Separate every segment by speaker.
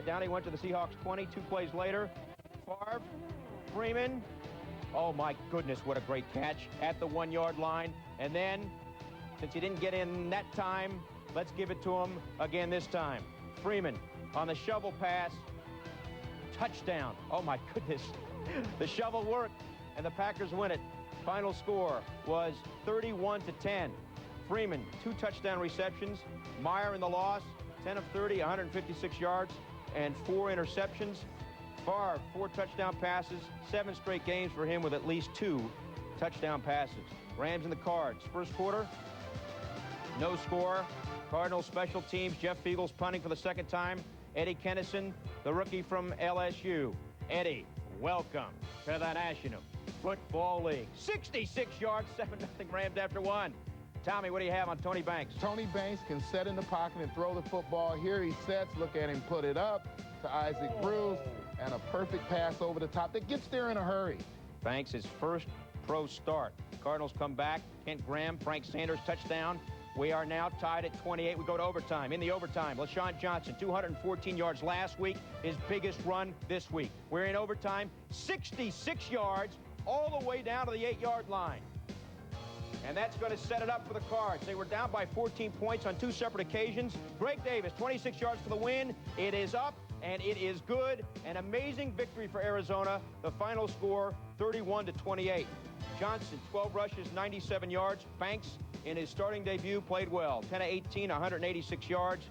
Speaker 1: Down he went to the Seahawks 20. 2 plays later. Favre, Freeman. Oh, my goodness, what a great catch at the 1-yard line. And then, since he didn't get in that time, let's give it to him again this time. Freeman on the shovel pass. Touchdown. Oh, my goodness. The shovel worked, and the Packers win it. Final score was 31-10. Freeman, 2 touchdown receptions. Meyer in the loss, 10 of 30, 156 yards, and 4 interceptions. Favre, 4 touchdown passes, 7 straight games for him with at least 2 touchdown passes. Rams and the Cards. First quarter, no score. Cardinals special teams. Jeff Fiegel's punting for the second time. Eddie Kennison, the rookie from LSU. Eddie, welcome to the National Football League. 66 yards, 7-0 Rams after 1. Tommy, what do you have on Tony Banks?
Speaker 2: Tony Banks can set in the pocket and throw the football. Here he sets. Look at him put it up to Isaac Bruce. And a perfect pass over the top that gets there in a hurry.
Speaker 1: Banks, his first pro start. Cardinals come back. Kent Graham, Frank Sanders, touchdown. We are now tied at 28. We go to overtime. In the overtime, LaShawn Johnson, 214 yards last week. His biggest run this week. We're in overtime. 66 yards all the way down to the 8-yard line. And that's going to set it up for the Cards. They were down by 14 points on 2 separate occasions. Greg Davis, 26 yards for the win. It is up, and it is good. An amazing victory for Arizona. The final score, 31-28. Johnson, 12 rushes, 97 yards. Banks, in his starting debut, played well. 10 of 18, 186 yards.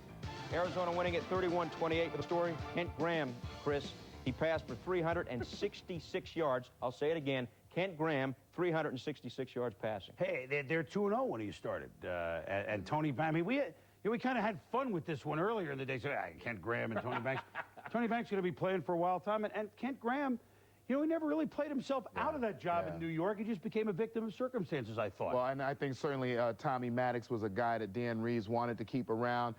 Speaker 1: Arizona winning at 31-28 for the story. Kent Graham, Chris, he passed for 366 yards. I'll say it again. Kent Graham, 366 yards passing.
Speaker 3: Hey, they're 2-0 when he started. And Tony Banks, I mean, we kind of had fun with this one earlier in the day. So, Kent Graham and Tony Banks. Tony Banks going to be playing for a while time. And Kent Graham, he never really played himself out of that job in New York. He just became a victim of circumstances, I thought.
Speaker 2: Well, and I think certainly Tommy Maddox was a guy that Dan Reeves wanted to keep around.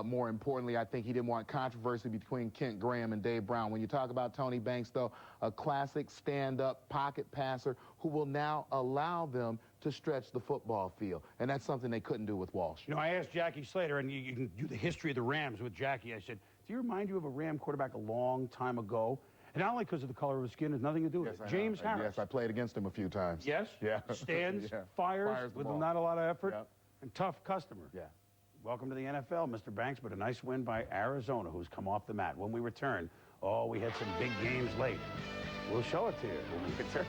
Speaker 2: More importantly, I think he didn't want controversy between Kent Graham and Dave Brown. When you talk about Tony Banks, though, a classic stand-up pocket passer who will now allow them to stretch the football field. And that's something they couldn't do with Walsh.
Speaker 3: I asked Jackie Slater, and you can do the history of the Rams with Jackie. I said, do you remind you of a Ram quarterback a long time ago? And not only because of the color of his skin, has nothing to do with it. James Harris.
Speaker 2: Yes, I played against him a few times.
Speaker 3: Yes?
Speaker 2: Yeah.
Speaker 3: Stands, fires with not a lot of effort, and tough customer.
Speaker 2: Yeah.
Speaker 3: Welcome to the NFL, Mr. Banks, but a nice win by Arizona, who's come off the mat. When we return, we had some big games late. We'll show it to you when we return.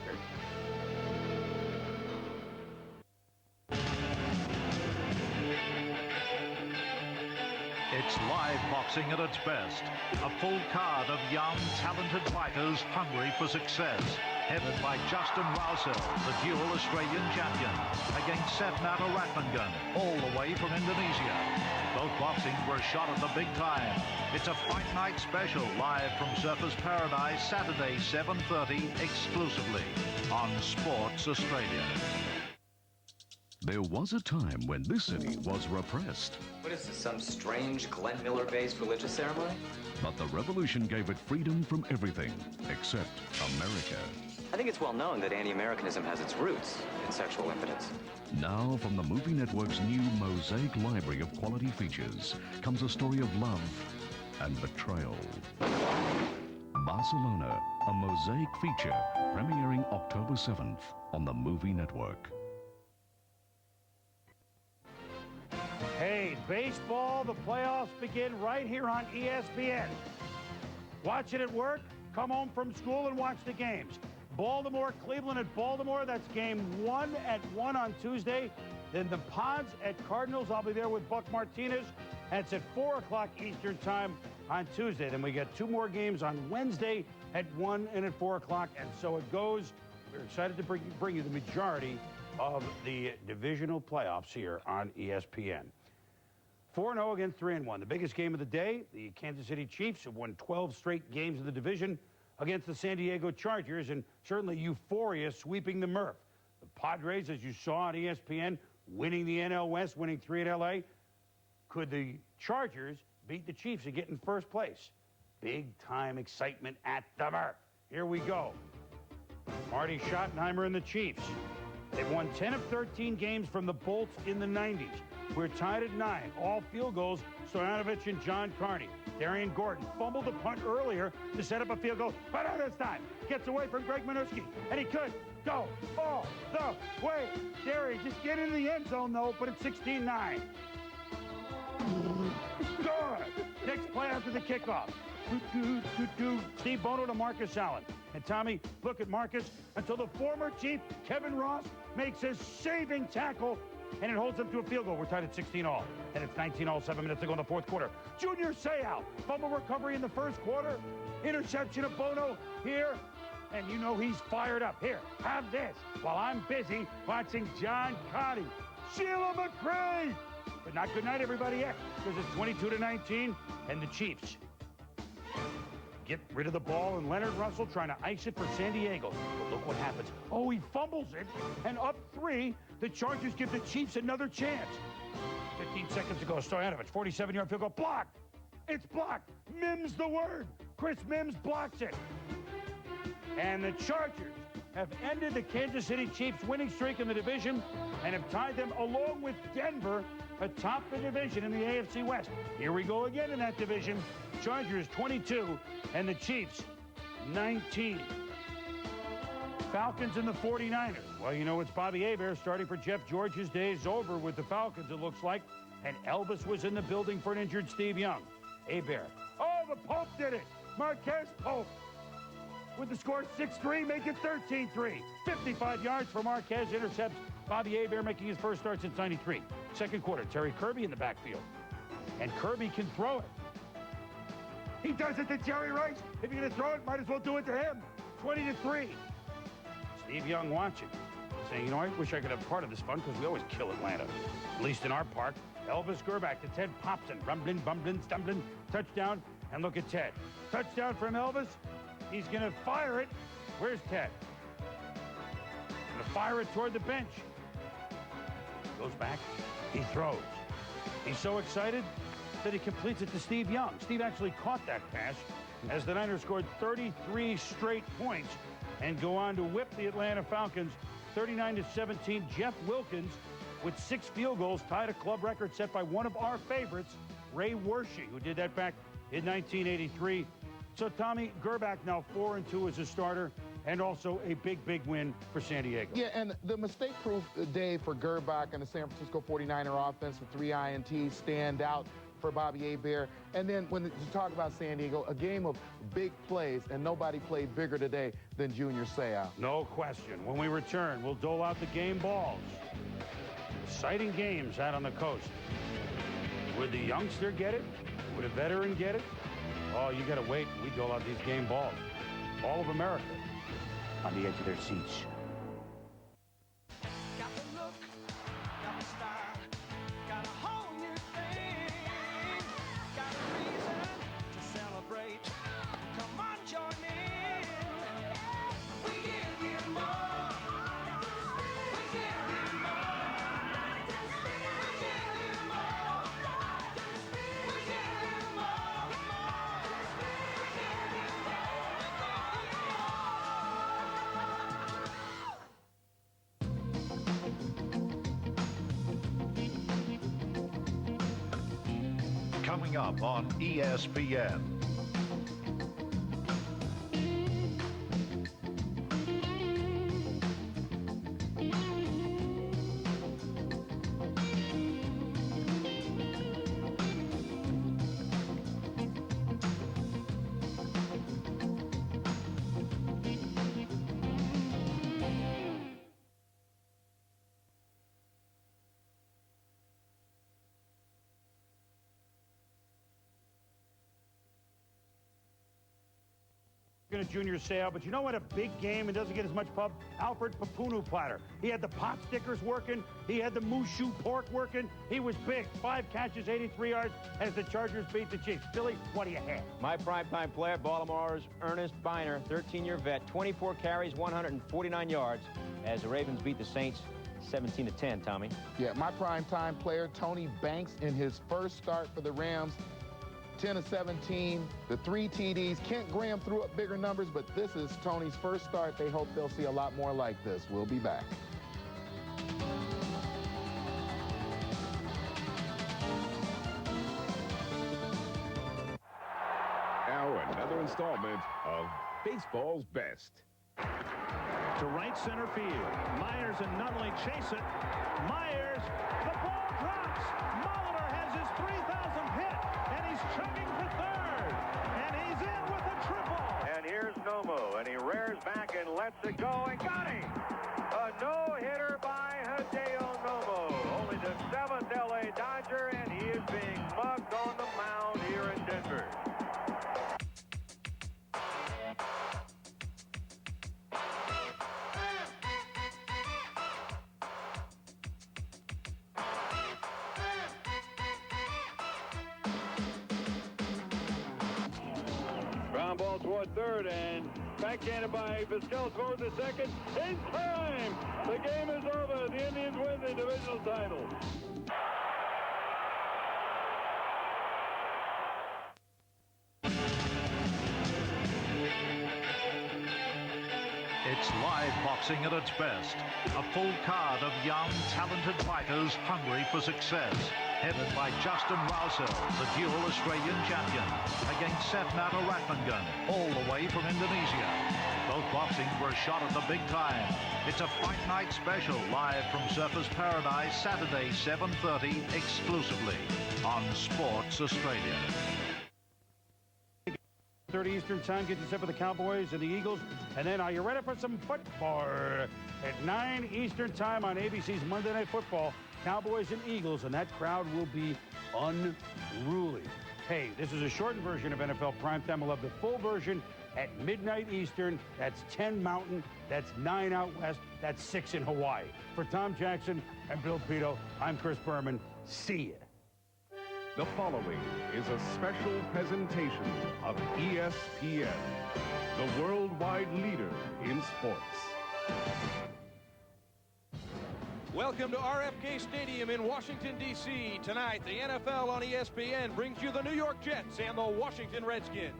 Speaker 4: It's live boxing at its best. A full card of young, talented fighters hungry for success. Headed by Justin Rousel, the dual Australian champion, against Setnat Ratmangan, all the way from Indonesia. Both boxing were shot at the big time. It's a fight night special live from Surfers Paradise, Saturday, 7:30, exclusively on Sports Australia.
Speaker 5: There was a time when this city was repressed.
Speaker 6: What is this, some strange Glenn Miller-based religious ceremony?
Speaker 5: But the revolution gave it freedom from everything except America.
Speaker 6: I think it's well known that anti-Americanism has its roots in sexual impotence.
Speaker 5: Now, from the Movie Network's new Mosaic library of quality features comes a story of love and betrayal. Barcelona, a Mosaic feature, premiering October 7th on the Movie Network.
Speaker 3: Hey, baseball, the playoffs begin right here on ESPN. Watch it at work, come home from school and watch the games. Baltimore, Cleveland at Baltimore, that's game 1 at 1 on Tuesday. Then the Pods at Cardinals, I'll be there with Buck Martinez. That's at 4 o'clock Eastern time on Tuesday. Then we get 2 more games on Wednesday at 1 and at 4 o'clock, and so it goes. We're excited to bring you the majority of the divisional playoffs here on ESPN. 4-0 against 3-1. The biggest game of the day, the Kansas City Chiefs have won 12 straight games in the division against the San Diego Chargers, and certainly euphoria sweeping the Murph. The Padres, as you saw on ESPN, winning the NL West, winning 3 at L.A. Could the Chargers beat the Chiefs and get in first place? Big-time excitement at the Murph. Here we go. Marty Schottenheimer and the Chiefs. They've won 10 of 13 games from the Bolts in the 90s. We're tied at 9. All field goals, Stoyanovich and John Carney. Darian Gordon fumbled the punt earlier to set up a field goal, but not this time. Gets away from Greg Minuski, and he could go all the way. Darian, just get into the end zone, though, but it's 16-9. Good. Next play after the kickoff. Steve Bono to Marcus Allen. And Tommy, look at Marcus until the former Chief, Kevin Ross, makes a saving tackle, and it holds them to a field goal. We're tied at 16-all, and it's 19-all, 7 minutes to go in the fourth quarter. Junior Seau, fumble recovery in the first quarter. Interception of Bono here, and you know he's fired up. Here, have this, while I'm busy watching John Cotty. Sheila McCray! But not good night, everybody, yet, because it's 22-19, and the Chiefs get rid of the ball, and Leonard Russell trying to ice it for San Diego. But look what happens. Oh, he fumbles it, and up 3, the Chargers give the Chiefs another chance. 15 seconds to go. Stoyanovich, 47-yard field goal. Blocked! It's blocked. Mims the word. Chris Mims blocks it. And the Chargers have ended the Kansas City Chiefs winning streak in the division and have tied them along with Denver atop the division in the AFC West. Here we go again in that division. Chargers 22 and the Chiefs 19. Falcons and the 49ers. Well, you know, it's Bobby Hebert starting for Jeff George. His day is over with the Falcons, it looks like. And Elvis was in the building for an injured Steve Young. Hebert. Oh, the Pope did it. Marquez Pope. With the score 6-3, make it 13-3. 55 yards for Marquez, intercepts Bobby Hebert, making his first start since 93. Second quarter, Terry Kirby in the backfield. And Kirby can throw it. He does it to Jerry Rice. If you're going to throw it, might as well do it to him. 20-3. Steve Young watching, saying, you know, I wish I could have part of this fun because we always kill Atlanta, at least in our park. Elvis Gerback to Ted Popson. Rumbling, bumbling, stumbling. Touchdown. And look at Ted. Touchdown from Elvis. He's going to fire it. Where's Ted? Going to fire it toward the bench. Goes back. He throws. He's so excited that he completes it to Steve Young. Steve actually caught that pass as the Niners scored 33 straight points and go on to whip the Atlanta Falcons 39-17. Jeff Wilkins with 6 field goals tied a club record set by one of our favorites, Ray Wershey, who did that back in 1983. So Tommy, Gerback now 4-2 as a starter, and also a big, big win for San Diego.
Speaker 2: Yeah, and the mistake-proof day for Gerback and the San Francisco 49er offense with 3 INTs stand out for Bobby Hebert. And then when you talk about San Diego, a game of big plays, and nobody played bigger today than Junior Seau.
Speaker 3: No question. When we return, we'll dole out the game balls. Exciting games out on the coast. Would the youngster get it? Would a veteran get it? Oh, you got to wait. We dole out these game balls. All of America on the edge of their seats.
Speaker 7: Got the look, got the style, got a whole new thing. Got a reason to celebrate. Come on, join in. We give you more. We give you more. We give you more. We give you more. We give you more.
Speaker 4: Coming up on ESPN.
Speaker 3: Junior Seau, but you know what? A big game and doesn't get as much pub. Alfred Papunu platter. He had the pot stickers working. He had the Mushu pork working. He was big. 5 catches, 83 yards as the Chargers beat the Chiefs. Billy, what do you have?
Speaker 1: My primetime player, Baltimore's Ernest Biner, 13-year vet, 24 carries, 149 yards as the Ravens beat the Saints 17-10, Tommy.
Speaker 2: Yeah, my primetime player, Tony Banks, in his first start for the Rams, 10-17, the 3 TDs. Kent Graham threw up bigger numbers, but this is Tony's first start. They hope they'll see a lot more like this. We'll be back.
Speaker 8: installment of baseball's best.
Speaker 3: To right center field. Myers and Nunley chase it. Myers, the ball drops. Molitor has his 3,000th hit, and he's chugging for third. And he's in with a triple.
Speaker 9: And here's Nomo, and he rears back and lets it go, and got him. A no-hitter by Hideo Nomo. Only the 7th L.A. Dodger, and he is being mugged on the mound here in Denver. Ground ball toward third, and backhanded by Vizquel toward the second. In time! The game is over. The Indians win the divisional title.
Speaker 4: It's live boxing at its best. A full card of young, talented fighters hungry for success. Headed by Justin Rousel, the dual Australian champion, against Setnat Ratnangan, all the way from Indonesia. Both boxings were shot at the big time. It's a Fight Night special live from Surfers Paradise, Saturday, 7:30, exclusively on Sports Australia.
Speaker 3: 30 Eastern time, get you set for the Cowboys and the Eagles. And then are you ready for some football? At 9 Eastern time on ABC's Monday Night Football, Cowboys and Eagles, and that crowd will be unruly. Hey, this is a shortened version of NFL Primetime. We'll have the full version at midnight Eastern. That's 10 Mountain. That's 9 out west. That's 6 in Hawaii. For Tom Jackson and Bill Pito, I'm Chris Berman. See ya.
Speaker 8: The following is a special presentation of ESPN, the worldwide leader in sports.
Speaker 10: Welcome to RFK Stadium in Washington, D.C. Tonight, the NFL on ESPN brings you the New York Jets and the Washington Redskins.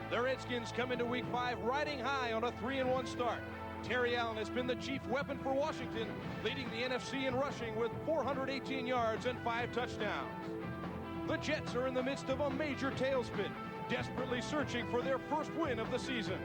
Speaker 10: The Redskins come into Week 5 riding high on a 3-1 start. Terry Allen has been the chief weapon for Washington, leading the NFC in rushing with 418 yards and 5 touchdowns. The Jets are in the midst of a major tailspin, desperately searching for their first win of the season.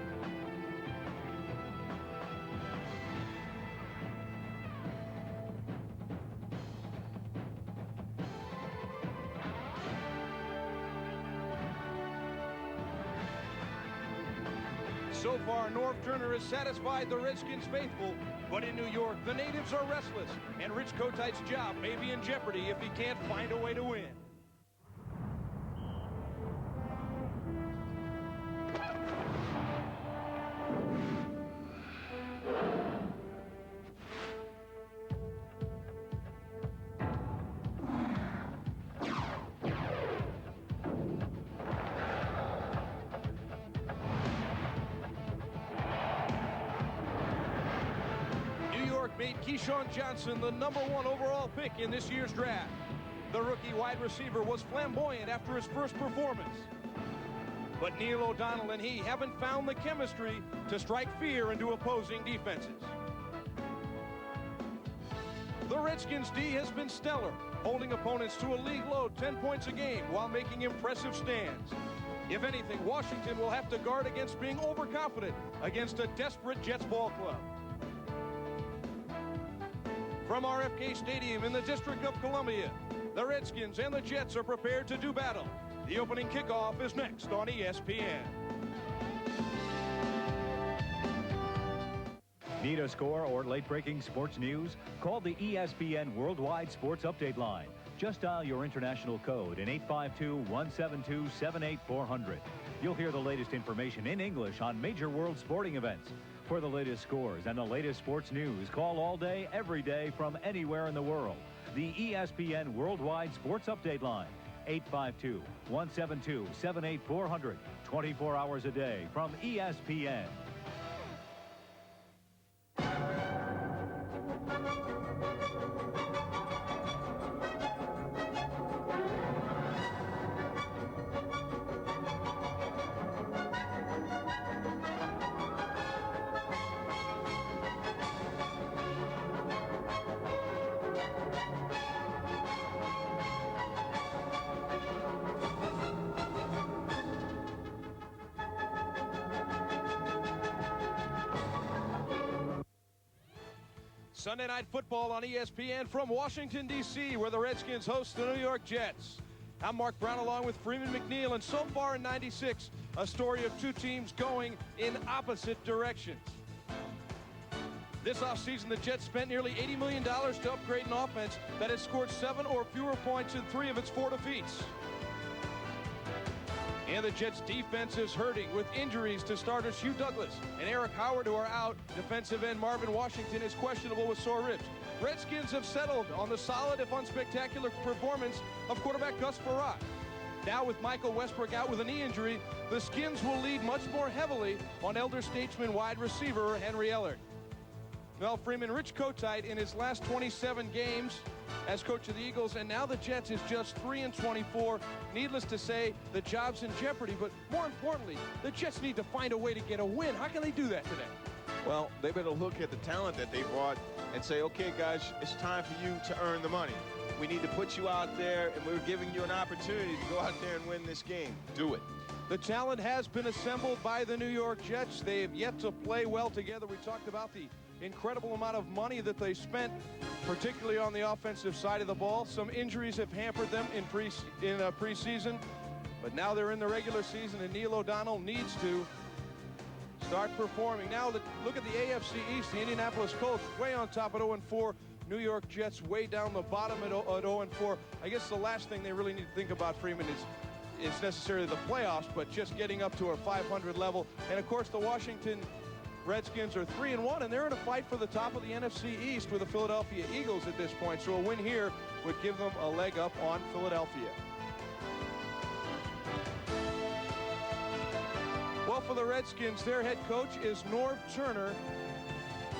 Speaker 10: So far, Norv Turner has satisfied the Redskins faithful, but in New York, the natives are restless, and Rich Kotite's job may be in jeopardy if he can't find a way to win. Made Keyshawn Johnson the #1 overall pick in this year's draft. The rookie wide receiver was flamboyant after his first performance. But Neil O'Donnell and he haven't found the chemistry to strike fear into opposing defenses. The Redskins' D has been stellar, holding opponents to a league-low 10 points a game while making impressive stands. If anything, Washington will have to guard against being overconfident against a desperate Jets ball club. From RFK Stadium in the District of Columbia, the Redskins and the Jets are prepared to do battle. The opening kickoff is next on ESPN.
Speaker 11: Need a score or late-breaking sports news? Call the ESPN Worldwide Sports Update line. Just dial your international code in 852-172-78400. You'll hear the latest information in English on major world sporting events. For the latest scores and the latest sports news, call all day, every day from anywhere in the world. The ESPN Worldwide Sports Update line, 852-172-78400, 24 hours a day from ESPN.
Speaker 10: Sunday Night Football on ESPN from Washington, D.C., where the Redskins host the New York Jets. I'm Mark Brown along with Freeman McNeil, and so far in 96, a story of two teams going in opposite directions. This offseason, the Jets spent nearly $80 million to upgrade an offense that has scored 7 or fewer points in 3 of its 4 defeats. And the Jets' defense is hurting with injuries to starters Hugh Douglas and Eric Howard, who are out. Defensive end Marvin Washington is questionable with sore ribs. Redskins have settled on the solid, if unspectacular, performance of quarterback Gus Frerotte. Now with Michael Westbrook out with a knee injury, the Skins will lead much more heavily on elder statesman wide receiver Henry Ellard. Well, Freeman, Rich Kotite in his last 27 games as coach of the Eagles, and now the Jets is just 3-24. Needless to say, the job's in jeopardy, but more importantly, the Jets need to find a way to get a win. How can they do that today?
Speaker 12: Well, they better look at the talent that they brought and say, okay, guys, it's time for you to earn the money. We need to put you out there, and we're giving you an opportunity to go out there and win this game. Do it.
Speaker 10: The talent has been assembled by the New York Jets. They have yet to play well together. We talked about the incredible amount of money that they spent, particularly on the offensive side of the ball. Some injuries have hampered them in preseason, but now they're in the regular season, and Neil O'Donnell needs to start performing. Now, look at the AFC East. The Indianapolis Colts way on top at 0-4. New York Jets way down the bottom at 0-4. I guess the last thing they really need to think about, Freeman, is necessarily the playoffs, but just getting up to a 500 level. And, of course, the Washington Redskins are 3-1, and they're in a fight for the top of the NFC East with the Philadelphia Eagles at this point. So a win here would give them a leg up on Philadelphia. Well, for the Redskins, their head coach is Norv Turner.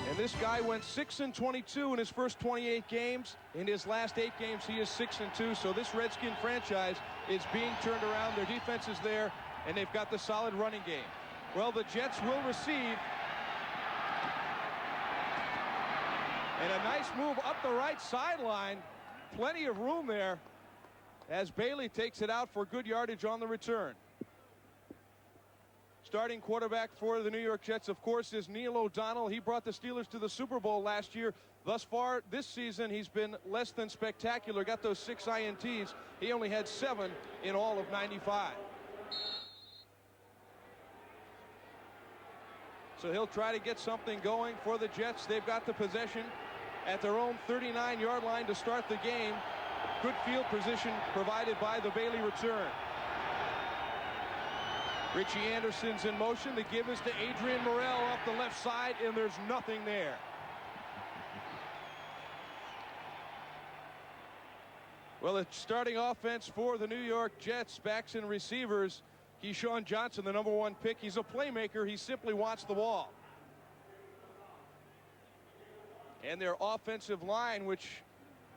Speaker 10: And this guy went 6-22 in his first 28 games. In his last 8 games, he is 6-2. So this Redskin franchise is being turned around. Their defense is there, and they've got the solid running game. Well, the Jets will receive. And a nice move up the right sideline. Plenty of room there as Bailey takes it out for good yardage on the return. Starting quarterback for the New York Jets, of course, is Neil O'Donnell. He brought the Steelers to the Super Bowl last year. Thus far this season, he's been less than spectacular. Got those 6 INTs. He only had 7 in all of 95. So he'll try to get something going for the Jets. They've got the possession at their own 39-yard line to start the game. Good field position provided by the Bailey return. Richie Anderson's in motion. The give is to Adrian Morrell off the left side, and there's nothing there. Well, it's starting offense for the New York Jets. Backs and receivers. Keyshawn Johnson, the #1 pick. He's a playmaker. He simply wants the ball. And their offensive line, which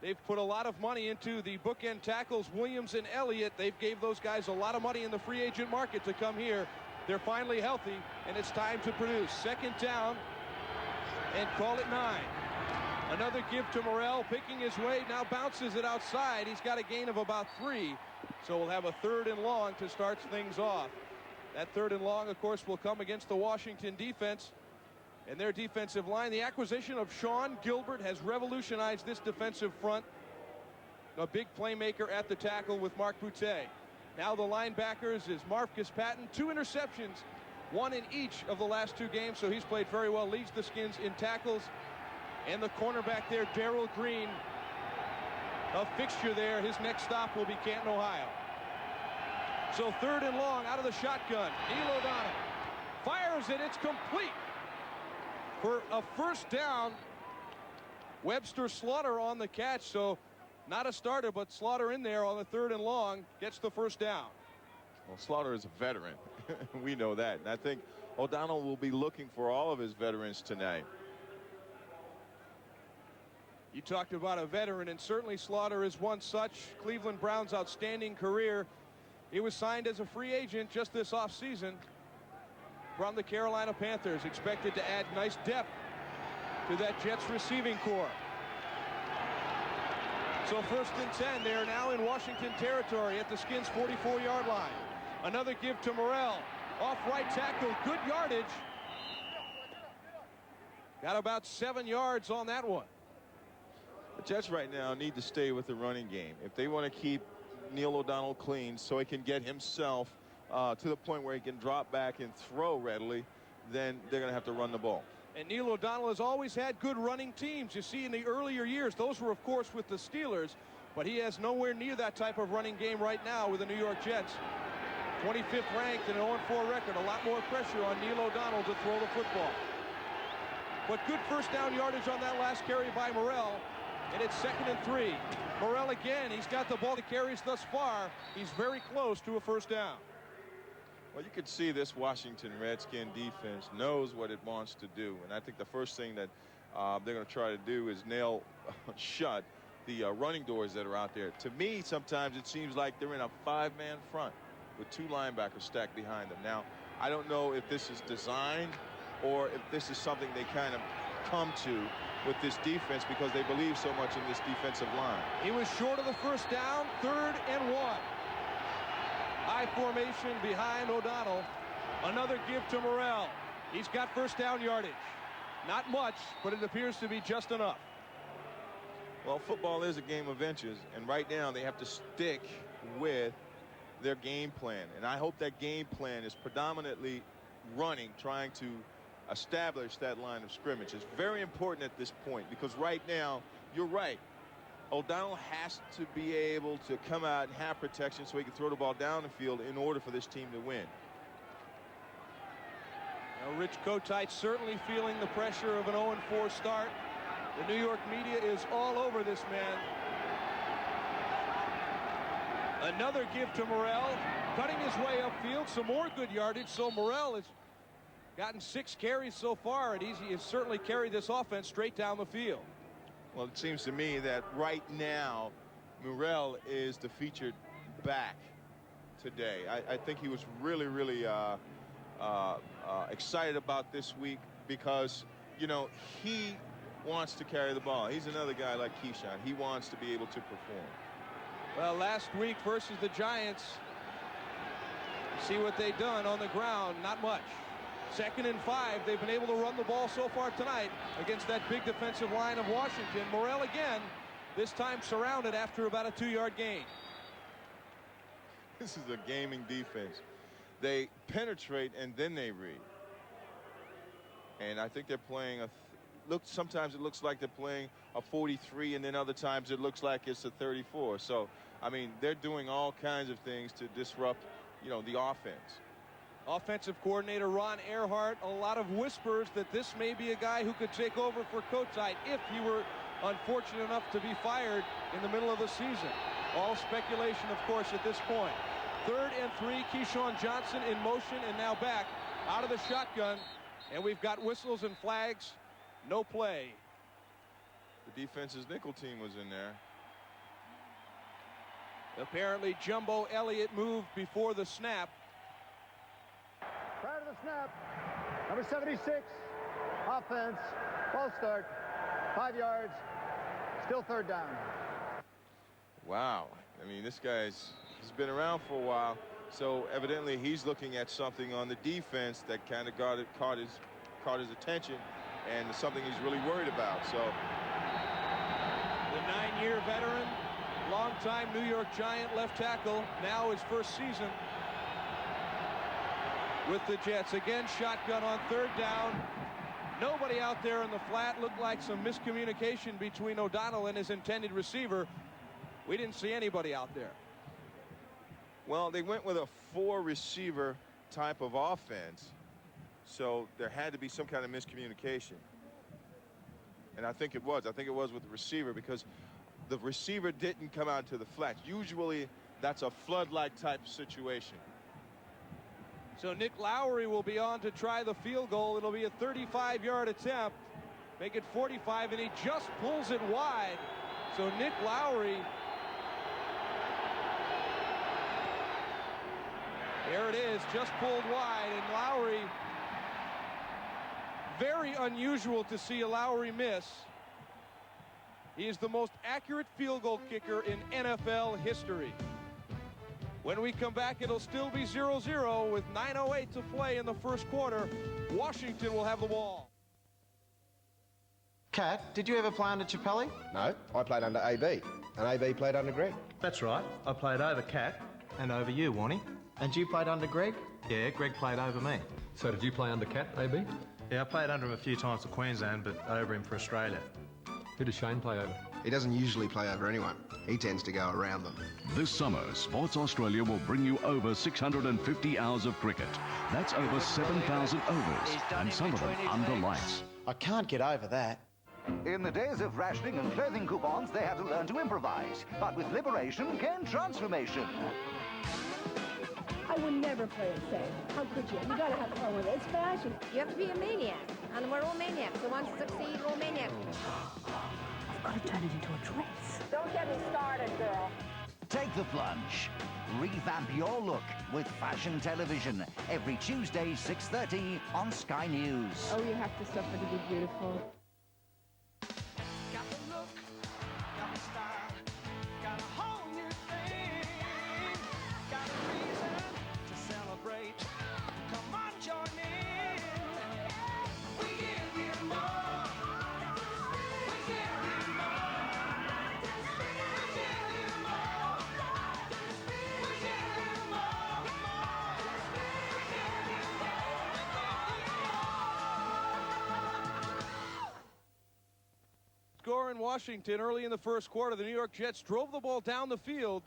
Speaker 10: they've put a lot of money into, the bookend tackles, Williams and Elliott. They've gave those guys a lot of money in the free agent market to come here. They're finally healthy, and it's time to produce. Second down, and call it 9. Another give to Morrell, picking his way, now bounces it outside. He's got a gain of about 3, so we'll have a 3rd and long to start things off. That 3rd and long, of course, will come against the Washington defense and their defensive line. The acquisition of Sean Gilbert has revolutionized this defensive front. A big playmaker at the tackle with Mark Boutte. Now the linebackers is Marcus Patton. 2 interceptions, 1 in each of the last 2 games, so he's played very well. Leads the Skins in tackles. And the cornerback there, Darrell Green, a fixture there. His next stop will be Canton, Ohio. So 3rd and long out of the shotgun. Neil O'Donnell fires it. It's complete for a 1st down. Webster Slaughter on the catch, so not a starter, but Slaughter in there on the 3rd and long gets the 1st down.
Speaker 12: Well, Slaughter is a veteran. We know that. And I think O'Donnell will be looking for all of his veterans tonight.
Speaker 10: You talked about a veteran, and certainly Slaughter is one such. Cleveland Browns' outstanding career. He was signed as a free agent just this offseason from the Carolina Panthers. Expected to add nice depth to that Jets receiving corps. So 1st and 10. They are now in Washington territory at the Skins' 44-yard line. Another give to Morrell. Off right tackle. Good yardage. Got about 7 yards on that one.
Speaker 12: The Jets right now need to stay with the running game. If they want to keep Neil O'Donnell clean so he can get himself to the point where he can drop back and throw readily, then they're going to have to run the ball.
Speaker 10: And Neil O'Donnell has always had good running teams. You see in the earlier years, those were, of course, with the Steelers, but he has nowhere near that type of running game right now with the New York Jets. 25th ranked and an 0-4 record. A lot more pressure on Neil O'Donnell to throw the football. But good first down yardage on that last carry by Morrell. And it's 2nd and 3. Morrell again, he's got the ball that carries thus far. He's very close to a first down.
Speaker 12: Well, you could see this Washington Redskin defense knows what it wants to do. And I think the first thing that they're going to try to do is nail shut the running doors that are out there. To me, sometimes it seems like they're in a 5-man front with 2 linebackers stacked behind them. Now, I don't know if this is designed or if this is something they kind of come to with this defense because they believe so much in this defensive line.
Speaker 10: He was short of the first down, 3rd and 1. High formation behind O'Donnell. Another give to Morrell. He's got first down yardage. Not much, but it appears to be just enough.
Speaker 12: Well, football is a game of inches, and right now they have to stick with their game plan. And I hope that game plan is predominantly running, trying to establish that line of scrimmage. It's very important at this point because right now, you're right. O'Donnell has to be able to come out and have protection so he can throw the ball down the field in order for this team to win.
Speaker 10: Now, Rich Kotite certainly feeling the pressure of an 0-4 start. The New York media is all over this man. Another give to Morrell, cutting his way upfield. Some more good yardage. So Morrell has gotten 6 carries so far, and he has certainly carried this offense straight down the field.
Speaker 12: Well, it seems to me that right now, Morrell is the featured back today. I think he was really, really excited about this week because, you know, he wants to carry the ball. He's another guy like Keyshawn. He wants to be able to perform.
Speaker 10: Well, last week versus the Giants, see what they've done on the ground. Not much. 2nd and 5. They've been able to run the ball so far tonight against that big defensive line of Washington. Morrell again, this time surrounded after about a 2-yard gain.
Speaker 12: This is a gaming defense. They penetrate and then they read. And I think they're playing sometimes it looks like they're playing a 43, and then other times it looks like it's a 34. So, I mean, they're doing all kinds of things to disrupt, you know, the offense.
Speaker 10: Offensive coordinator Ron Earhart, a lot of whispers that this may be a guy who could take over for Kotite if he were unfortunate enough to be fired in the middle of the season. All speculation, of course, at this point. 3rd and 3, Keyshawn Johnson in motion and now back out of the shotgun. And we've got whistles and flags. No play.
Speaker 12: The defense's nickel team was in there.
Speaker 10: Apparently, Jumbo Elliott moved before the snap.
Speaker 13: Prior to the snap, number 76, offense, false start, 5 yards, still 3rd down.
Speaker 12: Wow. I mean, this he's been around for a while, so evidently he's looking at something on the defense that kind of caught his attention, and something he's really worried about. So
Speaker 10: the 9-year veteran, longtime New York Giant left tackle, now his first season with the Jets. Again, shotgun on 3rd down. Nobody out there in the flat. Looked like some miscommunication between O'Donnell and his intended receiver. We didn't see anybody out there.
Speaker 12: Well, they went with a 4-receiver type of offense, so there had to be some kind of miscommunication. And I think it was. I think it was with the receiver because the receiver didn't come out to the flat. Usually that's a flood-like type of situation.
Speaker 10: So Nick Lowry will be on to try the field goal. It'll be a 35-yard attempt. Make it 45, and he just pulls it wide. So Nick Lowry, there it is, just pulled wide. And Lowry, very unusual to see a Lowry miss. He is the most accurate field goal kicker in NFL history. When we come back, it'll still be 0-0 with 9:08 to play in the first quarter. Washington will have the ball.
Speaker 14: Cat, did you ever play under Chappelli?
Speaker 15: No, I played under AB, and AB played under Greg.
Speaker 16: That's right. I played over Cat.
Speaker 14: And over you, Warnie. And you played under Greg?
Speaker 16: Yeah, Greg played over me.
Speaker 17: So did you play under Cat, AB?
Speaker 16: Yeah, I played under him a few times for Queensland, but over him for Australia.
Speaker 17: Who does Shane play over?
Speaker 15: He doesn't usually play over anyone. He tends to go around them.
Speaker 5: This summer, Sports Australia will bring you over 650 hours of cricket. That's over 7,000 overs, and some of them under lights.
Speaker 14: I can't get over that.
Speaker 18: In the days of rationing and clothing coupons, they had to learn to improvise. But with liberation came transformation.
Speaker 19: I would never play it safe. How could you? You gotta have fun with it. It's fashion.
Speaker 20: You have to be a maniac. And we're all maniacs. So once you succeed, we're all maniacs.
Speaker 19: I've got to turn it into a dress.
Speaker 20: Don't get me started, girl.
Speaker 18: Take the plunge. Revamp your look with Fashion Television. Every Tuesday, 6:30 on Sky News.
Speaker 19: Oh, you have to suffer to be beautiful.
Speaker 7: Got the look, got the style, got a whole new thing. Got a reason to celebrate. Come on, join in. We give you more. We give you more. We give you more. We give you more. We give you
Speaker 10: Score in Washington early in the first quarter. The New York Jets drove the ball down the field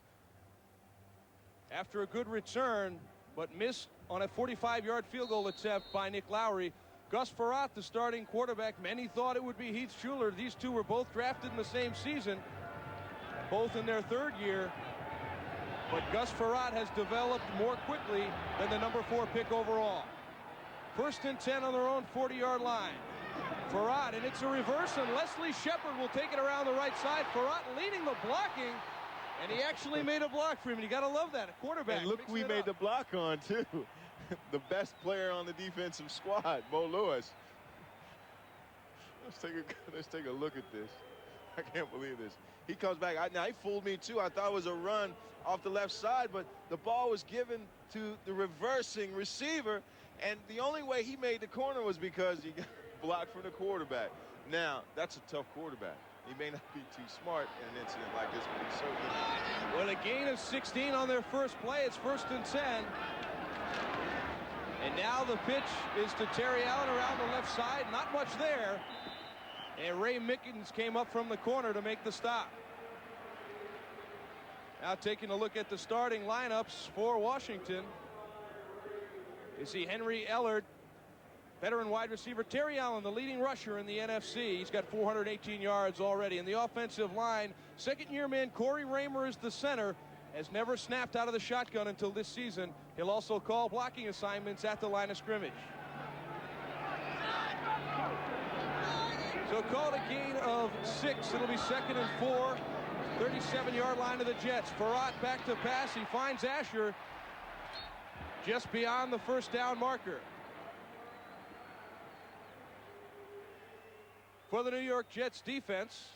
Speaker 10: after a good return, but missed on a 45-yard field goal attempt by Nick Lowry. Gus Frerotte, the starting quarterback, many thought it would be Heath Schuler. These two were both drafted in the same season, both in their third year. But Gus Frerotte has developed more quickly than the number 4 pick overall. 1st and 10 on their own 40-yard line. Frerotte, and it's a reverse, and Leslie Shepard will take it around the right side. Frerotte leading the blocking, and he actually made a block for him. And you got to love that, a quarterback.
Speaker 12: And look who he made the block on, too. The best player on the defensive squad, Mo Lewis. Let's take a look at this. I can't believe this. He comes back. Now, he fooled me, too. I thought it was a run off the left side, but the ball was given to the reversing receiver, and the only way he made the corner was because he got blocked from the quarterback. Now, that's a tough quarterback. He may not be too smart in an incident like this, but he's so good.
Speaker 10: Well, a gain of 16 on their first play. It's 1st and 10. And now the pitch is to Terry Allen around the left side. Not much there. And Ray Mickens came up from the corner to make the stop. Now taking a look at the starting lineups for Washington. You see Henry Ellard, veteran wide receiver. Terry Allen, the leading rusher in the NFC. He's got 418 yards already. In the offensive line, second-year man Corey Raymer is the center. Has never snapped out of the shotgun until this season. He'll also call blocking assignments at the line of scrimmage. So called a gain of 6. It'll be 2nd and 4. 37-yard line of the Jets. Frerotte back to pass. He finds Asher just beyond the first down marker. For the New York Jets defense,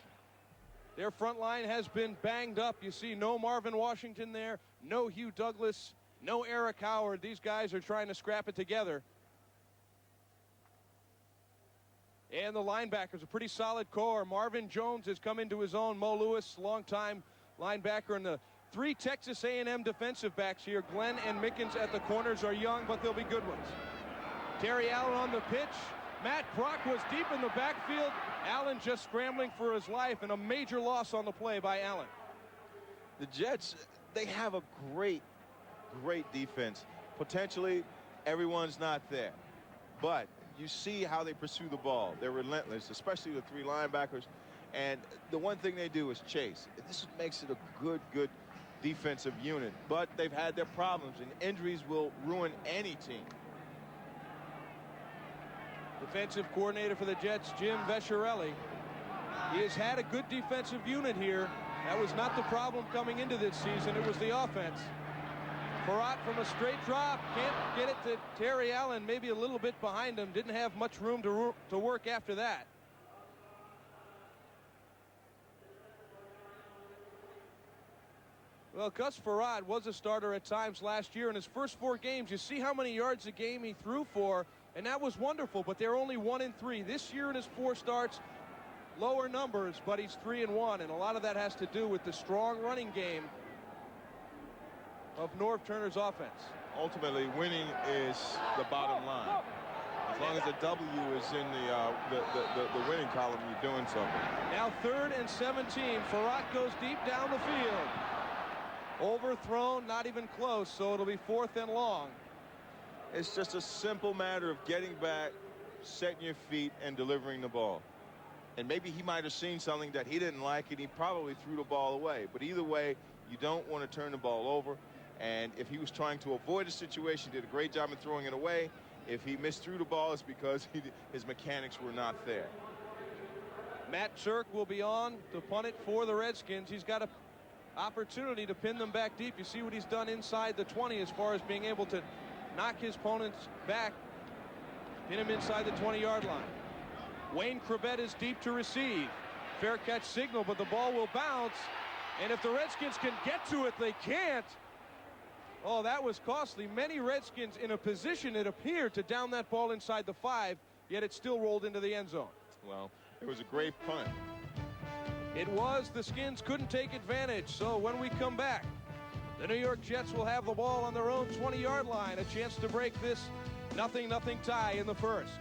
Speaker 10: their front line has been banged up. You see no Marvin Washington there, no Hugh Douglas, no Eric Howard. These guys are trying to scrap it together. And the linebackers, a pretty solid core. Marvin Jones has come into his own. Mo Lewis, longtime linebacker. And the 3 Texas A&M defensive backs here, Glenn and Mickens at the corners, are young, but they'll be good ones. Terry Allen on the pitch. Matt Brock was deep in the backfield. Allen just scrambling for his life, and a major loss on the play by Allen.
Speaker 12: The Jets, they have a great defense. Potentially, everyone's not there. But you see how they pursue the ball. They're relentless, especially the 3 linebackers. And the one thing they do is chase. This makes it a good defensive unit. But they've had their problems, and injuries will ruin any team.
Speaker 10: Defensive coordinator for the Jets, Jim Vesciarelli. He has had a good defensive unit here. That was not the problem coming into this season. It was the offense. Frerotte from a straight drop. Can't get it to Terry Allen. Maybe a little bit behind him. Didn't have much room to work after that. Well, Gus Frerotte was a starter at times last year. In his first 4 games, you see how many yards a game he threw for. And that was wonderful, but they're only 1 and 3. This year in his 4 starts, lower numbers, but he's 3-1, and a lot of that has to do with the strong running game of Norv Turner's offense.
Speaker 12: Ultimately, winning is the bottom line. As long as the W is in the winning column, you're doing something.
Speaker 10: Now 3rd and 17. Farrat goes deep down the field. Overthrown, not even close, so it'll be 4th and long.
Speaker 12: It's just a simple matter of getting back, setting your feet, and delivering the ball. And maybe he might have seen something that he didn't like, and he probably threw the ball away. But either way, you don't want to turn the ball over. And if he was trying to avoid a situation, he did a great job in throwing it away. If he misthrew the ball, it's because his mechanics were not there.
Speaker 10: Matt Turk will be on to punt it for the Redskins. He's got an opportunity to pin them back deep. You see what he's done inside the 20 as far as being able to knock his opponents back, pin him inside the 20-yard line. Wayne Krebet is deep to receive. Fair catch signal, but the ball will bounce. And if the Redskins can get to it, they can't. Oh, that was costly. Many Redskins in a position, it appeared, to down that ball inside the 5, yet it still rolled into the end zone.
Speaker 12: Well, it was a great punt.
Speaker 10: It was. The Skins couldn't take advantage. So when we come back, the New York Jets will have the ball on their own 20-yard line. A chance to break this 0-0 tie in the first.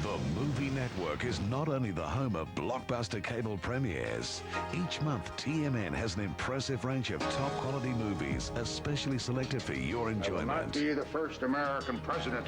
Speaker 5: The Movie Network is not only the home of blockbuster cable premieres. Each month, TMN has an impressive range of top-quality movies, especially selected for your enjoyment.
Speaker 21: I will not be the first American president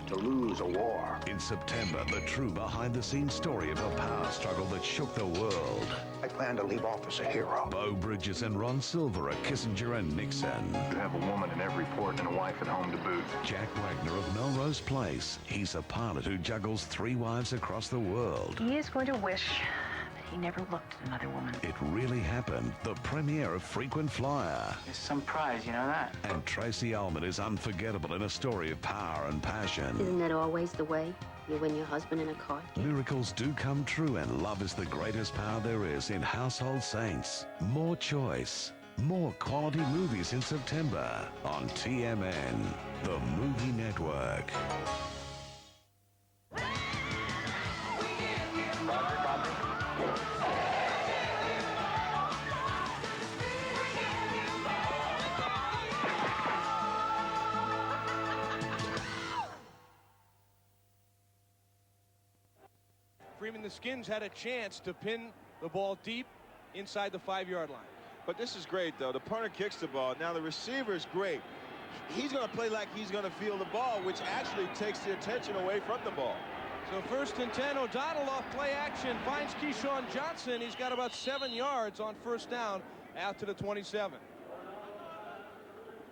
Speaker 21: to lose a war.
Speaker 5: In September, the true behind-the-scenes story of a power struggle that shook the world.
Speaker 21: I plan to leave office a hero.
Speaker 5: Beau Bridges and Ron Silver are Kissinger and Nixon.
Speaker 21: You have a woman in every port and a wife at home to boot.
Speaker 5: Jack Wagner of Melrose Place. He's a pilot who juggles 3 wives across the world.
Speaker 22: He is going to wish that he never looked at another woman.
Speaker 5: It really happened. The premiere of Frequent Flyer.
Speaker 22: There's some prize, you know that?
Speaker 5: And Tracy Ullman is unforgettable in a story of power and passion.
Speaker 23: Isn't that always the way? You win your husband in a card game.
Speaker 5: Miracles do come true, and love is the greatest power there is in Household Saints. More choice, more quality movies in September on TMN, the Movie Network.
Speaker 10: Freeman, the Skins had a chance to pin the ball deep inside the 5-yard line.
Speaker 12: But this is great, though. The punter kicks the ball. Now the receiver is great. He's going to play like he's going to feel the ball, which actually takes the attention away from the ball.
Speaker 10: So 1st and 10, O'Donnell off play action, finds Keyshawn Johnson. He's got about 7 yards on 1st down out to the 27.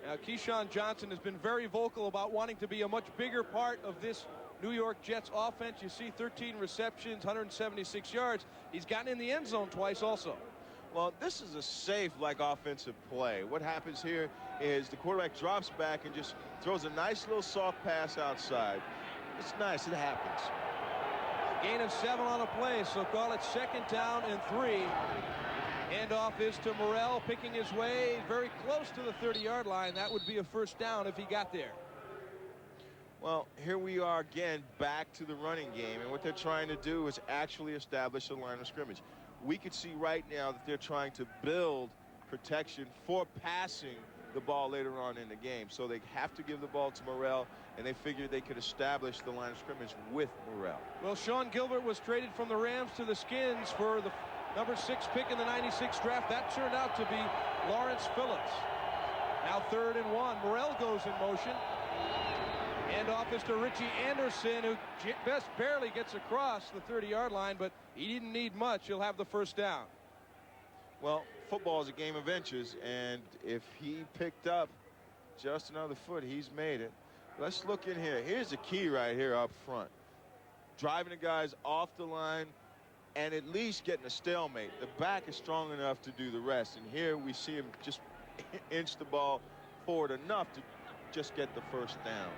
Speaker 10: Now Keyshawn Johnson has been very vocal about wanting to be a much bigger part of this New York Jets offense. You see 13 receptions, 176 yards. He's gotten in the end zone twice also.
Speaker 12: Well, this is a safe offensive play. What happens here is the quarterback drops back and just throws a nice little soft pass outside. It's nice. It happens.
Speaker 10: Gain of 7 on a play, so call it 2nd down and 3. Handoff is to Morrell, picking his way very close to the 30-yard line. That would be a 1st down if he got there.
Speaker 12: Well, here we are again back to the running game, and what they're trying to do is actually establish a line of scrimmage. We could see right now that they're trying to build protection for passing the ball later on in the game. So they have to give the ball to Morrell, and they figured they could establish the line of scrimmage with Morrell.
Speaker 10: Well, Sean Gilbert was traded from the Rams to the Skins for the number 6 pick in the '96 draft. That turned out to be Lawrence Phillips. Now 3rd and 1. Morrell goes in motion. Handoff is to Richie Anderson, who just barely gets across the 30-yard line, but he didn't need much. He'll have the 1st down.
Speaker 12: Well, football is a game of inches, and if he picked up just another foot, he's made it. Let's look in here. Here's the key right here up front. Driving the guys off the line and at least getting a stalemate. The back is strong enough to do the rest, and here we see him just inch the ball forward enough to just get the first down.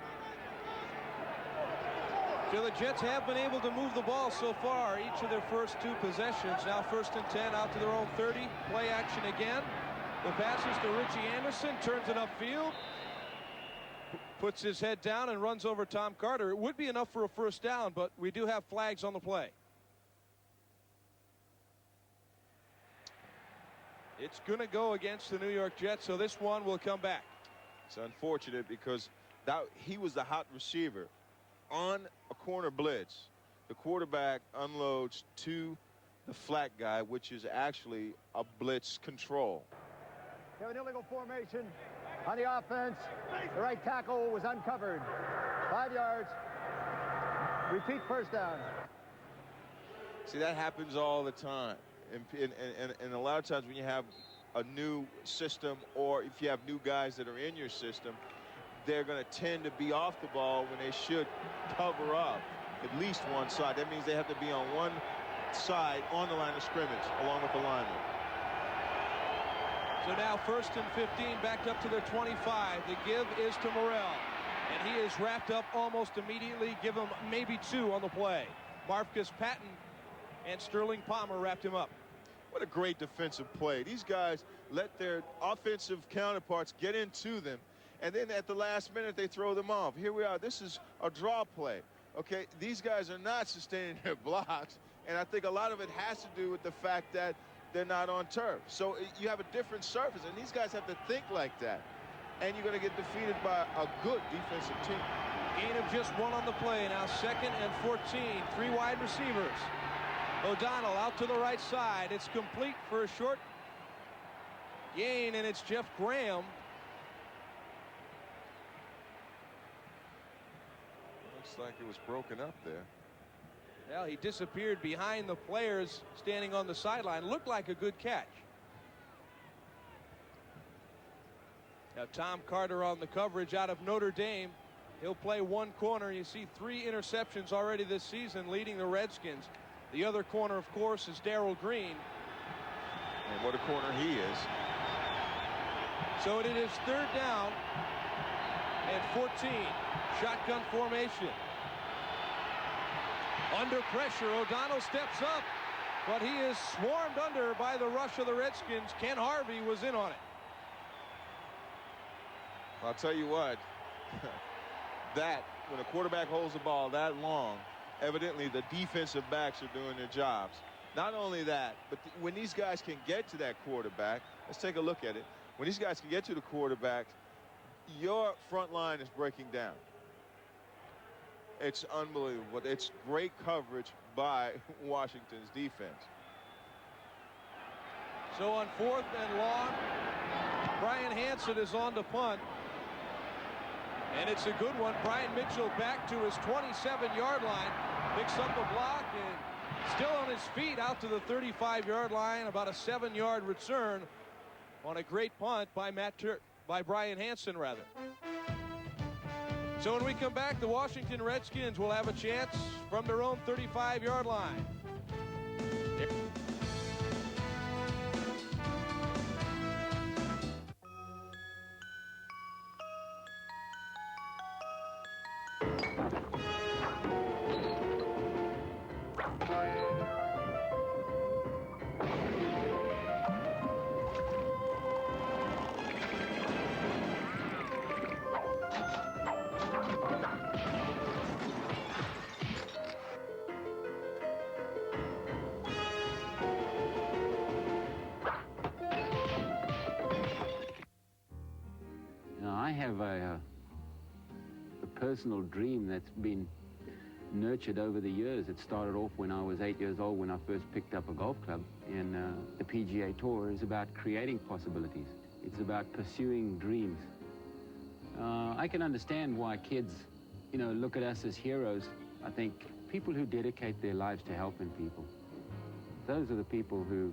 Speaker 10: So the Jets have been able to move the ball so far each of their first 2 possessions. Now 1st and 10 out to their own 30. Play action again. The passes to Richie Anderson, turns it upfield, puts his head down and runs over Tom Carter. It would be enough for a first down, but we do have flags on the play. It's going to go against the New York Jets, so this one will come back.
Speaker 12: It's unfortunate because he was the hot receiver. On a corner blitz, the quarterback unloads to the flat guy, which is actually a blitz control.
Speaker 13: You have an illegal formation on the offense. The right tackle was uncovered. 5 yards. Repeat first down.
Speaker 12: See, that happens all the time. And a lot of times when you have a new system, or if you have new guys that are in your system, they're going to tend to be off the ball when they should cover up at least one side. That means they have to be on one side on the line of scrimmage along with the lineman.
Speaker 10: So now 1st and 15, backed up to their 25. The give is to Morrell, and he is wrapped up almost immediately. Give him maybe 2 on the play. Marcus Patton and Sterling Palmer wrapped him up.
Speaker 12: What a great defensive play. These guys let their offensive counterparts get into them, and then at the last minute they throw them off. Here we are. This is a draw play. Okay, these guys are not sustaining their blocks, and I think a lot of it has to do with the fact that they're not on turf. So you have a different surface, and these guys have to think like that. And you're going to get defeated by a good defensive team.
Speaker 10: Gain of just 1 on the play. Now 2nd and 14. 3 wide receivers. O'Donnell out to the right side. It's complete for a short gain, and it's Jeff Graham.
Speaker 12: Looks like it was broken up there.
Speaker 10: Well, he disappeared behind the players standing on the sideline. Looked like a good catch. Now Tom Carter on the coverage out of Notre Dame. He'll play one corner. You see 3 interceptions already this season leading the Redskins. The other corner, of course, is Darrell Green.
Speaker 12: And what a corner he is.
Speaker 10: So it is 3rd down and 14. Shotgun formation. Under pressure, O'Donnell steps up, but he is swarmed under by the rush of the Redskins. Ken Harvey was in on it.
Speaker 12: I'll tell you what, that when a quarterback holds the ball that long, evidently the defensive backs are doing their jobs. Not only that, but when these guys can get to that quarterback, let's take a look at it. When these guys can get to the quarterback, your front line is breaking down. It's unbelievable. It's great coverage by Washington's defense.
Speaker 10: So on 4th and long, Brian Hansen is on to punt. And it's a good one. Brian Mitchell back to his 27-yard line. Picks up the block and still on his feet out to the 35-yard line. About a 7-yard return on a great punt by Brian Hansen, rather. So when we come back, the Washington Redskins will have a chance from their own 35-yard line.
Speaker 1: I have a personal dream that's been nurtured over the years. It started off when I was 8 years old when I first picked up a golf club, and the PGA Tour is about creating possibilities. It's about pursuing dreams. I can understand why kids, look at us as heroes. I think people who dedicate their lives to helping people, those are the people who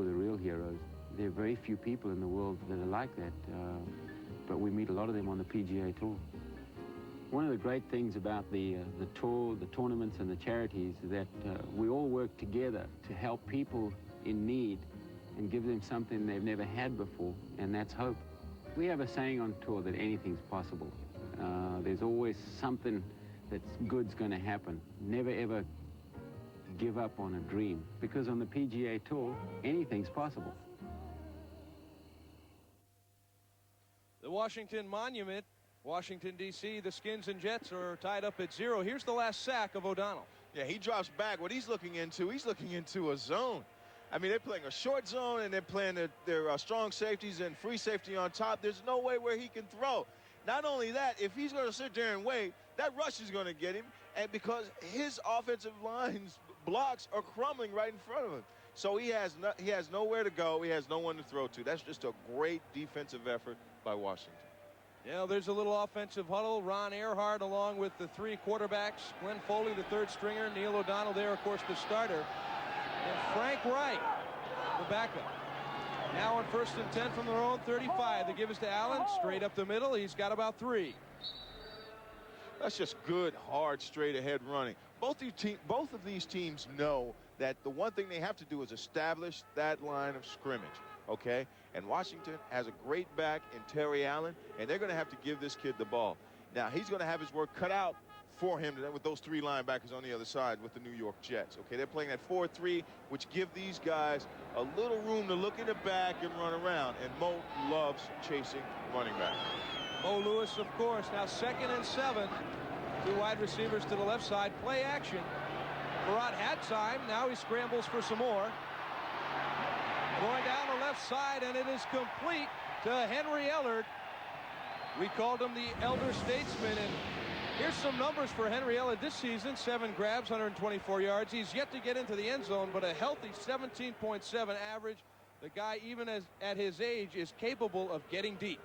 Speaker 1: are the real heroes. There are very few people in the world that are like that. But we meet a lot of them on the PGA Tour. One of the great things about the tour, the tournaments, and the charities is that we all work together to help people in need and give them something they've never had before, and that's hope. We have a saying on tour that anything's possible. There's always something that's good's going to happen. Never ever give up on a dream, because on the PGA Tour, anything's possible.
Speaker 10: The Washington Monument, Washington, D.C., the Skins and Jets are tied up at 0. Here's the last sack of O'Donnell.
Speaker 12: Yeah, he drops back. What he's looking into a zone. I mean, they're playing a short zone, and they're playing their strong safeties and free safety on top. There's no way where he can throw. Not only that, if he's going to sit there and wait, that rush is going to get him, and because his offensive line's blocks are crumbling right in front of him. So he has nowhere to go. He has no one to throw to. That's just a great defensive effort by Washington.
Speaker 10: Yeah, there's a little offensive huddle. Ron Earhart along with the 3 quarterbacks. Glenn Foley, the 3rd stringer. Neil O'Donnell there, of course, the starter. And Frank Wright, the backup. Now on 1st and 10 from their own 35. They give us to Allen, straight up the middle. He's got about 3.
Speaker 12: That's just good, hard, straight-ahead running. Both of these teams know that the one thing they have to do is establish that line of scrimmage, okay? And Washington has a great back in Terry Allen, and they're going to have to give this kid the ball. Now, he's going to have his work cut out for him with those 3 linebackers on the other side with the New York Jets, okay? They're playing that 4-3, which give these guys a little room to look in the back and run around, and Mo loves chasing running back.
Speaker 10: Mo Lewis, of course. Now 2nd and 7. 2 wide receivers to the left side. Play action. Farad had time. Now he scrambles for some more. Going down the left side, and it is complete to Henry Ellard. We called him the elder statesman, and here's some numbers for Henry Ellard this season. 7 grabs, 124 yards. He's yet to get into the end zone, but a healthy 17.7 average. The guy, even at his age, is capable of getting deep.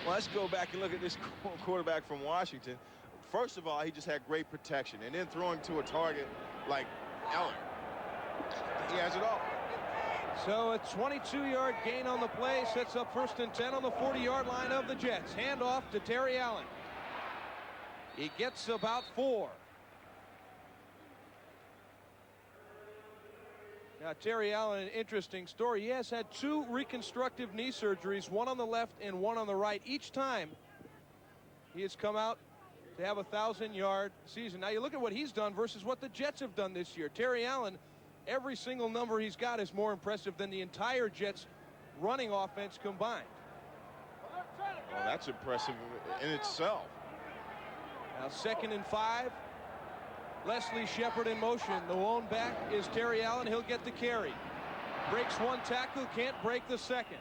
Speaker 12: Well, let's go back and look at this quarterback from Washington. First of all, he just had great protection, and then throwing to a target like Ellard. He has it all.
Speaker 10: So a 22-yard gain on the play sets up 1st and 10 on the 40-yard line of the Jets. Handoff to Terry Allen. He gets about 4. Now, Terry Allen, an interesting story. He has had 2 reconstructive knee surgeries, one on the left and one on the right. Each time he has come out to have a 1,000-yard season. Now, you look at what he's done versus what the Jets have done this year. Terry Allen, every single number he's got is more impressive than the entire Jets running offense combined.
Speaker 12: Well, that's impressive in itself.
Speaker 10: Now 2nd and 5. Leslie Shepard in motion. The lone back is Terry Allen. He'll get the carry. Breaks 1 tackle, can't break the 2nd.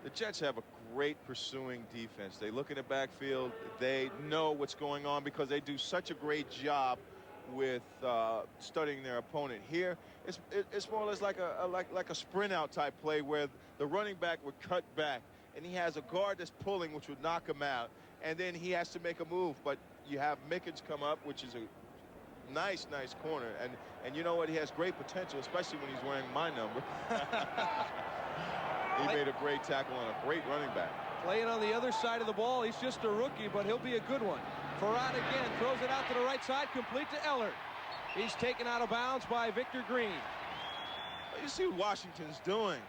Speaker 12: The Jets have a great pursuing defense. They look in the backfield. They know what's going on because they do such a great job with studying their opponent. Here, it's more or less like a sprint out type play where the running back would cut back, and he has a guard that's pulling, which would knock him out, and then he has to make a move. But you have Mickens come up, which is a nice corner, and you know what? He has great potential, especially when he's wearing my number. He made a great tackle on a great running back.
Speaker 10: Playing on the other side of the ball. He's just a rookie, but he'll be a good one. Farad again throws it out to the right side, complete to Ellard. He's taken out of bounds by Victor Green.
Speaker 12: You see what Washington's doing.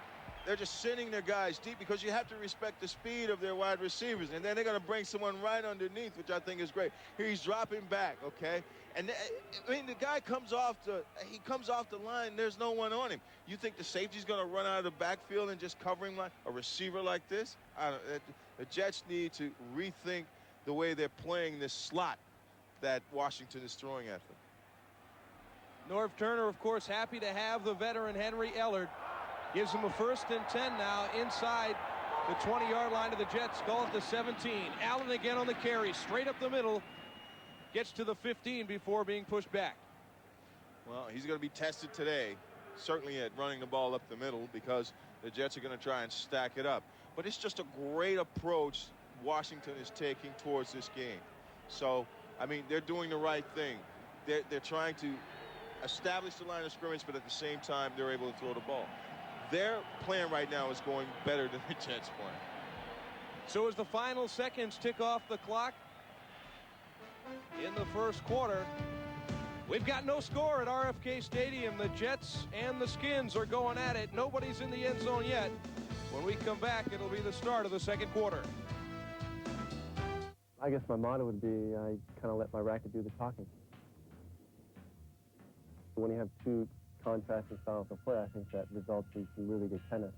Speaker 12: They're just sending their guys deep because you have to respect the speed of their wide receivers, and then they're going to bring someone right underneath, which I think is great. Here he's dropping back, okay? And I mean, the guy comes off the line. There's no one on him. You think the safety's going to run out of the backfield and just cover him like a receiver like this? The Jets need to rethink the way they're playing this slot that Washington is throwing at them.
Speaker 10: Norv Turner, of course, happy to have the veteran Henry Ellard. Gives him a 1st and 10 now inside the 20-yard line of the Jets. Call it the 17. Allen again on the carry, straight up the middle. Gets to the 15 before being pushed back.
Speaker 12: Well, he's going to be tested today, certainly at running the ball up the middle, because the Jets are going to try and stack it up. But it's just a great approach Washington is taking towards this game. So, I mean, they're doing the right thing. They're trying to establish the line of scrimmage, but at the same time, they're able to throw the ball. their plan right now is going better than the Jets' plan.
Speaker 10: So as the final seconds tick off the clock in the first quarter, we've got no score at RFK Stadium. The Jets and the Skins are going at it. Nobody's in the end zone yet. When we come back, it'll be the start of the second quarter.
Speaker 2: I guess my motto would be I kind of let my racket do the talking. When you have two contrasting styles of play, I think that results in some really good tennis.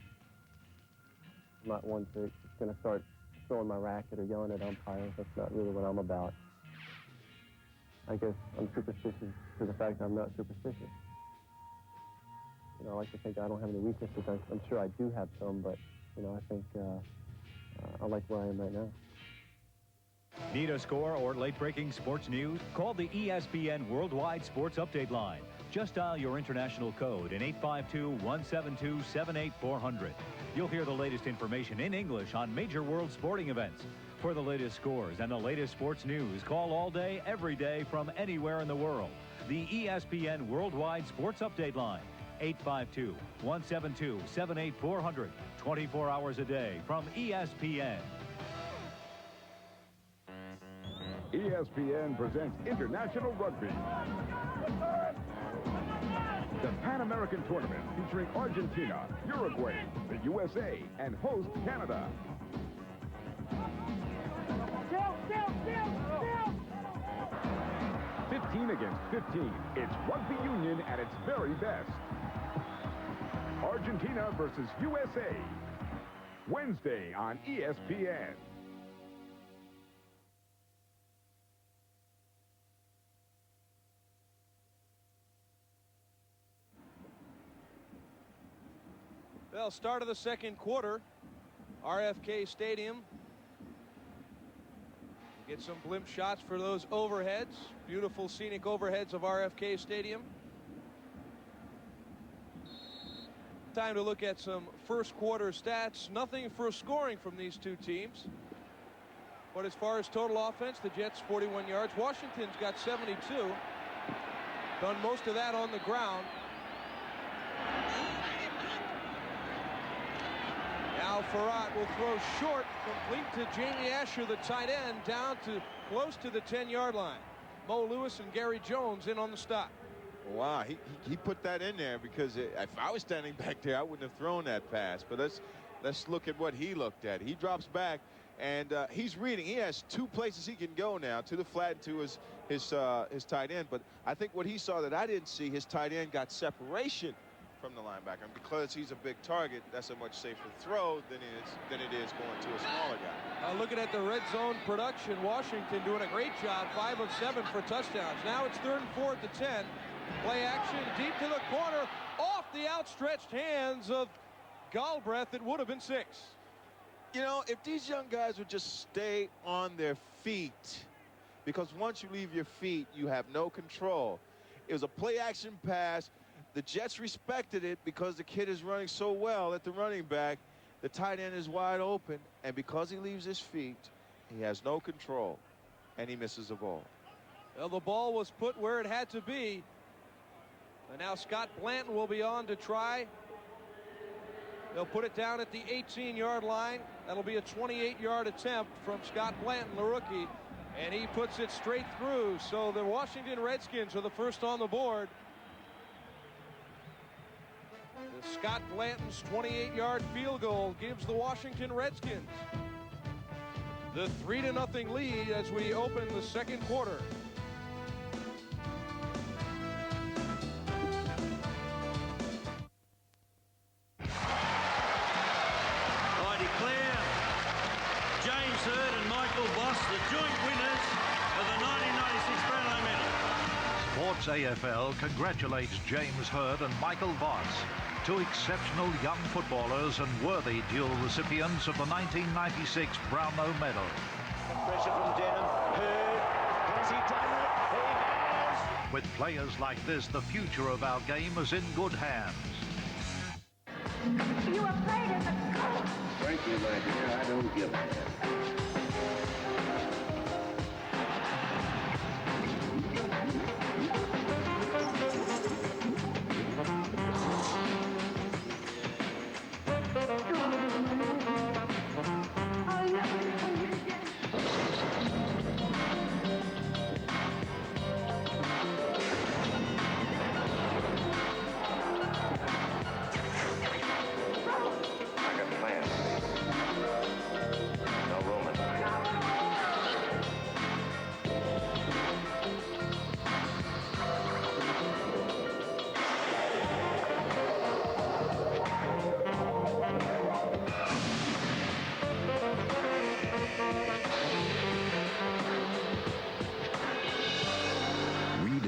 Speaker 2: I'm not one to going to start throwing my racket or yelling at umpires. That's not really what I'm about. I guess I'm superstitious to the fact that I'm not superstitious. You know, I like to think I don't have any weaknesses. I'm sure I do have some, but, you know, I think I like where I am right now.
Speaker 11: Need a score or late-breaking sports news? Call the ESPN Worldwide Sports Update line. Just dial your international code in 852-172-78400. You'll hear the latest information in English on major world sporting events. For the latest scores and the latest sports news, call all day, every day from anywhere in the world. The ESPN Worldwide Sports Update line. 852-172-78400. 24 hours a day from ESPN.
Speaker 6: ESPN presents International Rugby. The Pan American Tournament featuring Argentina, Uruguay, the USA, and host Canada. 15 against 15. It's rugby union at its very best. Argentina versus USA. Wednesday on ESPN.
Speaker 10: Well, start of the second quarter, RFK Stadium. Get some blimp shots for those overheads. Beautiful scenic overheads of RFK Stadium. Time to look at some first quarter stats. Nothing for scoring from these two teams. But as far as total offense, the Jets 41 yards. Washington's got 72. Done most of that on the ground. Now Farad will throw short, complete to Jamie Asher, the tight end, down to close to the 10-yard line. Mo Lewis and Gary Jones in on the stop.
Speaker 12: Wow, he put that in there because if I was standing back there, I wouldn't have thrown that pass. But let's look at what he looked at. He drops back, and he's reading. He has two places he can go now, to the flat and to his tight end. But I think what he saw that I didn't see, his tight end got separation from the linebacker. And because he's a big target, that's a much safer throw than it is going to a smaller guy.
Speaker 10: Looking at the red zone production, Washington doing a great job, 5 of 7 for touchdowns. Now it's 3rd and 4 at the 10. Play action deep to the corner, off the outstretched hands of Galbraith. It would have been 6.
Speaker 12: You know, if these young guys would just stay on their feet, because once you leave your feet, you have no control. It was a play action pass. The Jets respected it because the kid is running so well at the running back. The tight end is wide open, and because he leaves his feet, he has no control, and he misses the ball.
Speaker 10: Well, the ball was put where it had to be. And now Scott Blanton will be on to try. They'll put it down at the 18-yard line. That'll be a 28-yard attempt from Scott Blanton, the rookie. And he puts it straight through. So the Washington Redskins are the first on the board. Scott Blanton's 28-yard field goal gives the Washington Redskins the 3-0 lead as we open the second quarter.
Speaker 9: I declare James Hurd and Michael Voss the joint winners of the 1996 Brownlow Medal.
Speaker 4: Sports AFL congratulates James Hurd and Michael Voss, two exceptional young footballers and worthy dual recipients of the 1996 Brownlow Medal.
Speaker 7: Pressure from Denham. Hurd. Has he done it? He has.
Speaker 4: With players like this, the future of our game is in good hands.
Speaker 19: You were played as a coach.
Speaker 21: Frankly, my dear, I don't give a damn.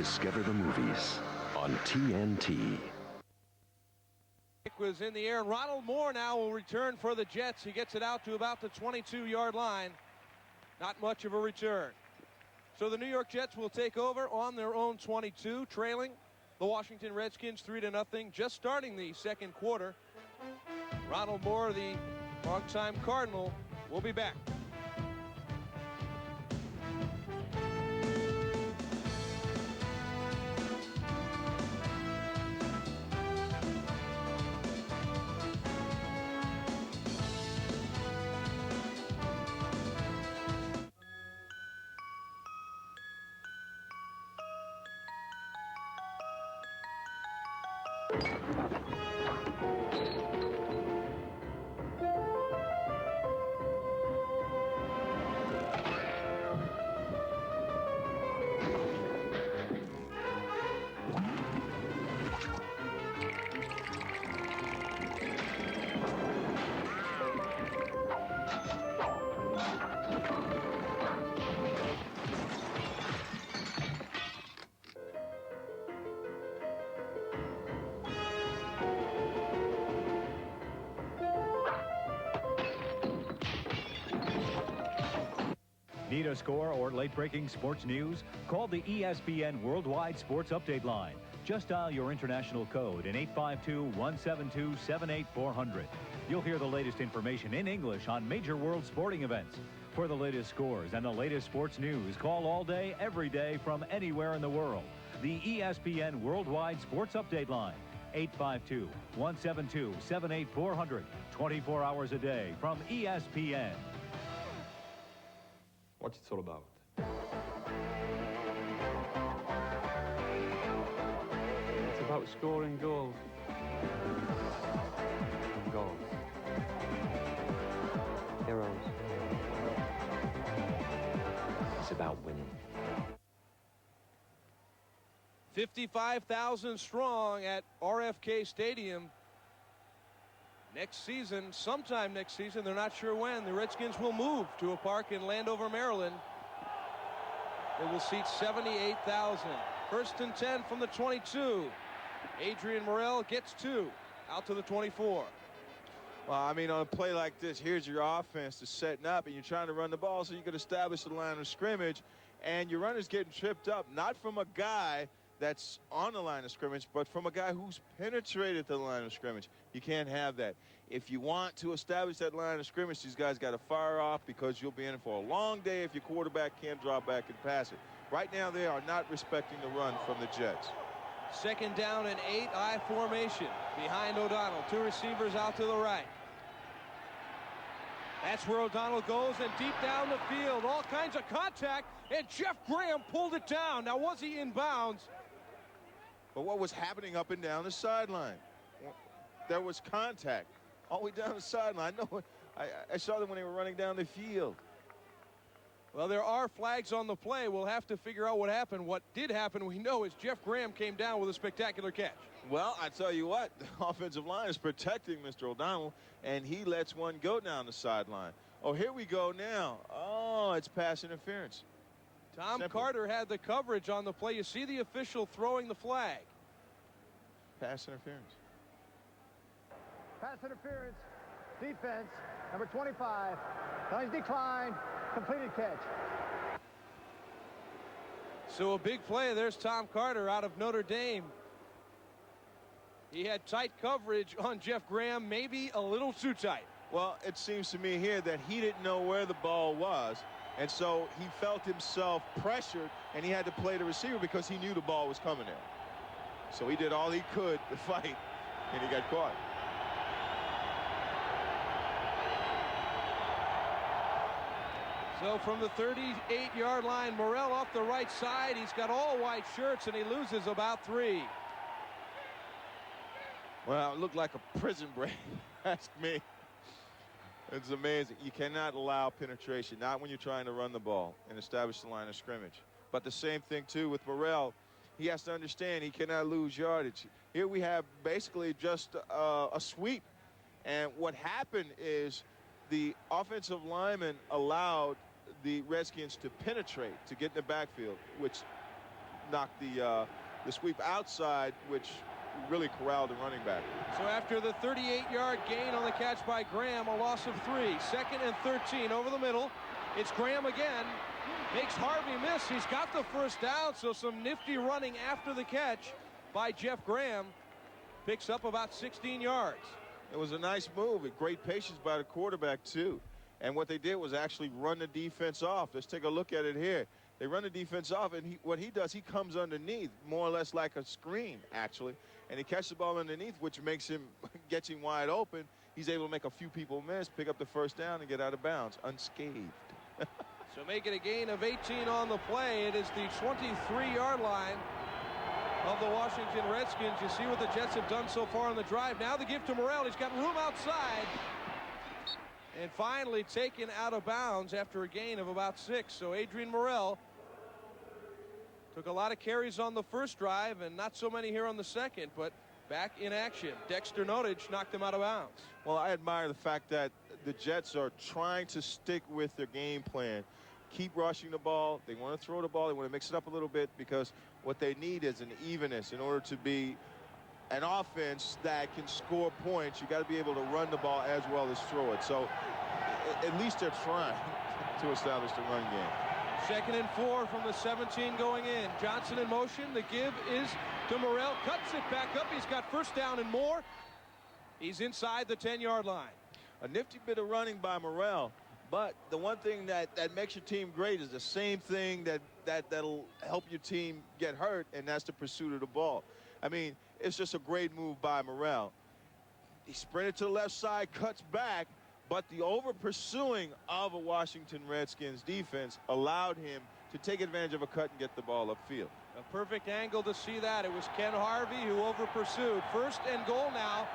Speaker 5: Discover the movies on TNT.
Speaker 10: Was in the air. Ronald Moore now will return for the Jets. He gets it out to about the 22-yard line. Not much of a return. So the New York Jets will take over on their own 22, trailing the Washington Redskins 3-0, just starting the second quarter. Ronald Moore, the longtime Cardinal, will be back.
Speaker 11: Need a score or late-breaking sports news? Call the ESPN Worldwide Sports Update line. Just dial your international code in 852-172-78400. You'll hear the latest information in English on major world sporting events. For the latest scores and the latest sports news, call all day, every day from anywhere in the world. The ESPN Worldwide Sports Update line. 852-172-78400. 24 hours a day from ESPN.
Speaker 17: What's it all about?
Speaker 1: It's about scoring goals. And goals.
Speaker 2: Heroes.
Speaker 3: It's about winning.
Speaker 10: 55,000 strong at RFK Stadium. Next season, sometime next season, they're not sure when, the Redskins will move to a park in Landover, Maryland. It will seat 78,000. First and 10 from the 22. Adrian Morrell gets 2 out to the 24.
Speaker 12: Well, I mean, on a play like this, here's your offense that's setting up, and you're trying to run the ball so you can establish the line of scrimmage, and your runner's getting tripped up, not from a guy that's on the line of scrimmage, but from a guy who's penetrated the line of scrimmage. You can't have that. If you want to establish that line of scrimmage, these guys got to fire off, because you'll be in for a long day if your quarterback can't drop back and pass it. Right now, they are not respecting the run from the Jets.
Speaker 10: Second down and 8, I formation behind O'Donnell. 2 receivers out to the right. That's where O'Donnell goes, and deep down the field, all kinds of contact, and Jeff Graham pulled it down. Now, was he in bounds?
Speaker 12: But what was happening up and down the sideline? There was contact all the way down the sideline. I saw them when they were running down the field.
Speaker 10: Well, there are flags on the play. We'll have to figure out what happened. What did happen, we know, is Jeff Graham came down with a spectacular catch.
Speaker 12: Well, I tell you what, the offensive line is protecting Mr. O'Donnell, and he lets one go down the sideline. Oh, here we go now. Oh, it's pass interference.
Speaker 10: Tom Carter had the coverage on the play. You see the official throwing the flag.
Speaker 12: Pass interference.
Speaker 13: Pass interference. Defense. Number 25. Lines declined. Completed catch.
Speaker 10: So a big play. There's Tom Carter out of Notre Dame. He had tight coverage on Jeff Graham, maybe a little too tight.
Speaker 12: Well, it seems to me here that he didn't know where the ball was, and so he felt himself pressured, and he had to play the receiver because he knew the ball was coming there. So he did all he could to fight, and he got caught.
Speaker 10: So from the 38-yard line, Morrell off the right side. He's got all white shirts, and he loses about 3.
Speaker 12: Well, it looked like a prison break. Ask me. It's amazing. You cannot allow penetration, not when you're trying to run the ball and establish the line of scrimmage. But the same thing, too, with Morrell. He has to understand he cannot lose yardage. Here we have basically just a sweep. And what happened is the offensive lineman allowed the Redskins to penetrate, to get in the backfield, which knocked the sweep outside, which really corralled the running back.
Speaker 10: So after the 38-yard gain on the catch by Graham, a loss of 3. 2nd and 13 over the middle. It's Graham again. Makes Harvey miss. He's got the first down, so some nifty running after the catch by Jeff Graham. Picks up about 16 yards.
Speaker 12: It was a nice move. Great patience by the quarterback, too. And what they did was actually run the defense off. Let's take a look at it here. They run the defense off, and what he does, he comes underneath, more or less like a screen, actually. And he catches the ball underneath, which makes him, gets him wide open. He's able to make a few people miss, pick up the first down, and get out of bounds unscathed.
Speaker 10: So make it a gain of 18 on the play. It is the 23-yard line of the Washington Redskins. You see what the Jets have done so far on the drive. Now the give to Morrell. He's got room outside. And finally taken out of bounds after a gain of about 6. So Adrian Morrell took a lot of carries on the first drive and not so many here on the second, but back in action. Dexter Nottage knocked him out of bounds.
Speaker 12: Well, I admire the fact that the Jets are trying to stick with their game plan. Keep rushing the ball. They want to throw the ball. They want to mix it up a little bit because what they need is an evenness in order to be an offense that can score points. You got to be able to run the ball as well as throw it. So at least they're trying to establish the run game.
Speaker 10: 2nd and 4 from the 17 going in. Johnson in motion. The give is to Morrell. Cuts it back up. He's got first down and more. He's inside the 10-yard line.
Speaker 12: A nifty bit of running by Morrell. But the one thing that makes your team great is the same thing that'll help your team get hurt, and that's the pursuit of the ball. I mean, it's just a great move by Morrell. He sprinted to the left side, cuts back, but the over-pursuing of a Washington Redskins defense allowed him to take advantage of a cut and get the ball upfield.
Speaker 10: A perfect angle to see that. It was Ken Harvey who over-pursued. 1st and goal now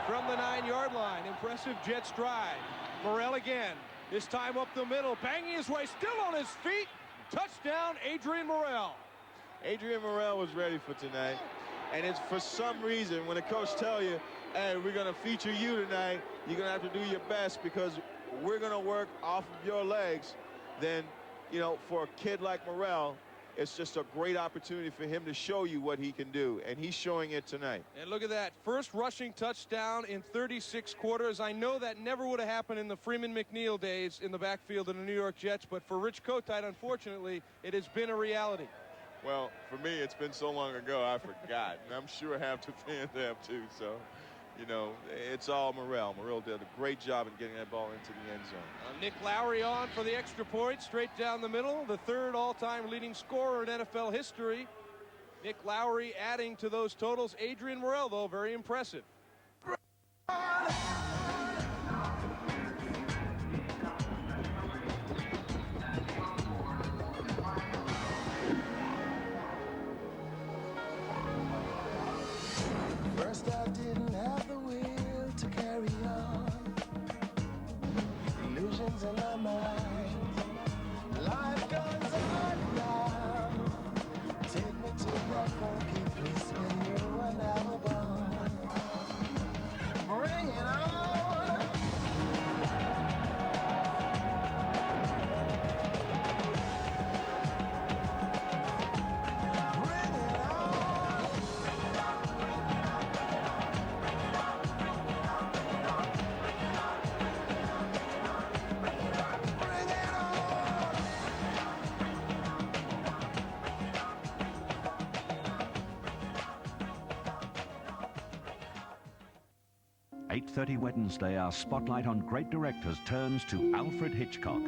Speaker 10: from the 9-yard line. Impressive Jets drive. Morrell again, this time up the middle, banging his way, still on his feet. Touchdown, Adrian Morrell.
Speaker 12: Adrian Morrell was ready for tonight. And it's for some reason, when the coach tells you, hey, we're going to feature you tonight, you're going to have to do your best because we're going to work off of your legs, then, you know, for a kid like Morrell, it's just a great opportunity for him to show you what he can do, and he's showing it tonight.
Speaker 10: And look at that, first rushing touchdown in 36 quarters. I know that never would have happened in the Freeman McNeil days in the backfield of the New York Jets, but for Rich Kotite, unfortunately, it has been a reality.
Speaker 12: Well, for me, it's been so long ago, I forgot, and I'm sure half the fans have too, so, you know, it's all Morrell. Morrell did a great job in getting that ball into the end zone.
Speaker 10: Nick Lowry on for the extra point, straight down the middle. The 3rd all-time leading scorer in NFL history. Nick Lowry adding to those totals. Adrian Morrell, though, very impressive.
Speaker 7: First I didn't have the will to carry on. Illusions in my mind. Life goes on now. Take me to that funky place where you were never born. Bring it on.
Speaker 8: Wednesday, our spotlight on great directors turns to Alfred Hitchcock.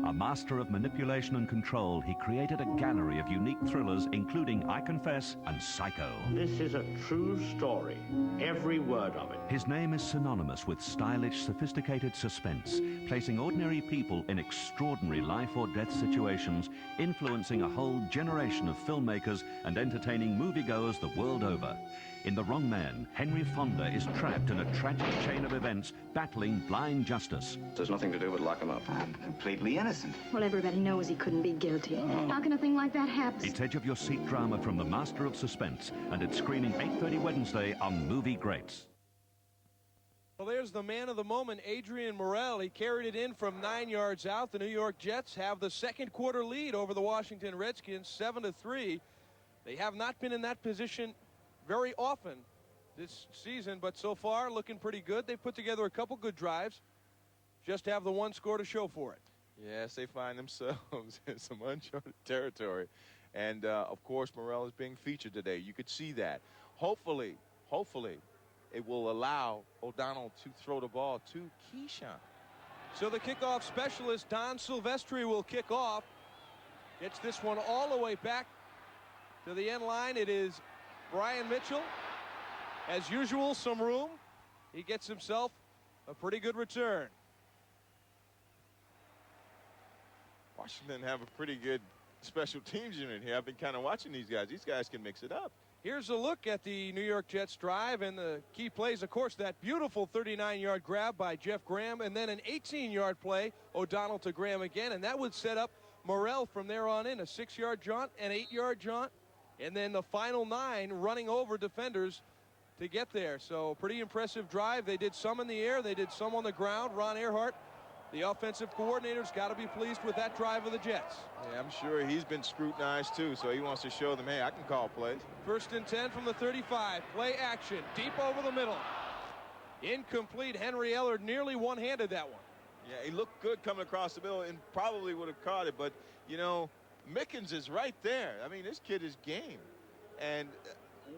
Speaker 8: A master of manipulation and control, he created a gallery of unique thrillers, including I Confess and Psycho.
Speaker 15: This is a true story, every word of it.
Speaker 8: His name is synonymous with stylish, sophisticated suspense, placing ordinary people in extraordinary life or death situations, influencing a whole generation of filmmakers and entertaining moviegoers the world over. In The Wrong Man, Henry Fonda is trapped in a tragic chain of events, battling blind justice.
Speaker 16: There's nothing to do but lock him up.
Speaker 24: I'm completely innocent.
Speaker 23: Well, everybody knows he couldn't be guilty. How can a thing like that happen?
Speaker 8: It's edge-of-your-seat drama from the master of suspense, and it's screening 8:30 Wednesday on Movie Greats.
Speaker 10: Well, there's the man of the moment, Adrian Morel. He carried it in from 9 yards out. The New York Jets have the second quarter lead over the Washington Redskins, 7-3. They have not been in that position very often this season, but so far looking pretty good. They've put together a couple good drives. Just have the one score to show for it.
Speaker 12: Yes, they find themselves in some uncharted territory. And, of course, Morel is being featured today. You could see that. Hopefully, it will allow O'Donnell to throw the ball to Keyshawn.
Speaker 10: So the kickoff specialist, Don Silvestri, will kick off. Gets this one all the way back to the end line. It is Brian Mitchell. As usual, some room. He gets himself a pretty good return.
Speaker 12: Washington have a pretty good special teams unit here. I've been kind of watching these guys. These guys can mix it up.
Speaker 10: Here's a look at the New York Jets drive, and the key plays, of course, that beautiful 39-yard grab by Jeff Graham, and then an 18-yard play, O'Donnell to Graham again, and that would set up Morel from there on in, a 6-yard jaunt, an 8-yard jaunt, and then the final 9 running over defenders to get there. So pretty impressive drive. They did some in the air. They did some on the ground. Ron Earhart, the offensive coordinator's got to be pleased with that drive of the Jets.
Speaker 12: Yeah, I'm sure he's been scrutinized too, so he wants to show them, hey, I can call plays.
Speaker 10: 1st and 10 from the 35. Play action, deep over the middle. Incomplete. Henry Ellard nearly one-handed that one.
Speaker 12: Yeah, he looked good coming across the middle and probably would have caught it, but, you know, Mickens is right there. I mean, this kid is game. And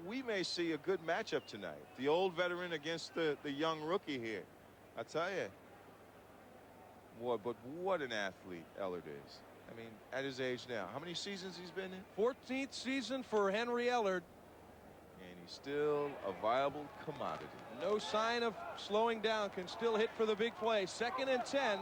Speaker 12: we may see a good matchup tonight. The old veteran against the young rookie here. I tell you. Boy, but what an athlete Ellard is. I mean, at his age now. How many seasons he's been in?
Speaker 10: 14th season for Henry Ellard.
Speaker 12: And he's still a viable commodity.
Speaker 10: No sign of slowing down. Can still hit for the big play. 2nd and 10.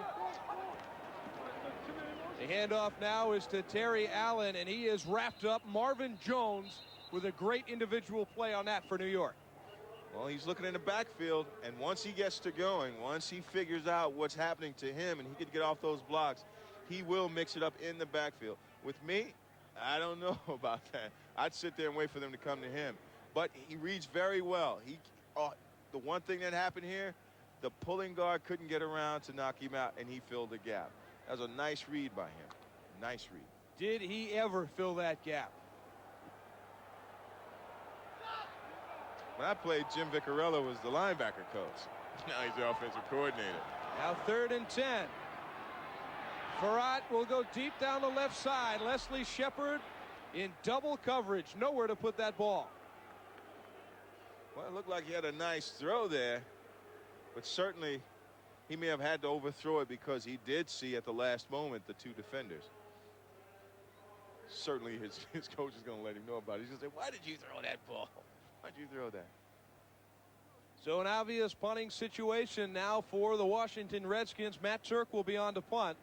Speaker 10: The handoff now is to Terry Allen, and he is wrapped up. Marvin Jones with a great individual play on that for New York.
Speaker 12: Well, he's looking in the backfield, and once he gets to going, once he figures out what's happening to him and he could get off those blocks, he will mix it up in the backfield. With me, I don't know about that. I'd sit there and wait for them to come to him. But he reads very well. The one thing that happened here, the pulling guard couldn't get around to knock him out, and he filled the gap. That was a nice read by him. Nice read.
Speaker 10: Did he ever fill that gap?
Speaker 12: When I played, Jim Vicarella was the linebacker coach. Now he's the offensive coordinator.
Speaker 10: Now 3rd and 10. Farrat will go deep down the left side. Leslie Shepard in double coverage. Nowhere to put that ball.
Speaker 12: Well, it looked like he had a nice throw there, but certainly he may have had to overthrow it because he did see at the last moment the 2 defenders. Certainly his coach is going to let him know about it. He's going to say, why did you throw that ball? Why'd you throw that?
Speaker 10: So an obvious punting situation now for the Washington Redskins. Matt Turk will be on to punt.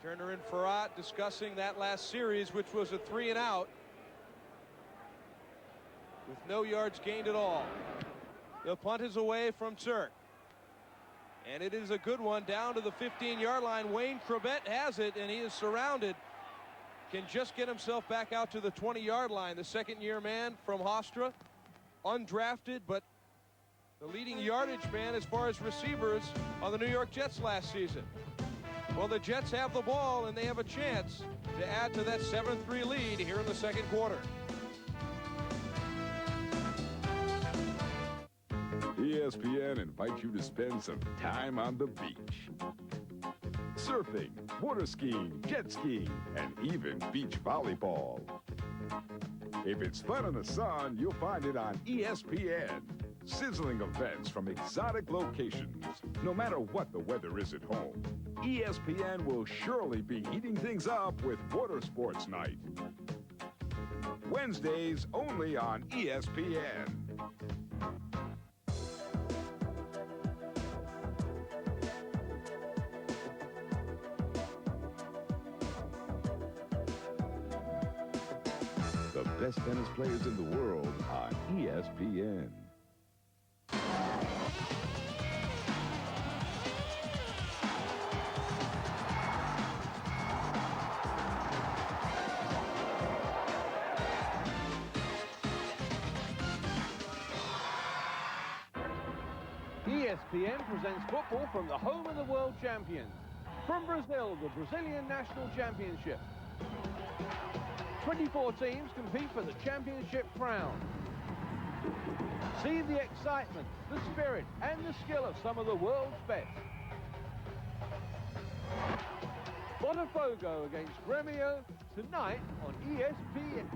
Speaker 10: Turner and Farrat discussing that last series, which was a 3-and-out with no yards gained at all. The punt is away from Turk. And it is a good one down to the 15-yard line. Wayne Crabette has it, and he is surrounded. Can just get himself back out to the 20-yard line. The second-year man from Hofstra, undrafted, but the leading yardage man as far as receivers on the New York Jets last season. Well, the Jets have the ball, and they have a chance to add to that 7-3 lead here in the second quarter.
Speaker 6: ESPN invites you to spend some time on the beach. Surfing, water skiing, jet skiing, and even beach volleyball. If it's fun in the sun, you'll find it on ESPN. Sizzling events from exotic locations. No matter what the weather is at home, ESPN will surely be heating things up with Water Sports Night. Wednesdays only on ESPN. The best tennis players in the world on ESPN.
Speaker 10: ESPN presents football from the home of the world champions. From Brazil, the Brazilian National Championship. 24 teams compete for the championship crown. See the excitement, the spirit, and the skill of some of the world's best. Botafogo against Grêmio tonight on ESPN.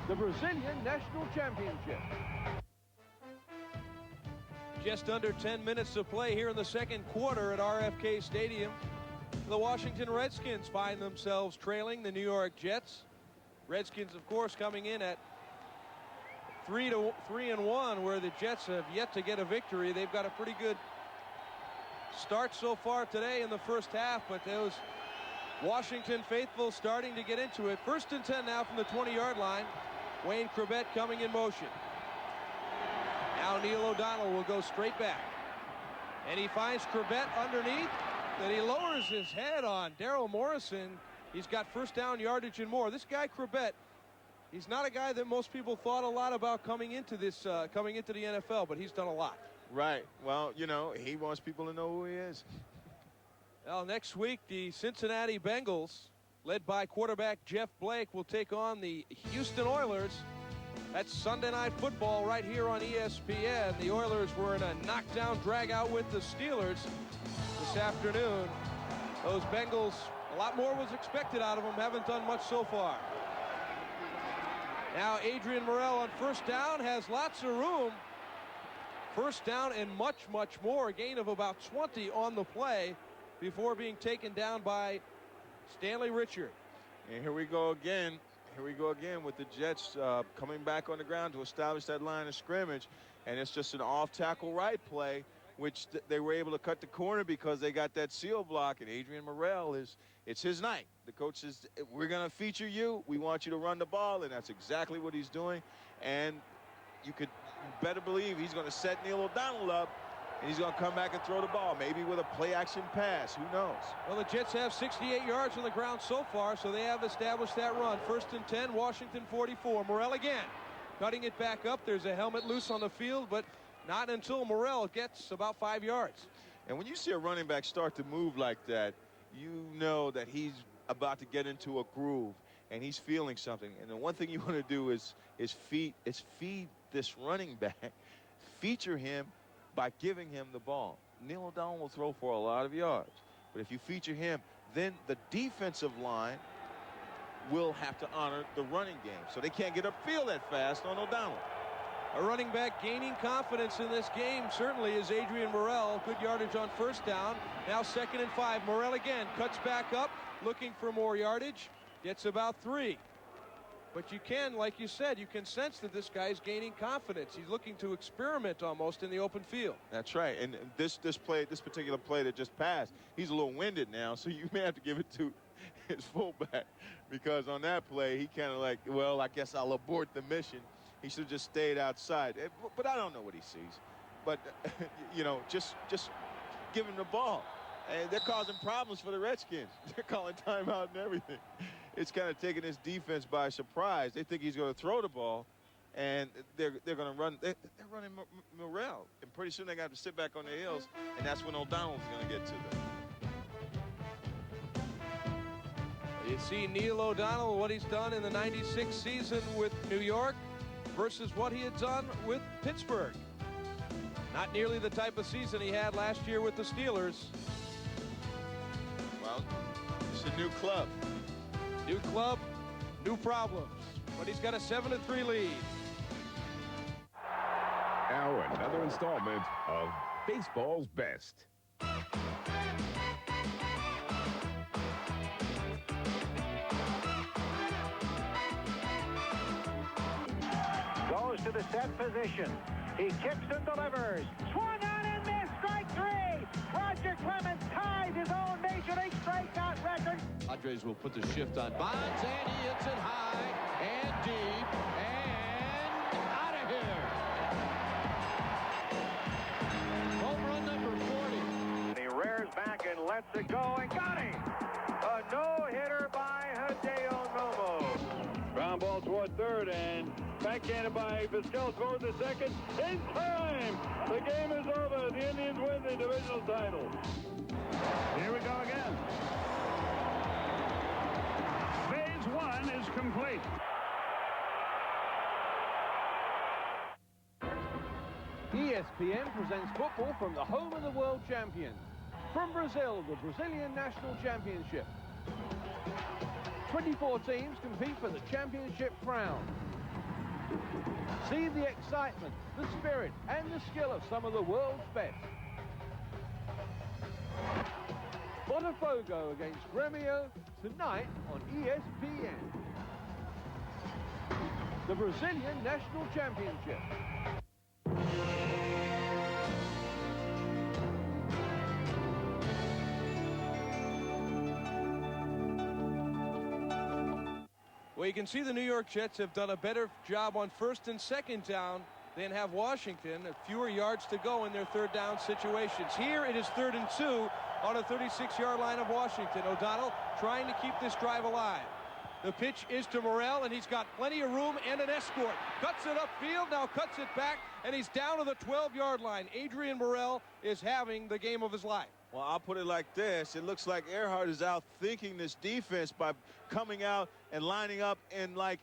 Speaker 10: The Brazilian National Championship. Just under 10 minutes to play here in the second quarter at RFK Stadium. The Washington Redskins find themselves trailing the New York Jets. Redskins, of course, coming in at 3-1, where the Jets have yet to get a victory. They've got a pretty good start so far today in the first half, but those Washington faithful starting to get into it. 1st and 10 now from the 20-yard line. Wayne Corbett coming in motion. Now Neil O'Donnell will go straight back. And he finds Corbett underneath, that he lowers his head on Daryl Morrison. He's got first down yardage and more. This guy Corbett, he's not a guy that most people thought a lot about coming into the NFL, but he's done a lot.
Speaker 12: Right. Well, you know, he wants people to know who he is.
Speaker 10: Well, next week, the Cincinnati Bengals, led by quarterback Jeff Blake, will take on the Houston Oilers. That's Sunday Night Football right here on ESPN. The Oilers were in a knockdown drag-out with the Steelers this afternoon. Those Bengals, a lot more was expected out of them, haven't done much so far. Now Adrian Morrell on first down has lots of room. First down and much, much more. A gain of about 20 on the play before being taken down by Stanley Richard.
Speaker 12: And here we go again. Here we go again with the Jets coming back on the ground to establish that line of scrimmage. And it's just an off-tackle right play, which they were able to cut the corner because they got that seal block. And Adrian Morrell, it's his night. The coach says, we're going to feature you. We want you to run the ball. And that's exactly what he's doing. And you could better believe he's going to set Neil O'Donnell up. And he's going to come back and throw the ball, maybe with a play-action pass. Who knows?
Speaker 10: Well, the Jets have 68 yards on the ground so far, so they have established that run. 1st and 10, Washington 44. Morrell again, cutting it back up. There's a helmet loose on the field, but not until Morrell gets about 5 yards.
Speaker 12: And when you see a running back start to move like that, you know that he's about to get into a groove, and he's feeling something. And the one thing you want to do is feed this running back, feature him by giving him the ball. Neil O'Donnell will throw for a lot of yards, but if you feature him, then the defensive line will have to honor the running game, so they can't get upfield that fast on O'Donnell.
Speaker 10: A running back gaining confidence in this game certainly is Adrian Morrell. Good yardage on first down. Now 2nd and 5. Morrell again cuts back up, looking for more yardage. Gets about 3. But you can, like you said, you can sense that this guy's gaining confidence. He's looking to experiment almost in the open field.
Speaker 12: That's right. And this particular play that just passed, he's a little winded now, so you may have to give it to his fullback, because on that play, he kind of like, well, I guess I'll abort the mission. He should have just stayed outside. But I don't know what he sees. But, you know, just give him the ball. And they're causing problems for the Redskins. They're calling timeout and everything. It's kind of taking this defense by surprise. They think he's going to throw the ball, and they're going to run. They're running Morrell, and pretty soon they got to sit back on their heels, and that's when O'Donnell's going to get to them.
Speaker 10: You see Neil O'Donnell, what he's done in the '96 season with New York versus what he had done with Pittsburgh. Not nearly the type of season he had last year with the Steelers.
Speaker 12: Well, it's a new club.
Speaker 10: New club, new problems. But he's got a 7-3 lead.
Speaker 6: Now another installment of Baseball's Best.
Speaker 13: Goes to the set position. He kicks and delivers. Swung on and missed. Strike 3. Roger Clemens ties his own Major League strikeout record.
Speaker 10: Padres will put the shift on Bonds, and he hits it high and deep and out of here. Home run number 40.
Speaker 13: And he rears back and lets it go and got him. A no-hitter by Hideo Nomo. Ground ball toward third and back.
Speaker 14: backhanded by Vizquel, throws to second in time. The game is over. The Indians win the divisional title. Here we go again. Phase 1 is complete.
Speaker 10: ESPN presents football from the home of the world champions. From Brazil, the Brazilian National Championship. 24 teams compete for the championship crown. See the excitement, the spirit, and the skill of some of the world's best. Botafogo against Grêmio tonight on ESPN. The Brazilian National Championship. Well, you can see the New York Jets have done a better job on first and second down than have Washington. Fewer yards to go in their third down situations. Here it is 3rd and 2 on a 36-yard line of Washington. O'Donnell trying to keep this drive alive. The pitch is to Morrell, and he's got plenty of room and an escort. Cuts it upfield, now cuts it back, and he's down to the 12-yard line. Adrian Morrell is having the game of his life.
Speaker 12: Well, I'll put it like this. It looks like Earhart is out thinking this defense by coming out and lining up in like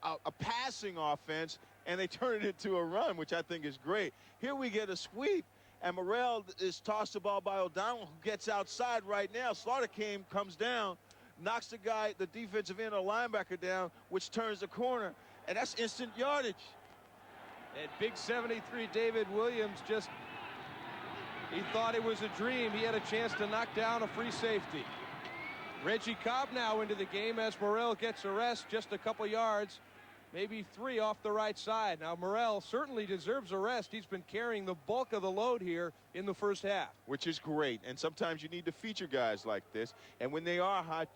Speaker 12: a passing offense, and they turn it into a run, which I think is great. Here we get a sweep, and Morrell is tossed the ball by O'Donnell, who gets outside right now. Slaughter comes down, knocks the guy, the defensive end or linebacker down, which turns the corner, and that's instant yardage.
Speaker 10: And big 73 David Williams just, he thought it was a dream. He had a chance to knock down a free safety. Reggie Cobb now into the game as Morrell gets a rest just a couple yards, maybe 3 off the right side. Now Morrell certainly deserves a rest. He's been carrying the bulk of the load here in the first half.
Speaker 12: Which is great, and sometimes you need to feature guys like this, and when they are hot,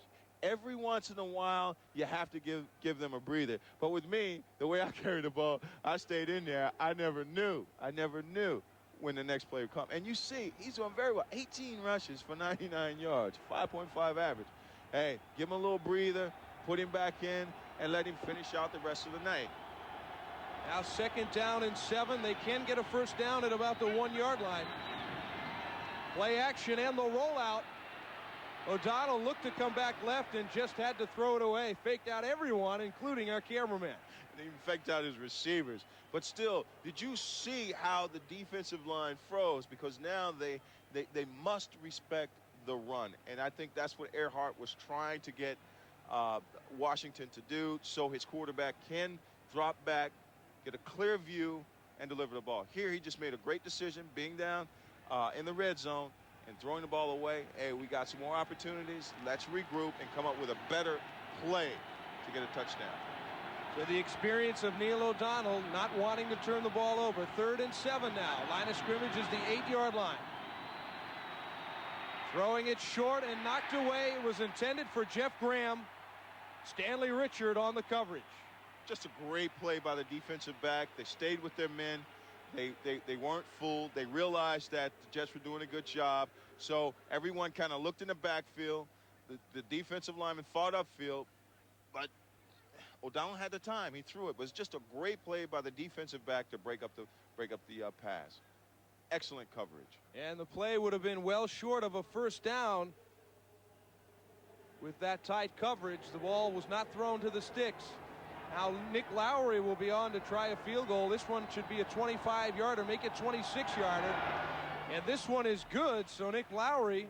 Speaker 12: every once in a while you have to give them a breather. But with me, the way I carry the ball, I stayed in there. I never knew when the next play would come. And you see, he's doing very well. 18 rushes for 99 yards, 5.5 average. Hey, give him a little breather, put him back in, and let him finish out the rest of the night.
Speaker 10: Now 2nd down and 7. They can get a first down at about the 1-yard line. Play action and the rollout. O'Donnell looked to come back left and just had to throw it away. Faked out everyone, including our cameraman.
Speaker 12: And even faked out his receivers. But still, did you see how the defensive line froze? Because now they must respect the run. And I think that's what Earhart was trying to get Washington to do, so his quarterback can drop back, get a clear view, and deliver the ball. Here he just made a great decision, being down in the red zone and throwing the ball away. Hey, we got some more opportunities. Let's regroup and come up with a better play to get a touchdown.
Speaker 10: So the experience of Neil O'Donnell not wanting to turn the ball over. 3rd and 7 now. Line of scrimmage is the 8-yard line. Throwing it short and knocked away. It was intended for Jeff Graham. Stanley Richard on the coverage.
Speaker 12: Just a great play by the defensive back. They stayed with their men. They weren't fooled. They realized that the Jets were doing a good job. So everyone kind of looked in the backfield. The defensive lineman fought upfield, but O'Donnell had the time. He threw it. It was just a great play by the defensive back to break up the pass. Excellent coverage.
Speaker 10: And the play would have been well short of a first down with that tight coverage. The ball was not thrown to the sticks. Now Nick Lowry will be on to try a field goal. This one should be a 25-yarder, make it 26-yarder. And this one is good, so Nick Lowry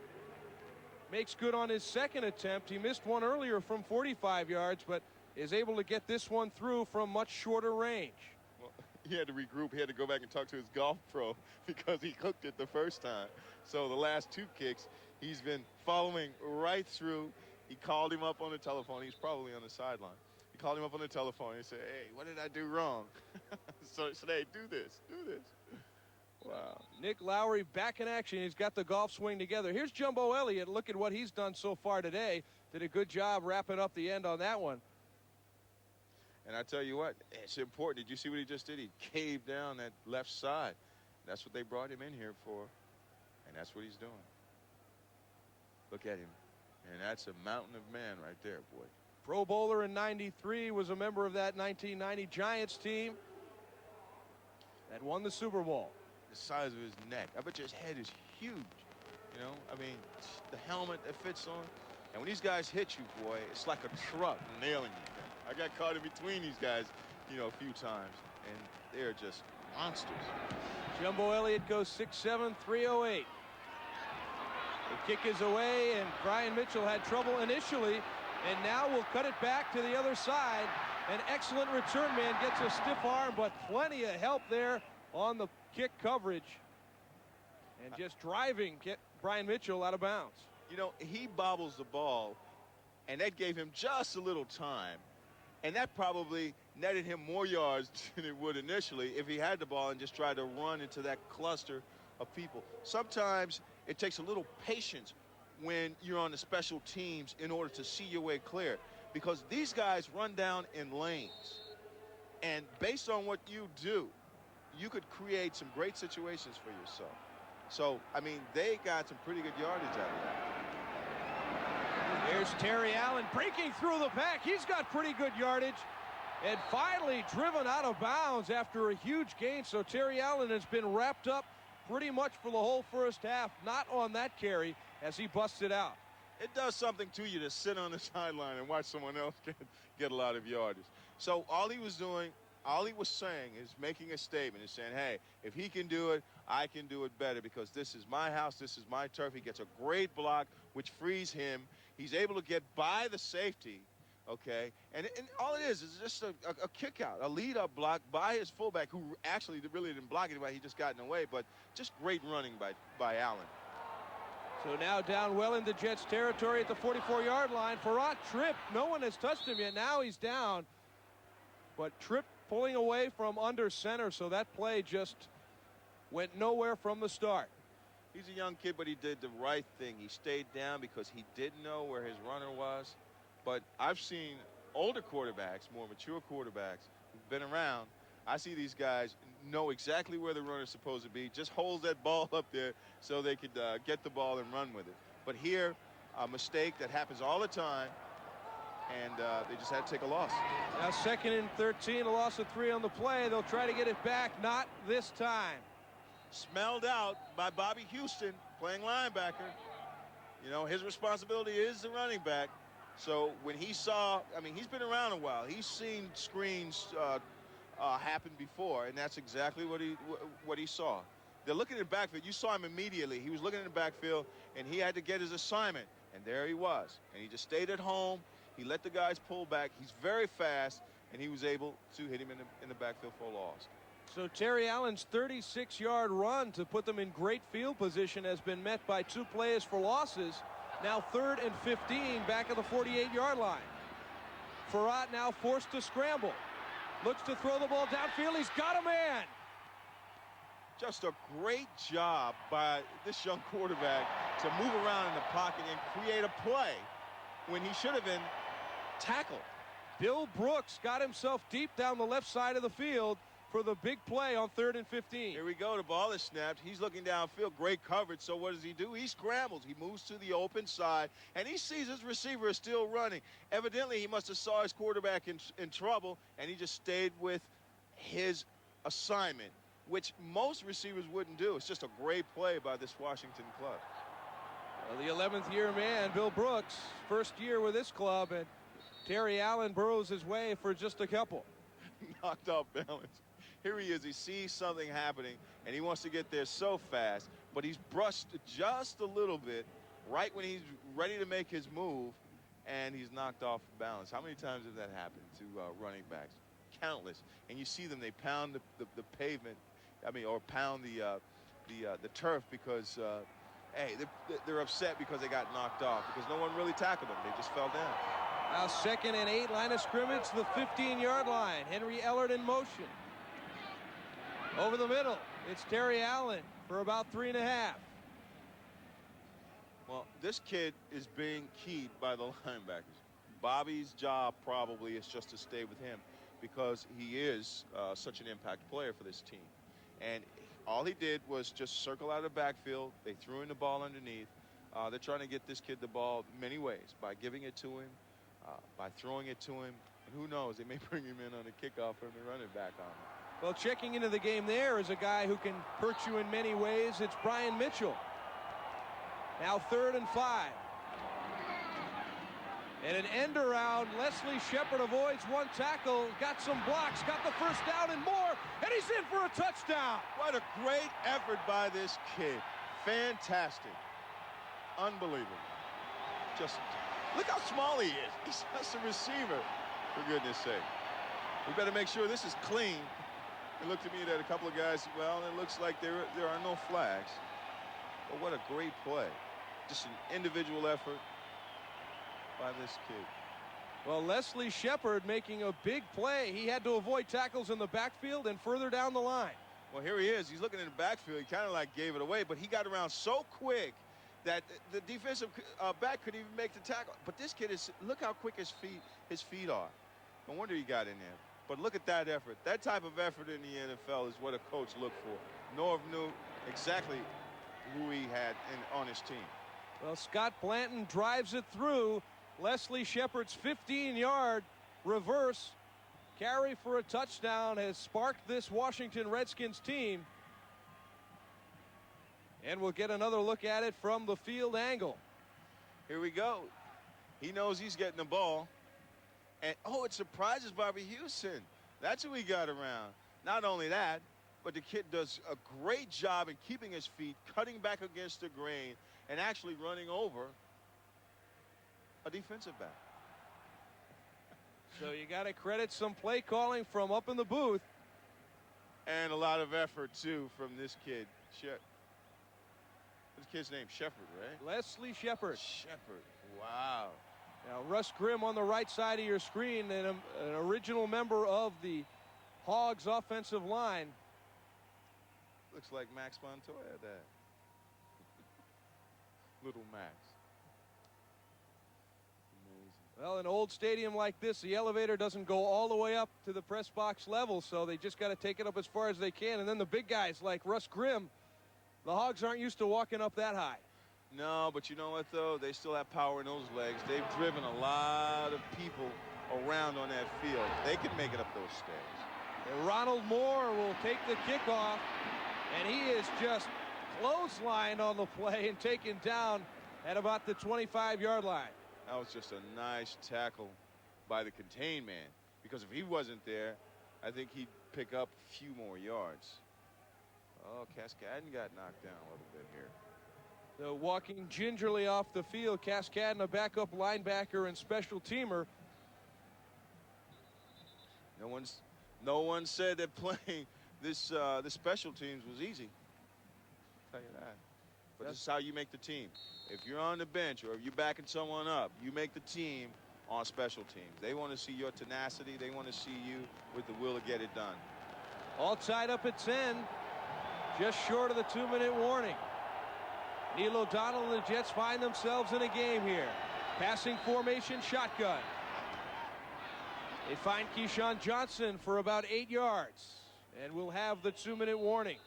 Speaker 10: makes good on his second attempt. He missed one earlier from 45 yards, but is able to get this one through from much shorter range.
Speaker 12: Well, he had to regroup. He had to go back and talk to his golf pro because he cooked it the first time. So the last 2 kicks, he's been following right through. He called him up on the telephone. He's probably on the sideline. He called him up on the telephone and said, hey, what did I do wrong? So he said, hey, do this. Wow.
Speaker 10: Nick Lowry back in action. He's got the golf swing together. Here's Jumbo Elliott. Look at what he's done so far today. Did a good job wrapping up the end on that one.
Speaker 12: And I tell you what, it's important. Did you see what he just did? He caved down that left side. That's what they brought him in here for, and that's what he's doing. Look at him. And that's a mountain of man right there, boy.
Speaker 10: Pro Bowler in '93, was a member of that 1990 Giants team that won the Super Bowl.
Speaker 12: The size of his neck. I bet you his head is huge. You know, I mean, the helmet that fits on. And when these guys hit you, boy, it's like a truck nailing you. I got caught in between these guys, you know, a few times, and they're just monsters.
Speaker 10: Jumbo Elliott goes 6'7", 308. The kick is away, and Brian Mitchell had trouble initially, and now we'll cut it back to the other side. An excellent return man gets a stiff arm, but plenty of help there on the kick coverage. And just driving, get Brian Mitchell out of bounds.
Speaker 12: You know, he bobbles the ball, and that gave him just a little time. And that probably netted him more yards than it would initially if he had the ball and just tried to run into that cluster of people. Sometimes it takes a little patience when you're on the special teams in order to see your way clear, because these guys run down in lanes. And based on what you do, you could create some great situations for yourself. So, I mean, they got some pretty good yardage out of that.
Speaker 10: Here's Terry Allen breaking through the pack. He's got pretty good yardage. And finally driven out of bounds after a huge gain. So Terry Allen has been wrapped up pretty much for the whole first half. Not on that carry as he busted out.
Speaker 12: It does something to you to sit on the sideline and watch someone else get a lot of yardage. So all he was doing, all he was saying is making a statement and saying, hey, if he can do it, I can do it better, because this is my house, this is my turf. He gets a great block, which frees him. He's able to get by the safety, okay? And all it is just a kick out, a lead-up block by his fullback, who actually really didn't block anybody. He just got in the way, but just great running by Allen.
Speaker 10: So now down well into Jets territory at the 44-yard line. Farrat tripped. No one has touched him yet. Now he's down. But Tripp pulling away from under center, so that play just went nowhere from the start.
Speaker 12: He's a young kid, but he did the right thing. He stayed down because he didn't know where his runner was. But I've seen older quarterbacks, more mature quarterbacks who've been around. I see these guys know exactly where the runner's supposed to be, just hold that ball up there so they could get the ball and run with it. But here, a mistake that happens all the time, and they just had to take a loss.
Speaker 10: Now 2nd and 13, a loss of 3 on the play. They'll try to get it back, not this time.
Speaker 12: Smelled out by Bobby Houston, playing linebacker. You know, his responsibility is the running back. So when he saw, I mean, he's been around a while. He's seen screens happen before, and that's exactly what he saw. They're looking at the backfield. You saw him immediately. He was looking at the backfield, and he had to get his assignment. And there he was. And he just stayed at home. He let the guys pull back. He's very fast, and he was able to hit him in the backfield for a loss.
Speaker 10: So Terry Allen's 36-yard run to put them in great field position has been met by 2 plays for losses. Now 3rd and 15 back at the 48-yard line. Farrat now forced to scramble. Looks to throw the ball downfield. He's got a man.
Speaker 12: Just a great job by this young quarterback to move around in the pocket and create a play when he should have been tackled.
Speaker 10: Bill Brooks got himself deep down the left side of the field for the big play on 3rd and 15.
Speaker 12: Here we go. The ball is snapped. He's looking downfield. Great coverage. So what does he do? He scrambles. He moves to the open side, and he sees his receiver is still running. Evidently, he must have saw his quarterback in trouble, and he just stayed with his assignment, which most receivers wouldn't do. It's just a great play by this Washington club.
Speaker 10: Well, the 11th year man, Bill Brooks, first year with this club, and Terry Allen burrows his way for just a couple.
Speaker 12: Knocked off balance. Here he is. He sees something happening, and he wants to get there so fast, but he's brushed just a little bit right when he's ready to make his move, and he's knocked off balance. How many times has that happened to running backs? Countless. And you see them, they pound the pavement, or pound the turf because, hey, they're upset because they got knocked off, because no one really tackled them. They just fell down.
Speaker 10: Now 2nd and 8, line of scrimmage, the 15-yard line. Henry Ellard in motion. Over the middle, it's Terry Allen for about 3.5.
Speaker 12: Well, this kid is being keyed by the linebackers. Bobby's job probably is just to stay with him because he is such an impact player for this team. And all he did was just circle out of the backfield. They threw in the ball underneath. They're trying to get this kid the ball many ways by giving it to him, by throwing it to him. And who knows, they may bring him in on the kickoff and run it back on him.
Speaker 10: Well, checking into the game there is a guy who can hurt you in many ways. It's Brian Mitchell. Now 3rd and 5. And an end around. Leslie Shepard avoids one tackle, got some blocks, got the first down and more, and he's in for a touchdown.
Speaker 12: What a great effort by this kid. Fantastic. Unbelievable. Just look how small he is. He's just a receiver, for goodness sake. We better make sure this is clean. It looked to me that a couple of guys, well, it looks like there are no flags. But what a great play. Just an individual effort by this kid.
Speaker 10: Well, Leslie Shepard making a big play. He had to avoid tackles in the backfield and further down the line.
Speaker 12: Well, here he is. He's looking in the backfield. He kind of like gave it away, but he got around so quick that the defensive back couldn't even make the tackle. But this kid is, look how quick his feet are. No wonder he got in there. But look at that effort. That type of effort in the NFL is what a coach looked for. Norv knew exactly who he had on his team.
Speaker 10: Well, Scott Blanton drives it through. Leslie Shepard's 15-yard reverse carry for a touchdown has sparked this Washington Redskins team. And we'll get another look at it from the field angle.
Speaker 12: Here we go. He knows he's getting the ball. And, oh, it surprises Bobby Houston. That's who he got around. Not only that, but the kid does a great job in keeping his feet, cutting back against the grain, and actually running over a defensive back.
Speaker 10: So you got to credit some play calling from up in the booth.
Speaker 12: And a lot of effort, too, from this kid. What's the kid's name? Shepard, right?
Speaker 10: Leslie Shepard.
Speaker 12: Shepard. Wow.
Speaker 10: Now, Russ Grimm on the right side of your screen, and an original member of the Hogs offensive line.
Speaker 12: Looks like Max Montoya, that. Little Max. Amazing.
Speaker 10: Well, an old stadium like this, the elevator doesn't go all the way up to the press box level, so they just got to take it up as far as they can. And then the big guys like Russ Grimm, the Hogs aren't used to walking up that high.
Speaker 12: No, but you know what, though? They still have power in those legs. They've driven a lot of people around on that field. They can make it up those stairs.
Speaker 10: And Ronald Moore will take the kickoff, and he is just clotheslined on the play and taken down at about the 25-yard line.
Speaker 12: That was just a nice tackle by the contained man, because if he wasn't there, I think he'd pick up a few more yards. Oh, Cascadden got knocked down a little bit here.
Speaker 10: So walking gingerly off the field, Cascadden, a backup linebacker and special teamer.
Speaker 12: No one said that playing this special teams was easy. I'll tell you that. But this is how you make the team. If you're on the bench or if you're backing someone up, you make the team on special teams. They want to see your tenacity. They want to see you with the will to get it done.
Speaker 10: All tied up at 10, just short of the 2-minute warning. Neil O'Donnell and the Jets find themselves in a game here. Passing formation shotgun. They find Keyshawn Johnson for about 8 yards. And we'll have the 2-minute warning.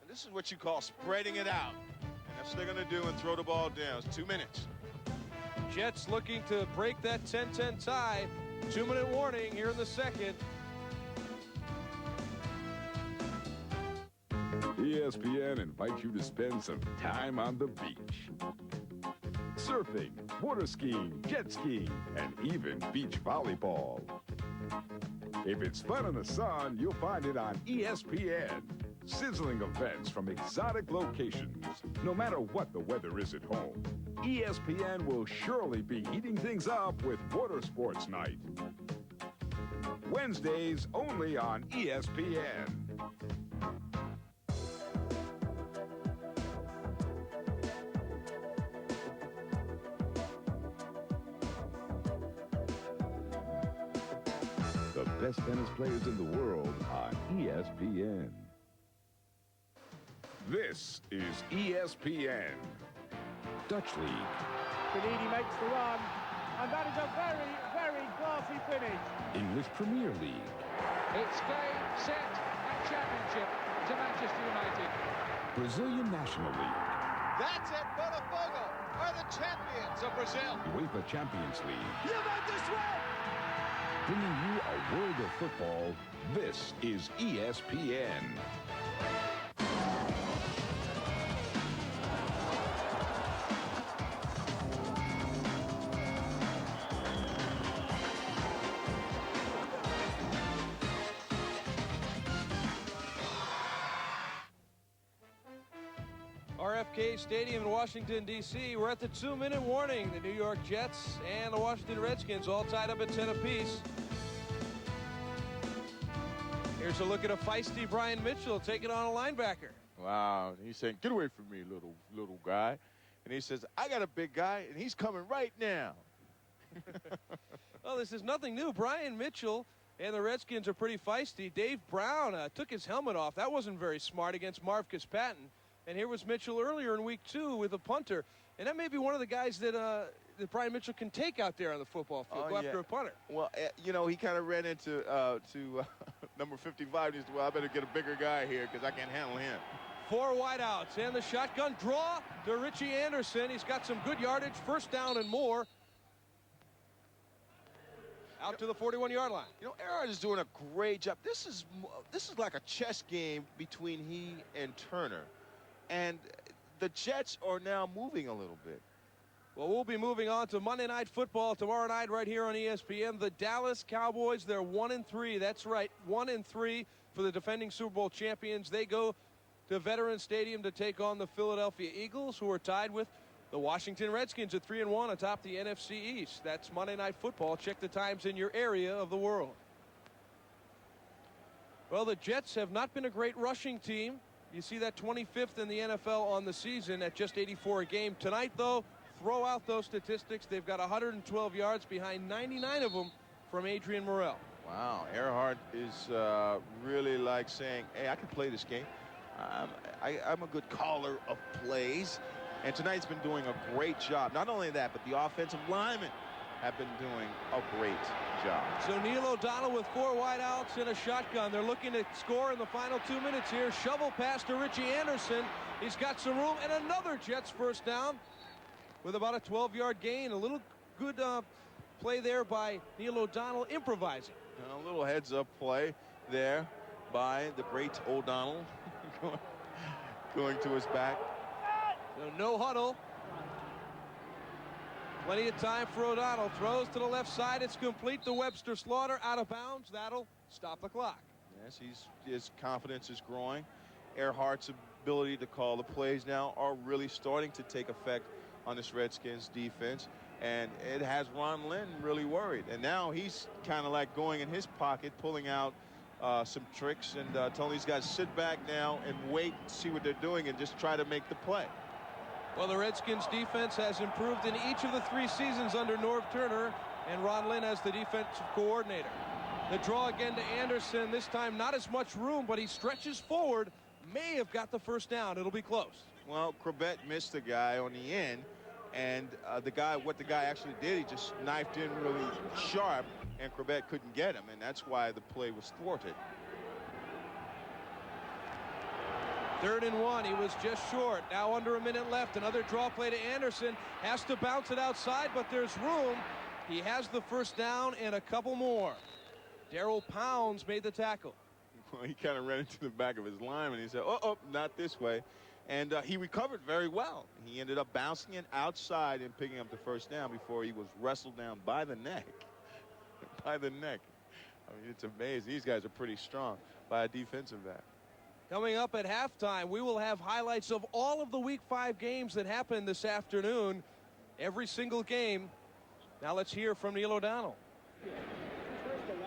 Speaker 12: And this is what you call spreading it out. And that's what they're going to do and throw the ball down. It's 2 minutes.
Speaker 10: Jets looking to break that 10-10 tie. 2-minute warning here in the second.
Speaker 6: ESPN invites you to spend some time on the beach. Surfing, water skiing, jet skiing, and even beach volleyball. If it's fun in the sun, you'll find it on ESPN. Sizzling events from exotic locations. No matter what the weather is at home, ESPN will surely be heating things up with Water Sports Night. Wednesdays only on ESPN. The best tennis players in the world on ESPN. This is ESPN. Dutch League.
Speaker 13: Benini makes the run, and that is a very, very classy finish.
Speaker 6: English Premier League.
Speaker 16: It's game, set, and championship to Manchester United.
Speaker 6: Brazilian National League.
Speaker 7: That's it, Botafogo.
Speaker 10: are the champions of Brazil.
Speaker 6: UEFA Champions League.
Speaker 7: Juventus win!
Speaker 6: Bringing you a world of football, this is ESPN.
Speaker 10: RFK Stadium in Washington, D.C. We're at the 2-minute warning. The New York Jets and the Washington Redskins all tied up at 10 apiece. Here's a look at a feisty Brian Mitchell taking on a linebacker.
Speaker 12: Wow, he's saying, get away from me, little guy. And he says, I got a big guy, and he's coming right now.
Speaker 10: Well, this is nothing new. Brian Mitchell and the Redskins are pretty feisty. Dave Brown took his helmet off. That wasn't very smart against Marvcus Patton. And here was Mitchell earlier in week 2 with a punter. And that may be one of the guys that Brian Mitchell can take out there on the football field, go after a punter.
Speaker 12: Well, you know, he kind of ran into number 55. He said, well, I better get a bigger guy here because I can't handle him.
Speaker 10: 4 wideouts and the shotgun draw to Richie Anderson. He's got some good yardage, first down and more. Out to the 41-yard line.
Speaker 12: You know, Earhart is doing a great job. This is like a chess game between he and Turner. And the Jets are now moving a little bit.
Speaker 10: Well, we'll be moving on to Monday Night Football tomorrow night right here on ESPN. The Dallas Cowboys, they're 1-3. That's right, 1-3 for the defending Super Bowl champions. They go to Veterans Stadium to take on the Philadelphia Eagles, who are tied with the Washington Redskins at 3-1 atop the NFC East. That's Monday Night Football. Check the times in your area of the world. Well, the Jets have not been a great rushing team. You see that 25th in the NFL on the season at just 84 a game. Tonight, though, throw out those statistics. They've got 112 yards behind 99 of them from Adrian Morrell.
Speaker 12: Wow, Earhart is really like saying, hey, I can play this game. I'm a good caller of plays. And tonight's been doing a great job. Not only that, but the offensive linemen have been doing a great job.
Speaker 10: So Neil O'Donnell with 4 wideouts and a shotgun. They're looking to score in the final 2 minutes here. Shovel pass to Richie Anderson. He's got some room, and another Jets first down with about a 12-yard gain. A little good play there by Neil O'Donnell, improvising.
Speaker 12: And a little heads-up play there by the great O'Donnell going to his back.
Speaker 10: So no huddle. Plenty of time for O'Donnell. Throws to the left side. It's complete to Webster Slaughter. Out of bounds. That'll stop the clock.
Speaker 12: Yes, his confidence is growing. Earhart's ability to call the plays now are really starting to take effect on this Redskins defense. And it has Ron Lynn really worried. And now he's kind of like going in his pocket, pulling out some tricks and telling these guys, sit back now and wait, see what they're doing, and just try to make the play.
Speaker 10: Well, the Redskins defense has improved in each of the 3 seasons under Norv Turner and Ron Lynn as the defensive coordinator. The draw again to Anderson, this time not as much room, but he stretches forward, may have got the first down. It'll be close.
Speaker 12: Well, Corbett missed the guy on the end, and what the guy actually did, he just knifed in really sharp, and Corbett couldn't get him, and that's why the play was thwarted.
Speaker 10: 3rd and 1. He was just short. Now under a minute left. Another draw play to Anderson. Has to bounce it outside, but there's room. He has the first down and a couple more. Darrell Pounds made the tackle.
Speaker 12: Well, he kind of ran into the back of his lineman. He said, oh, not this way. And he recovered very well. He ended up bouncing it outside and picking up the first down before he was wrestled down by the neck. By the neck. I mean, it's amazing. These guys are pretty strong by a defensive back.
Speaker 10: Coming up at halftime, we will have highlights of all of the Week 5 games that happened this afternoon. Every single game. Now let's hear from Neil O'Donnell.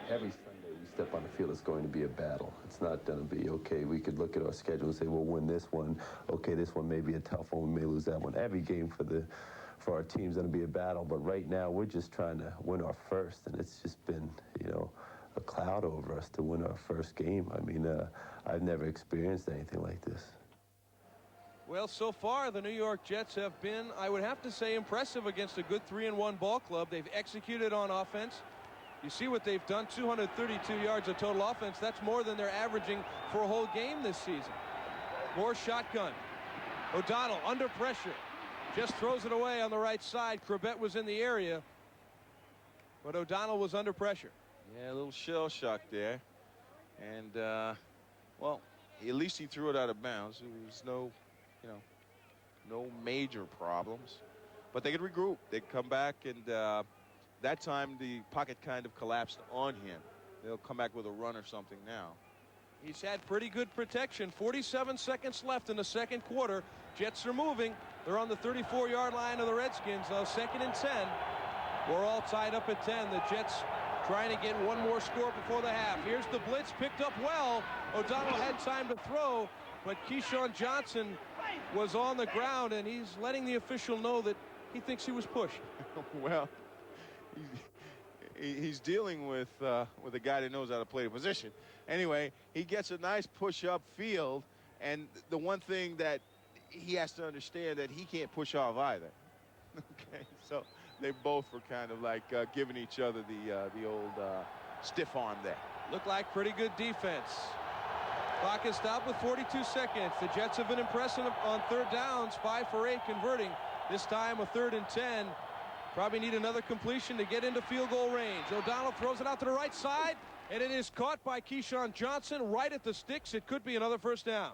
Speaker 18: Every Sunday you step on the field, it's going to be a battle. It's not going to be, okay, we could look at our schedule and say, we'll win this one. Okay, this one may be a tough one. We may lose that one. Every game for our team's going to be a battle. But right now, we're just trying to win our first. And it's just been, you know, a cloud over us to win our first game. I mean, I've never experienced anything like this.
Speaker 10: Well, so far, the New York Jets have been, I would have to say, impressive against a good 3-1 ball club. They've executed on offense. You see what they've done, 232 yards of total offense. That's more than they're averaging for a whole game this season. More shotgun. O'Donnell under pressure. just throws it away on the right side. Corbett was in the area, but O'Donnell was under pressure.
Speaker 12: Yeah, a little shell shock there. And, well, at least he threw it out of bounds. There was no, no major problems. But they could regroup. They could come back, and that time the pocket kind of collapsed on him. They'll come back with a run or something now.
Speaker 10: He's had pretty good protection. 47 seconds left in the second quarter. Jets are moving. They're on the 34-yard line of the Redskins. Now 2nd and 10. We're all tied up at 10. The Jets trying to get one more score before the half. Here's the blitz, picked up well. O'Donnell had time to throw, but Keyshawn Johnson was on the ground, and he's letting the official know that he thinks he was pushed.
Speaker 12: Well, he's dealing with a guy that knows how to play the position. Anyway, he gets a nice push up field, and the one thing that he has to understand that he can't push off either. Okay, so they both were kind of like giving each other the old stiff arm there.
Speaker 10: Looked like pretty good defense. Clock is stopped with 42 seconds. The Jets have been impressive on 3rd downs, 5 for 8 converting. This time a 3rd and 10. Probably need another completion to get into field goal range. O'Donnell throws it out to the right side, and it is caught by Keyshawn Johnson right at the sticks. It could be another 1st down.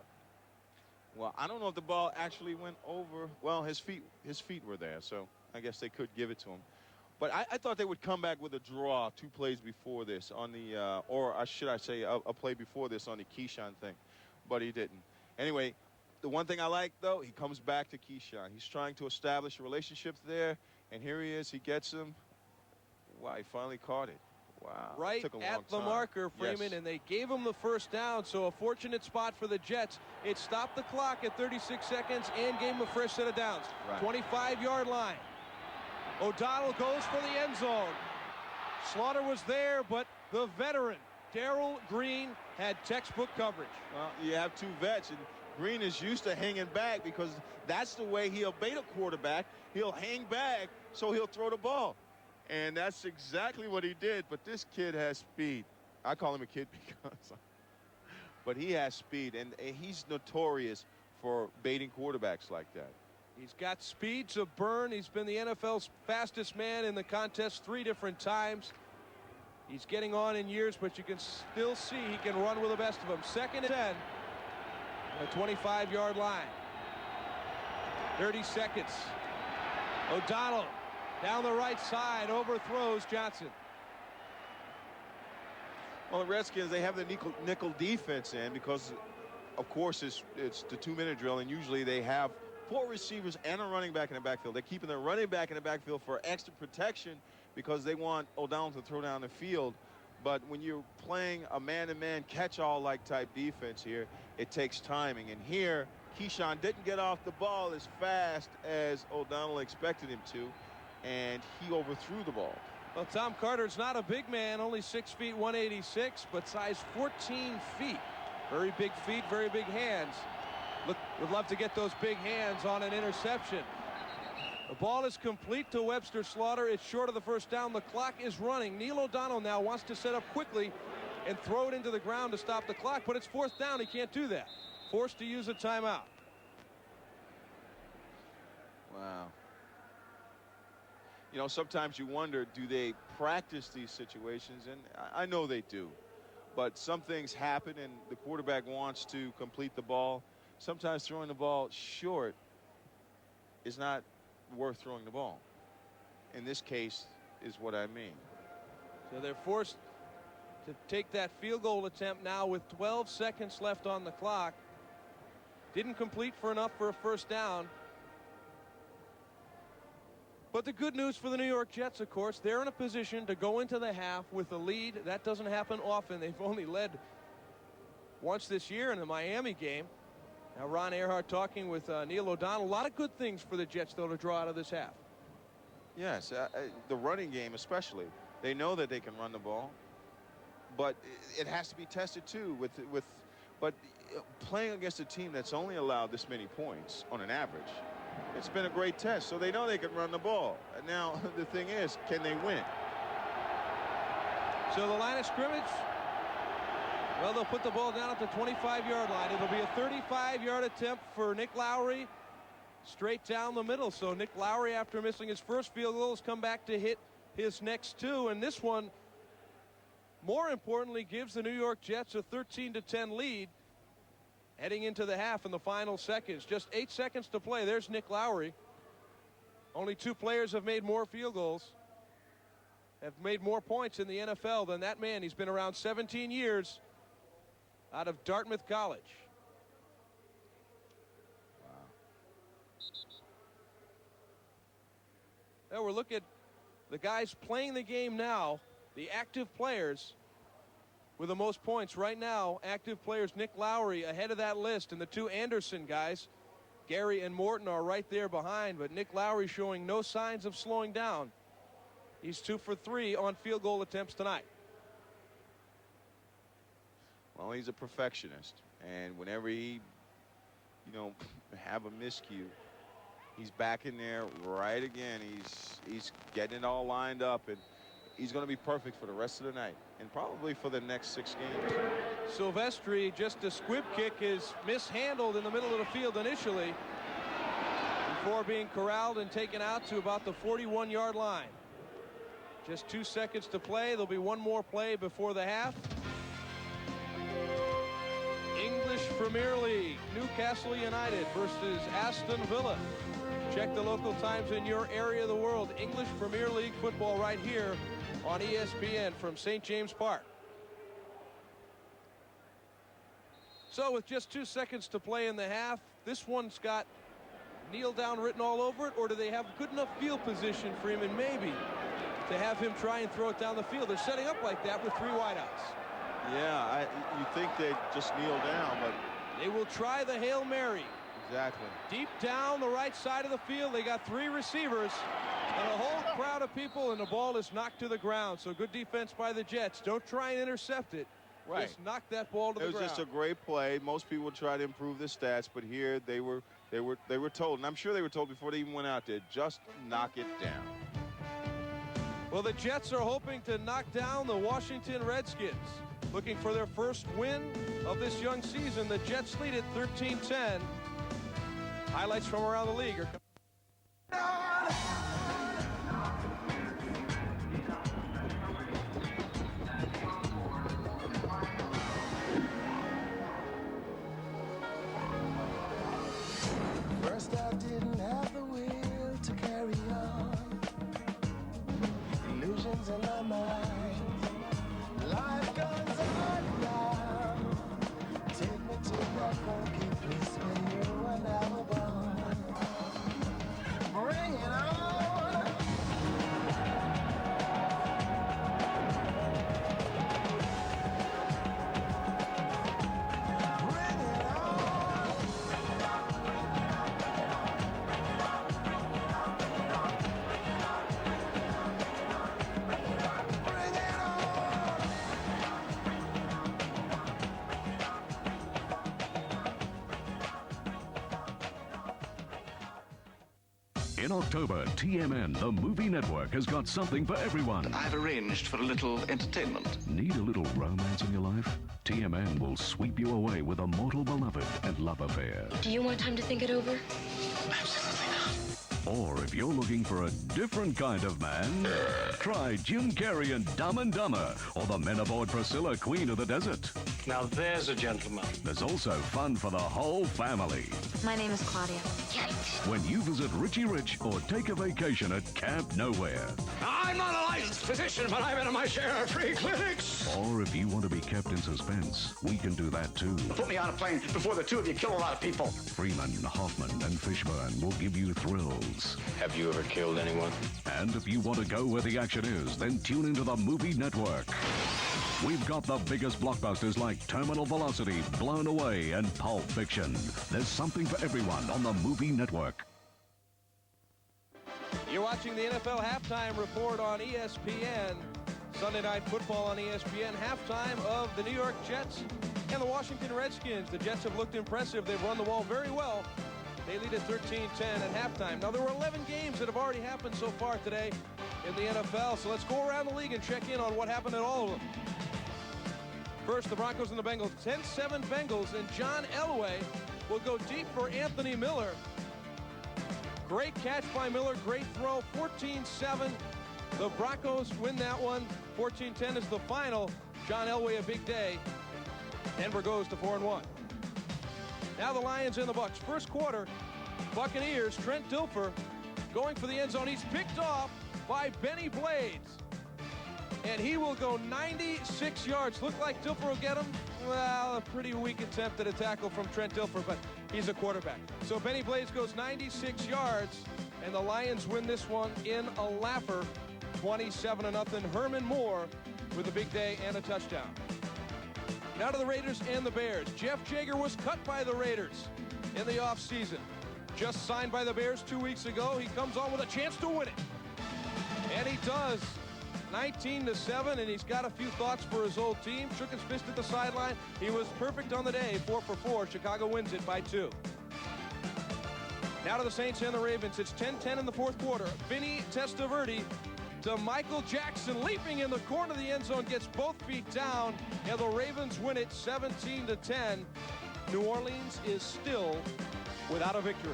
Speaker 12: Well, I don't know if the ball actually went over. Well, his feet were there, so I guess they could give it to him. But I thought they would come back with a draw 2 plays before this on the, should I say a play before this on the Keyshawn thing, but he didn't. Anyway, the one thing I like, though, he comes back to Keyshawn. He's trying to establish relationships there, and here he is. He gets him. Wow, he finally caught it. Wow.
Speaker 10: Right
Speaker 12: took a long
Speaker 10: at the
Speaker 12: time.
Speaker 10: marker, Freeman,
Speaker 12: Yes.
Speaker 10: and they gave him the 1st down, so a fortunate spot for the Jets. It stopped the clock at 36 seconds and gave him a fresh set of downs.
Speaker 12: Right.
Speaker 10: 25-yard line. O'Donnell goes for the end zone. Slaughter was there, but the veteran, Darrell Green, had textbook coverage.
Speaker 12: Well, you have 2 vets, and Green is used to hanging back because that's the way he'll bait a quarterback. He'll hang back, so he'll throw the ball. And that's exactly what he did. But this kid has speed. I call him a kid because, but he has speed, and he's notorious for baiting quarterbacks like that.
Speaker 10: He's got speed to burn. He's been the NFL's fastest man in the contest 3 different times. He's getting on in years, but you can still see he can run with the best of them. 2nd and 10. A 25-yard line. 30 seconds. O'Donnell down the right side, overthrows Johnson.
Speaker 12: Well, the Redskins, they have the nickel defense in because, of course, it's the 2-minute drill, and usually they have 4 receivers and a running back in the backfield. They're keeping their running back in the backfield for extra protection because they want O'Donnell to throw down the field. But when you're playing a man-to-man catch-all like type defense here, it takes timing. And here, Keyshawn didn't get off the ball as fast as O'Donnell expected him to, and he overthrew the ball.
Speaker 10: Well, Tom Carter's not a big man, only 6 feet 186, but size 14 feet. Very big feet, very big hands. Look, would love to get those big hands on an interception. The ball is complete to Webster Slaughter. It's short of the 1st down. The clock is running. Neil O'Donnell now wants to set up quickly and throw it into the ground to stop the clock, but it's 4th down. He can't do that. Forced to use a timeout.
Speaker 12: Wow. You know, sometimes you wonder, do they practice these situations? And I know they do. But some things happen, and the quarterback wants to complete the ball. Sometimes throwing the ball short is not worth throwing the ball. In this case is what I mean.
Speaker 10: So they're forced to take that field goal attempt now with 12 seconds left on the clock. Didn't complete for enough for a 1st down. But the good news for the New York Jets, of course, they're in a position to go into the half with a lead. That doesn't happen often. They've only led once this year in the Miami game. Now Ron Earhart talking with Neil O'Donnell. A lot of good things for the Jets, though, to draw out of this half.
Speaker 12: Yes, the running game especially. They know that they can run the ball, but it has to be tested too. But playing against a team that's only allowed this many points on an average, it's been a great test. So they know they can run the ball. And now the thing is, can they win?
Speaker 10: So the line of scrimmage, well, they'll put the ball down at the 25-yard line. It'll be a 35-yard attempt for Nick Lowry straight down the middle. So Nick Lowry, after missing his first field goal, has come back to hit his next two. And this one, more importantly, gives the New York Jets a 13-10 lead heading into the half in the final seconds. Just 8 seconds to play. There's Nick Lowry. Only two players have made more field goals, have made more points in the NFL than that man. He's been around 17 years out of Dartmouth College. Now we're looking at the guys playing the game now, the active players with the most points right now. Active players, Nick Lowry ahead of that list, and the two Anderson guys, Gary and Morton, are right there behind, but Nick Lowry showing no signs of slowing down. He's 2 for 3 on field goal attempts tonight.
Speaker 12: Well, he's a perfectionist, and whenever he, have a miscue, he's back in there right again. He's getting it all lined up, and he's going to be perfect for the rest of the night and probably for the next 6 games.
Speaker 10: Silvestri, just a squib kick, is mishandled in the middle of the field initially before being corralled and taken out to about the 41-yard line. Just 2 seconds to play. There'll be one more play before the half. English Premier League, Newcastle United versus Aston Villa. Check the local times in your area of the world. English Premier League football right here on ESPN from St. James Park. So with just 2 seconds to play in the half, this one's got kneel down written all over it, or do they have good enough field position for him, and maybe to have him try and throw it down the field? They're setting up like that with 3 wideouts.
Speaker 12: Yeah, you think they'd just kneel down, but
Speaker 10: they will try the Hail Mary.
Speaker 12: Exactly.
Speaker 10: Deep down the right side of the field. They got 3 receivers and a whole crowd of people, and the ball is knocked to the ground. So good defense by the Jets. Don't try and intercept it.
Speaker 12: Right.
Speaker 10: Just knock that ball to the ground.
Speaker 12: It was just a great play. Most people try to improve the stats, but here they were told, and I'm sure they were told before they even went out there, just knock it down.
Speaker 10: Well, the Jets are hoping to knock down the Washington Redskins. Looking for their first win of this young season. The Jets lead at 13-10. Highlights from around the league are
Speaker 7: First I didn't have the will to carry on. Illusions in my mind. Life goes on now. Take me to that funky place where you were never born. Bring it on. Bring it on.
Speaker 5: In October, TMN, the movie network, has got something for everyone.
Speaker 9: I've arranged for a little entertainment.
Speaker 5: Need a little romance in your life? TMN will sweep you away with a mortal beloved and love affair.
Speaker 23: Do you want time to think it over?
Speaker 9: Absolutely not.
Speaker 5: Or if you're looking for a different kind of man, try Jim Carrey and Dumb and Dumber, or the men aboard Priscilla, Queen of the Desert.
Speaker 9: Now there's a gentleman.
Speaker 5: There's also fun for the whole family.
Speaker 23: My name is Claudia.
Speaker 5: When you visit Richie Rich or take a vacation at Camp Nowhere.
Speaker 9: I'm not a licensed physician, but I've been to my share of free clinics.
Speaker 5: Or if you want to be kept in suspense, we can do that too.
Speaker 9: Put me on a plane before the two of you kill a lot of people.
Speaker 5: Freeman, Hoffman, and Fishburne will give you thrills.
Speaker 3: Have you ever killed anyone?
Speaker 5: And if you want to go where the action is, then tune into the Movie Network. We've got the biggest blockbusters like Terminal Velocity, Blown Away, and Pulp Fiction. There's something for everyone on the Movie Network.
Speaker 10: You're watching the NFL Halftime Report on ESPN. Sunday Night Football on ESPN. Halftime of the New York Jets and the Washington Redskins. The Jets have looked impressive. They've run the ball very well. They lead at 13-10 at halftime. Now, there were 11 games that have already happened so far today in the NFL. So let's go around the league and check in on what happened at all of them. First, the Broncos and the Bengals. 10-7 Bengals, and John Elway will go deep for Anthony Miller. Great catch by Miller, great throw, 14-7. The Broncos win that one. 14-10 is the final. John Elway, a big day. Denver goes to 4-1. Now the Lions and the Bucks. First quarter, Buccaneers, Trent Dilfer going for the end zone. He's picked off by Benny Blades. And he will go 96 yards. Look like Dilfer will get him. Well, a pretty weak attempt at a tackle from Trent Dilfer, but he's a quarterback. So Benny Blades goes 96 yards, and the Lions win this one in a laugher, 27-0. Herman Moore with a big day and a touchdown. Now to the Raiders and the Bears. Jeff Jager was cut by the Raiders in the offseason. Just signed by the Bears 2 weeks ago. He comes on with a chance to win it. And he does. 19-7, and he's got a few thoughts for his old team. Shook his fist at the sideline. He was perfect on the day, 4 for 4. Chicago wins it by 2. Now to the Saints and the Ravens. It's 10-10 in the fourth quarter. Vinny Testaverde to Michael Jackson, leaping in the corner of the end zone, gets both feet down, and the Ravens win it 17-10. New Orleans is still without a victory.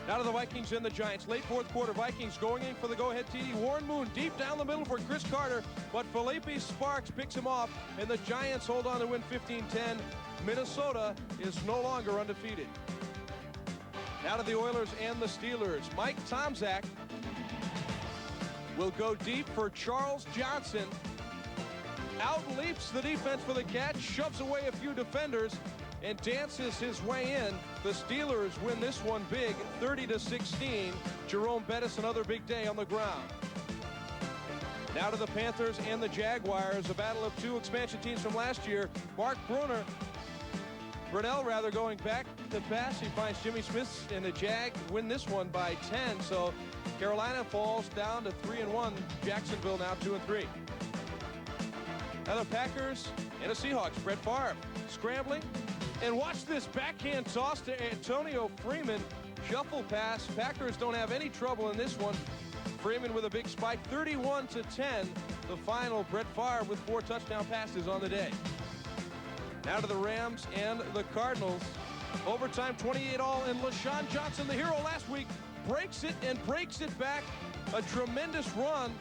Speaker 10: Now to the Vikings and the Giants. Late fourth quarter, Vikings going in for the go-ahead TD. Warren Moon deep down the middle for Chris Carter, but Felipe Sparks picks him off, and the Giants hold on to win 15-10. Minnesota is no longer undefeated. Now to the Oilers and the Steelers. Mike Tomczak will go deep for Charles Johnson. Outleaps the defense for the catch, shoves away a few defenders, and dances his way in. The Steelers win this one big, 30-16. Jerome Bettis, another big day on the ground. Now to the Panthers and the Jaguars, a battle of two expansion teams from last year. Mark Brunell going back to pass. He finds Jimmy Smith, and the Jag win this one by 10. So Carolina falls down to 3-1. Jacksonville now 2-3. Now the Packers and the Seahawks. Brett Favre scrambling. And watch this backhand toss to Antonio Freeman. Shuffle pass. Packers don't have any trouble in this one. Freeman with a big spike. 31-10. The final. Brett Favre with 4 touchdown passes on the day. Now to the Rams and the Cardinals. Overtime 28-all, and LaShawn Johnson, the hero last week, breaks it and breaks it back. A tremendous run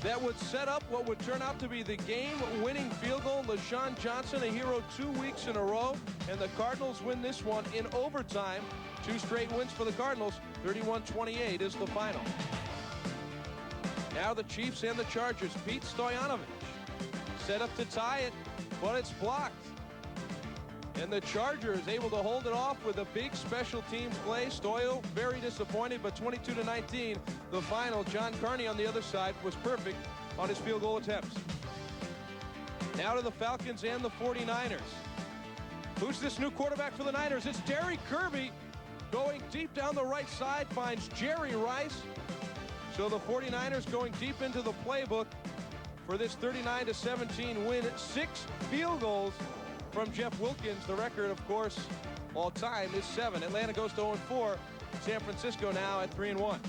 Speaker 10: that would set up what would turn out to be the game-winning field goal. LaShawn Johnson, a hero 2 weeks in a row, and the Cardinals win this one in overtime. 2 straight wins for the Cardinals. 31-28 is the final. Now the Chiefs and the Chargers. Pete Stoyanovich set up to tie it, but it's blocked. And the Chargers able to hold it off with a big special teams play. Stoyo very disappointed, but 22-19, the final. John Carney on the other side was perfect on his field goal attempts. Now to the Falcons and the 49ers. Who's this new quarterback for the Niners? It's Derek Kirby going deep down the right side, finds Jerry Rice. So the 49ers going deep into the playbook for this 39-17 win. 6 field goals from Jeff Wilkins. The record, of course, all time is 7. Atlanta goes to 0-4. San Francisco now at 3-1.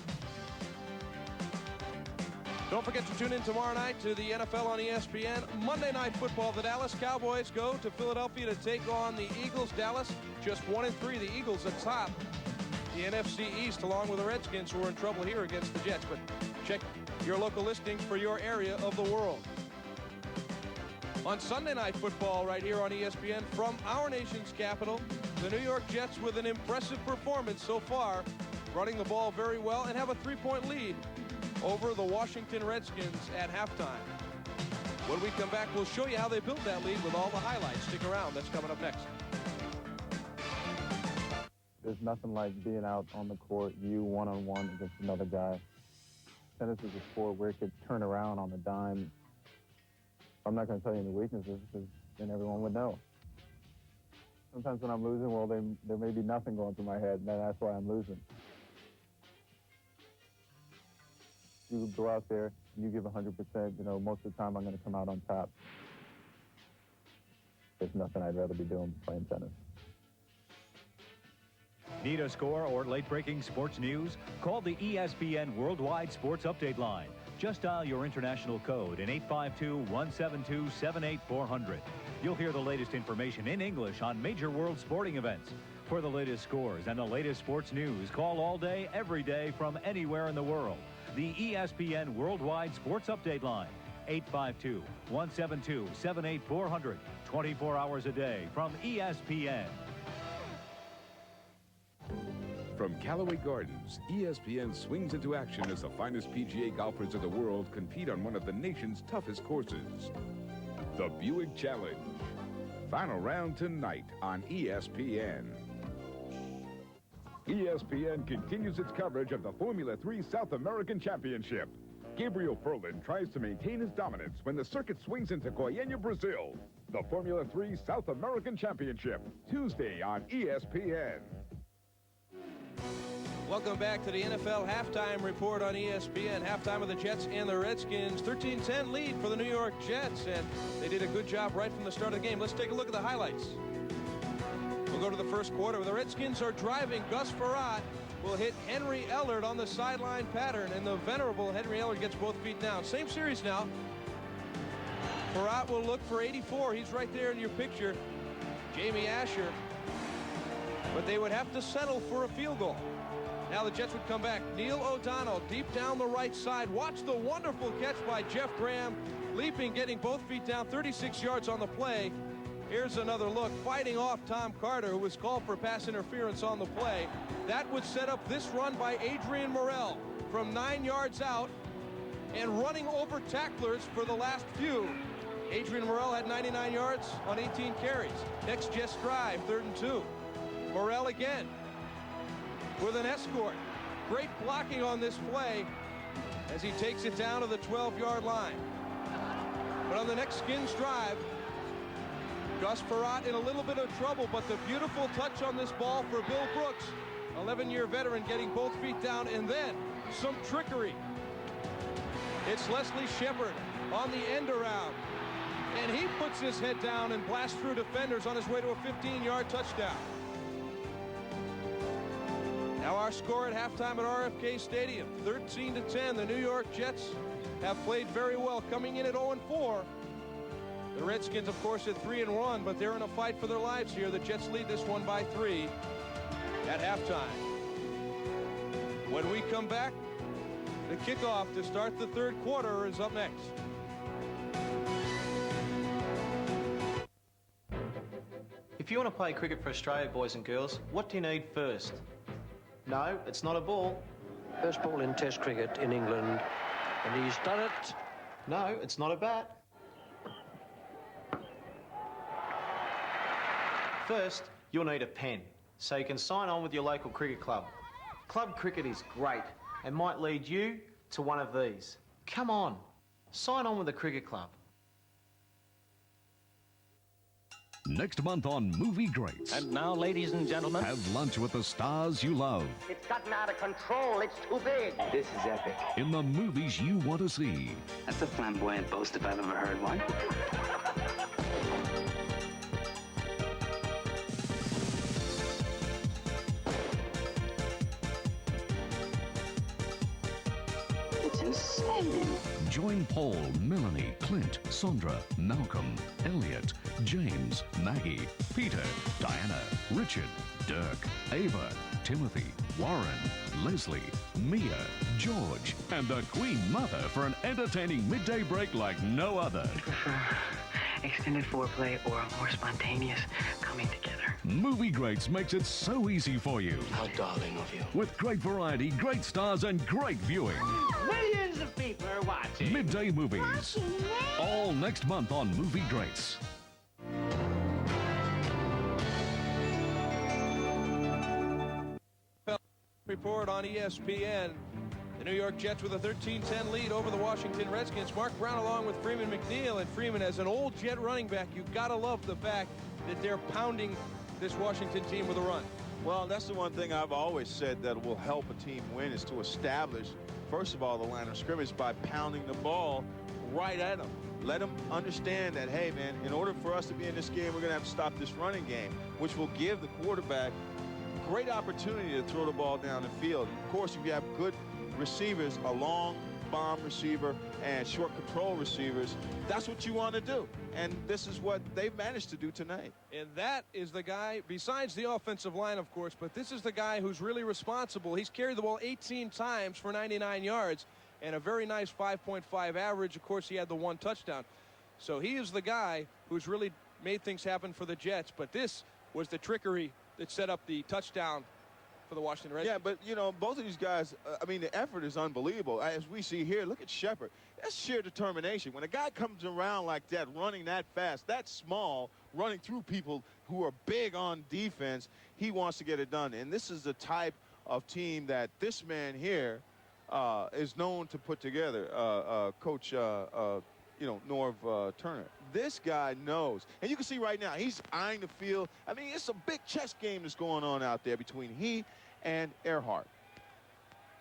Speaker 10: Don't forget to tune in tomorrow night to the NFL on ESPN. Monday Night Football. The Dallas Cowboys go to Philadelphia to take on the Eagles. Dallas just 1-3. The Eagles atop the NFC East, along with the Redskins, who are in trouble here against the Jets. But check your local listings for your area of the world. On Sunday Night Football right here on ESPN from our nation's capital, the New York Jets with an impressive performance so far, running the ball very well and have a 3-point lead over the Washington Redskins at halftime. When we come back, we'll show you how they built that lead with all the highlights. Stick around. That's coming up next.
Speaker 2: There's nothing like being out on the court, you one-on-one against another guy. Tennis is a sport where it could turn around on a dime. I'm not going to tell you any weaknesses, because then everyone would know. Sometimes when I'm losing, well, there may be nothing going through my head, and that's why I'm losing. You go out there, and you give 100%, you know, most of the time I'm going to come out on top. There's nothing I'd rather be doing than playing tennis.
Speaker 11: Need a score or late-breaking sports news? Call the ESPN Worldwide Sports Update line. Just dial your international code in 852-172-78400. You'll hear the latest information in English on major world sporting events. For the latest scores and the latest sports news, call all day, every day from anywhere in the world. The ESPN Worldwide Sports Update Line, 852-172-78400, 24 hours a day from ESPN.
Speaker 6: From Callaway Gardens, ESPN swings into action as the finest PGA golfers of the world compete on one of the nation's toughest courses, the Buick Challenge. Final round tonight on ESPN. ESPN continues its coverage of the Formula 3 South American Championship. Gabriel Furlan tries to maintain his dominance when the circuit swings into Goiânia, Brazil. The Formula 3 South American Championship, Tuesday on ESPN.
Speaker 10: Welcome back to the NFL Halftime Report on ESPN. Halftime of the Jets and the Redskins. 13-10 lead for the New York Jets, and they did a good job right from the start of the game. Let's take a look at the highlights. We'll go to the first quarter. The Redskins are driving. Gus Frerotte will hit Henry Ellard on the sideline pattern, and the venerable Henry Ellard gets both feet down. Same series now. Frerotte will look for 84. He's right there in your picture. Jamie Asher. But they would have to settle for a field goal. Now the Jets would come back. Neil O'Donnell deep down the right side. Watch the wonderful catch by Jeff Graham. Leaping, getting both feet down, 36 yards on the play. Here's another look, fighting off Tom Carter, who was called for pass interference on the play. That would set up this run by Adrian Morrell from 9 yards out and running over tacklers for the last few. Adrian Morrell had 99 yards on 18 carries. Next Jets drive, 3rd and 2. Morrell again with an escort. Great blocking on this play as he takes it down to the 12-yard line. But on the next Skins drive, Gus Frerotte in a little bit of trouble, but the beautiful touch on this ball for Bill Brooks, 11-year veteran, getting both feet down, and then some trickery. It's Leslie Shepard on the end around, and he puts his head down and blasts through defenders on his way to a 15-yard touchdown. Now our score at halftime at RFK Stadium, 13-10. The New York Jets have played very well, coming in at 0-4. The Redskins, of course, at 3-1, but they're in a fight for their lives here. The Jets lead this one by 3 at halftime. When we come back, the kickoff to start the third quarter is up next.
Speaker 4: If you want to play cricket for Australia, boys and girls, what do you need first? No, it's not a ball.
Speaker 20: First ball in Test cricket in England, and he's done it.
Speaker 4: No, it's not a bat. First, you'll need a pen, so you can sign on with your local cricket club. Club cricket is great and might lead you to one of these. Come on, sign on with a cricket club.
Speaker 5: Next month on Movie Greats.
Speaker 20: And now, ladies and gentlemen,
Speaker 5: have lunch with the stars you love.
Speaker 22: It's gotten out of control. It's too big.
Speaker 3: This is epic.
Speaker 5: In the movies you want to see.
Speaker 3: That's a flamboyant boast if I've ever heard one. It's insane.
Speaker 5: Join Paul, Melanie, Clint, Sandra, Malcolm, Elliot, James, Maggie, Peter, Diana, Richard, Dirk, Ava, Timothy, Warren, Leslie, Mia, George, and the Queen Mother for an entertaining midday break like no other.
Speaker 24: I prefer extended foreplay or more spontaneous coming together.
Speaker 5: Movie Greats makes it so easy for you.
Speaker 24: How darling of you.
Speaker 5: With great variety, great stars, and great viewing.
Speaker 22: Millions of people are watching.
Speaker 5: Midday movies. All next month on Movie Greats.
Speaker 10: Report on ESPN. The New York Jets with a 13-10 lead over the Washington Redskins. Mark Brown along with Freeman McNeil. And Freeman, as an old Jet running back, you've got to love the fact that they're pounding this Washington team with a run.
Speaker 12: Well, that's the one thing I've always said that will help a team win is to establish, first of all, the line of scrimmage by pounding the ball right at them. Let them understand that, hey, man, in order for us to be in this game, we're going to have to stop this running game, which will give the quarterback great opportunity to throw the ball down the field. And of course, if you have good receivers along bomb receiver and short control receivers, that's what you want to do. And this is what they've managed to do tonight.
Speaker 10: And that is the guy, besides the offensive line, of course, but this is the guy who's really responsible. He's carried the ball 18 times for 99 yards and a very nice 5.5 average. Of course, he had the 1 touchdown. So he is the guy who's really made things happen for the Jets. But this was the trickery that set up the touchdown for the Washington Redskins.
Speaker 12: Yeah, but, you know, both of these guys, I mean, the effort is unbelievable. As we see here, look at Shepard. That's sheer determination. When a guy comes around like that, running that fast, that small, running through people who are big on defense, he wants to get it done. And this is the type of team that this man here is known to put together, Coach Norv Turner. This guy knows. And you can see right now, he's eyeing the field. I mean, it's a big chess game that's going on out there between he and Earhart.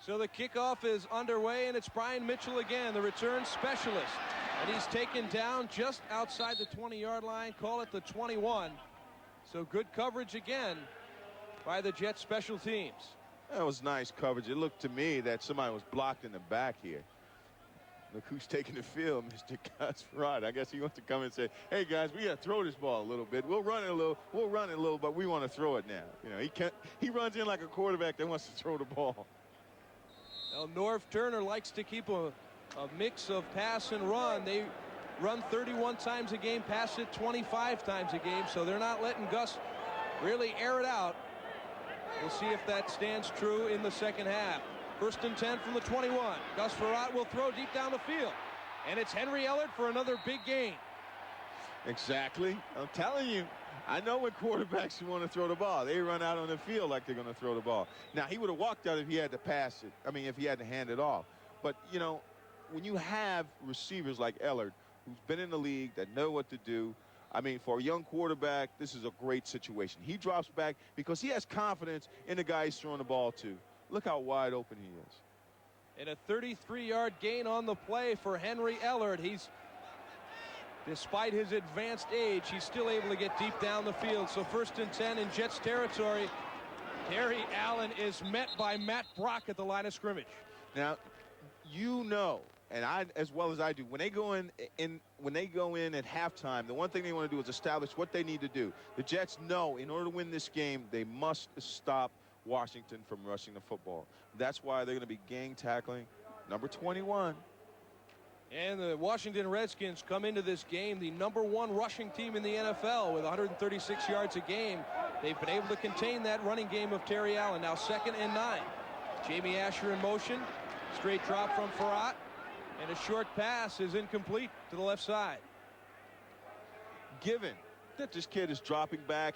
Speaker 10: So the kickoff is underway, and it's Brian Mitchell again, the return specialist. And he's taken down just outside the 20-yard line, call it the 21. So good coverage again by the Jets special teams.
Speaker 12: That was nice coverage. It looked to me that somebody was blocked in the back here. Look who's taking the field, Mr. Gus Rod. I guess he wants to come and say, hey, guys, we got to throw this ball a little bit. We'll run it a little, but we want to throw it now. You know, he runs in like a quarterback that wants to throw the ball.
Speaker 10: Now, Norv Turner likes to keep a mix of pass and run. They run 31 times a game, pass it 25 times a game, so they're not letting Gus really air it out. We'll see if that stands true in the second half. 1st and 10 from the 21. Gus Frerotte will throw deep down the field. And it's Henry Ellard for another big gain.
Speaker 12: Exactly. I'm telling you, I know when quarterbacks want to throw the ball. They run out on the field like they're going to throw the ball. Now, he would have walked out if he had to pass it. I mean, if he had to hand it off. But, you know, when you have receivers like Ellard, who's been in the league, that know what to do, I mean, for a young quarterback, this is a great situation. He drops back because he has confidence in the guy he's throwing the ball to. Look how wide open he is.
Speaker 10: And a 33-yard gain on the play for Henry Ellard. He's, despite his advanced age, he's still able to get deep down the field. So 1st and 10 in Jets territory. Terry Allen is met by Matt Brock at the line of scrimmage.
Speaker 12: Now, you know, and I, as well as I do, when they go in at halftime, the one thing they want to do is establish what they need to do. The Jets know in order to win this game, they must stop Washington from rushing the football. That's why they're going to be gang tackling number 21.
Speaker 10: And the Washington Redskins come into this game the #1 rushing team in the NFL with 136 yards a game. They've been able to contain that running game of Terry Allen. Now 2nd and 9. Jamie Asher in motion. Straight drop from Frerotte. And a short pass is incomplete to the left side.
Speaker 12: Given that this kid is dropping back,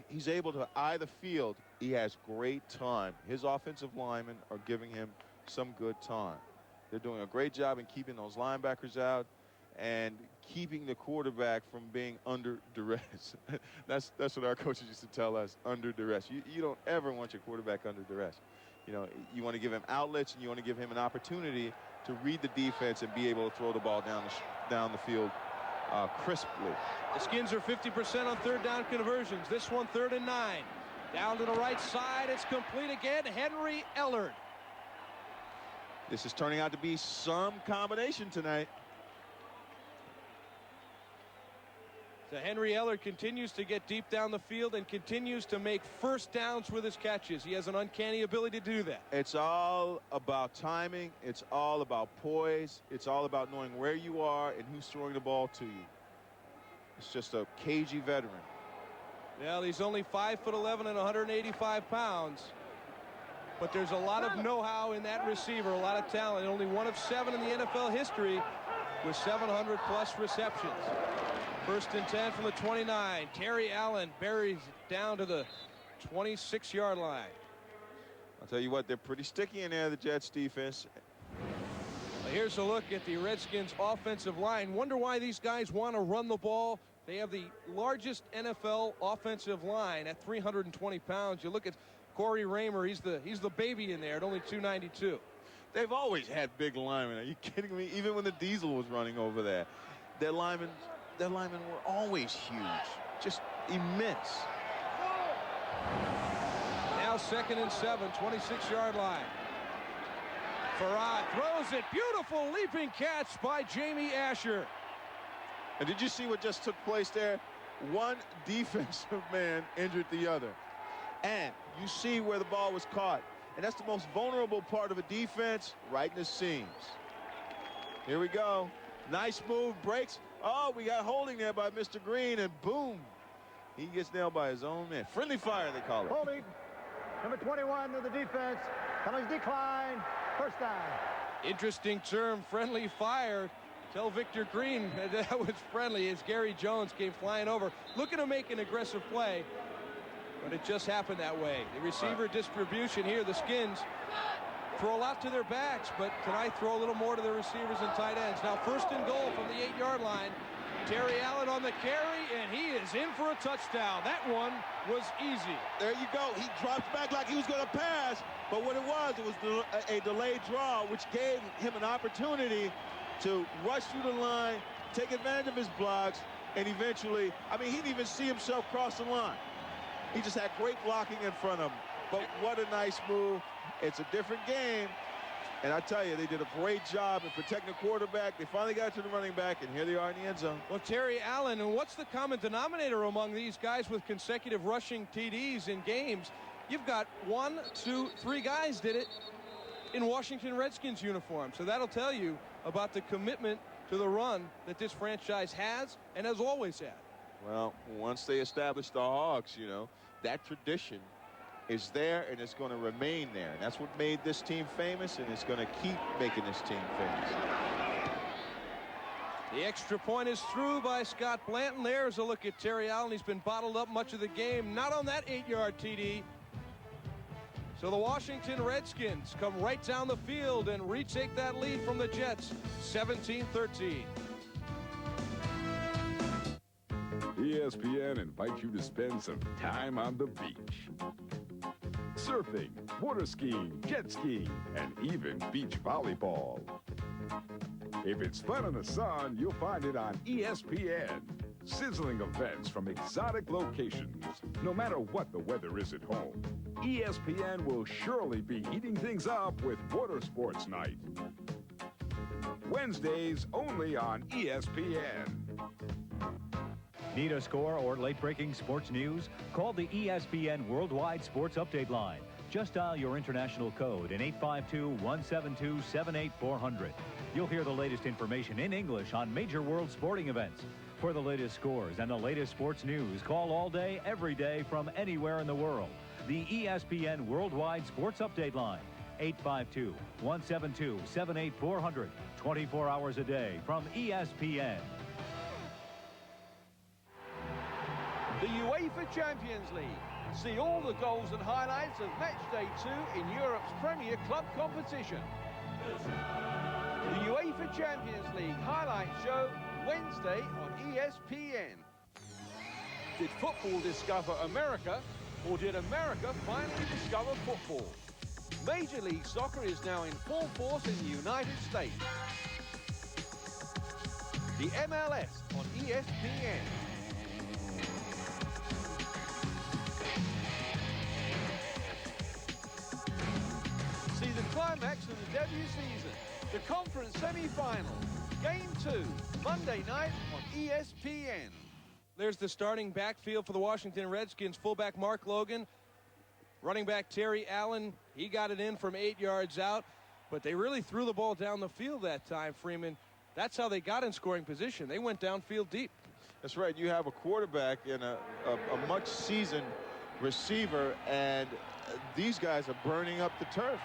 Speaker 12: he's able to eye the field. He has great time. His offensive linemen are giving him some good time. They're doing a great job in keeping those linebackers out and keeping the quarterback from being under duress. That's what our coaches used to tell us, under duress. You don't ever want your quarterback under duress. You know, you want to give him outlets and you want to give him an opportunity to read the defense and be able to throw the ball down the field crisply.
Speaker 10: The Skins are 50% on 3rd down conversions. This one 3rd and 9. Down to the right side. It's complete again. Henry Ellard.
Speaker 12: This is turning out to be some combination tonight.
Speaker 10: So Henry Ellard continues to get deep down the field and continues to make 1st downs with his catches. He has an uncanny ability to do that.
Speaker 12: It's all about timing. It's all about poise. It's all about knowing where you are and who's throwing the ball to you. It's just a cagey veteran.
Speaker 10: Well, he's only 5'11" and 185 pounds. But there's a lot of know-how in that receiver, a lot of talent. Only one of 7 in the NFL history with 700-plus receptions. 1st and 10 from the 29. Terry Allen buries down to the 26-yard line.
Speaker 12: I'll tell you what, they're pretty sticky in there, the Jets defense.
Speaker 10: Here's a look at the Redskins offensive line. Wonder why these guys want to run the ball. They have the largest NFL offensive line at 320 pounds. You look at Corey Raymer, he's the baby in there at only 292.
Speaker 12: They've always had big linemen. Are you kidding me? Even when the Diesel was running over there, their linemen were always huge, just immense.
Speaker 10: Now 2nd and 7, 26-yard line. Farad throws it. Beautiful leaping catch by Jamie Asher.
Speaker 12: And did you see what just took place there? One defensive man injured the other. And you see where the ball was caught. And that's the most vulnerable part of a defense, right in the seams. Here we go. Nice move, breaks. Oh, we got holding there by Mr. Green, and boom. He gets nailed by his own man. Friendly fire, they call it.
Speaker 13: Holding. Number 21 of the defense. Penalties decline. First down.
Speaker 10: Interesting term, friendly fire. Tell Victor Green that was friendly as Gary Jones came flying over, looking to make an aggressive play, but it just happened that way. The receiver distribution here, the Skins throw a lot to their backs, but tonight throw a little more to their receivers and tight ends. Now 1st and goal from the 8-yard line. Terry Allen on the carry, and he is in for a touchdown. That one was easy.
Speaker 12: There you go. He drops back like he was going to pass, but what it was a delayed draw, which gave him an opportunity to rush through the line, take advantage of his blocks, and eventually, I mean, he didn't even see himself cross the line. He just had great blocking in front of him. But what a nice move. It's a different game. And I tell you, they did a great job in protecting the quarterback. They finally got to the running back, and here they are in the end zone.
Speaker 10: Well, Terry Allen, and what's the common denominator among these guys with consecutive rushing TDs in games? You've got 1, 2, 3 guys did it in Washington Redskins uniform. So that'll tell you about the commitment to the run that this franchise has and has always had.
Speaker 12: Well, once they establish the Hogs, you know, that tradition is there, and it's going to remain there. And that's what made this team famous, and it's going to keep making this team famous.
Speaker 10: The extra point is through by Scott Blanton. There's a look at Terry Allen. He's been bottled up much of the game. Not on that 8-yard TD. So the Washington Redskins come right down the field and retake that lead from the Jets, 17-13.
Speaker 6: ESPN invites you to spend some time on the beach. Surfing, water skiing, jet skiing, and even beach volleyball. If it's fun in the sun, you'll find it on ESPN. Sizzling events from exotic locations. No matter what the weather is at home, ESPN will surely be heating things up with Water Sports Night. Wednesdays only on ESPN.
Speaker 11: Need a score or late-breaking sports news? Call the ESPN Worldwide Sports Update line. Just dial your international code in 852-172-78400. You'll hear the latest information in English on major world sporting events. For the latest scores and the latest sports news, call all day, every day from anywhere in the world. The ESPN Worldwide Sports Update line. 852-172-78400. 24 hours a day from ESPN.
Speaker 16: The UEFA Champions League. See all the goals and highlights of Match Day 2 in Europe's premier club competition. The UEFA Champions League highlight show Wednesday on ESPN. Did football discover America, or did America finally discover football? Major League Soccer is now in full force in the United States. The MLS on ESPN. See the climax of the debut season, the conference semi-final, Game 2, Monday night on ESPN.
Speaker 10: There's the starting backfield for the Washington Redskins. Fullback Mark Logan, running back Terry Allen. He got it in from 8 yards out, but they really threw the ball down the field that time, Freeman. That's how they got in scoring position. They went downfield deep.
Speaker 12: That's right. You have a quarterback and a much seasoned receiver, and these guys are burning up the turf.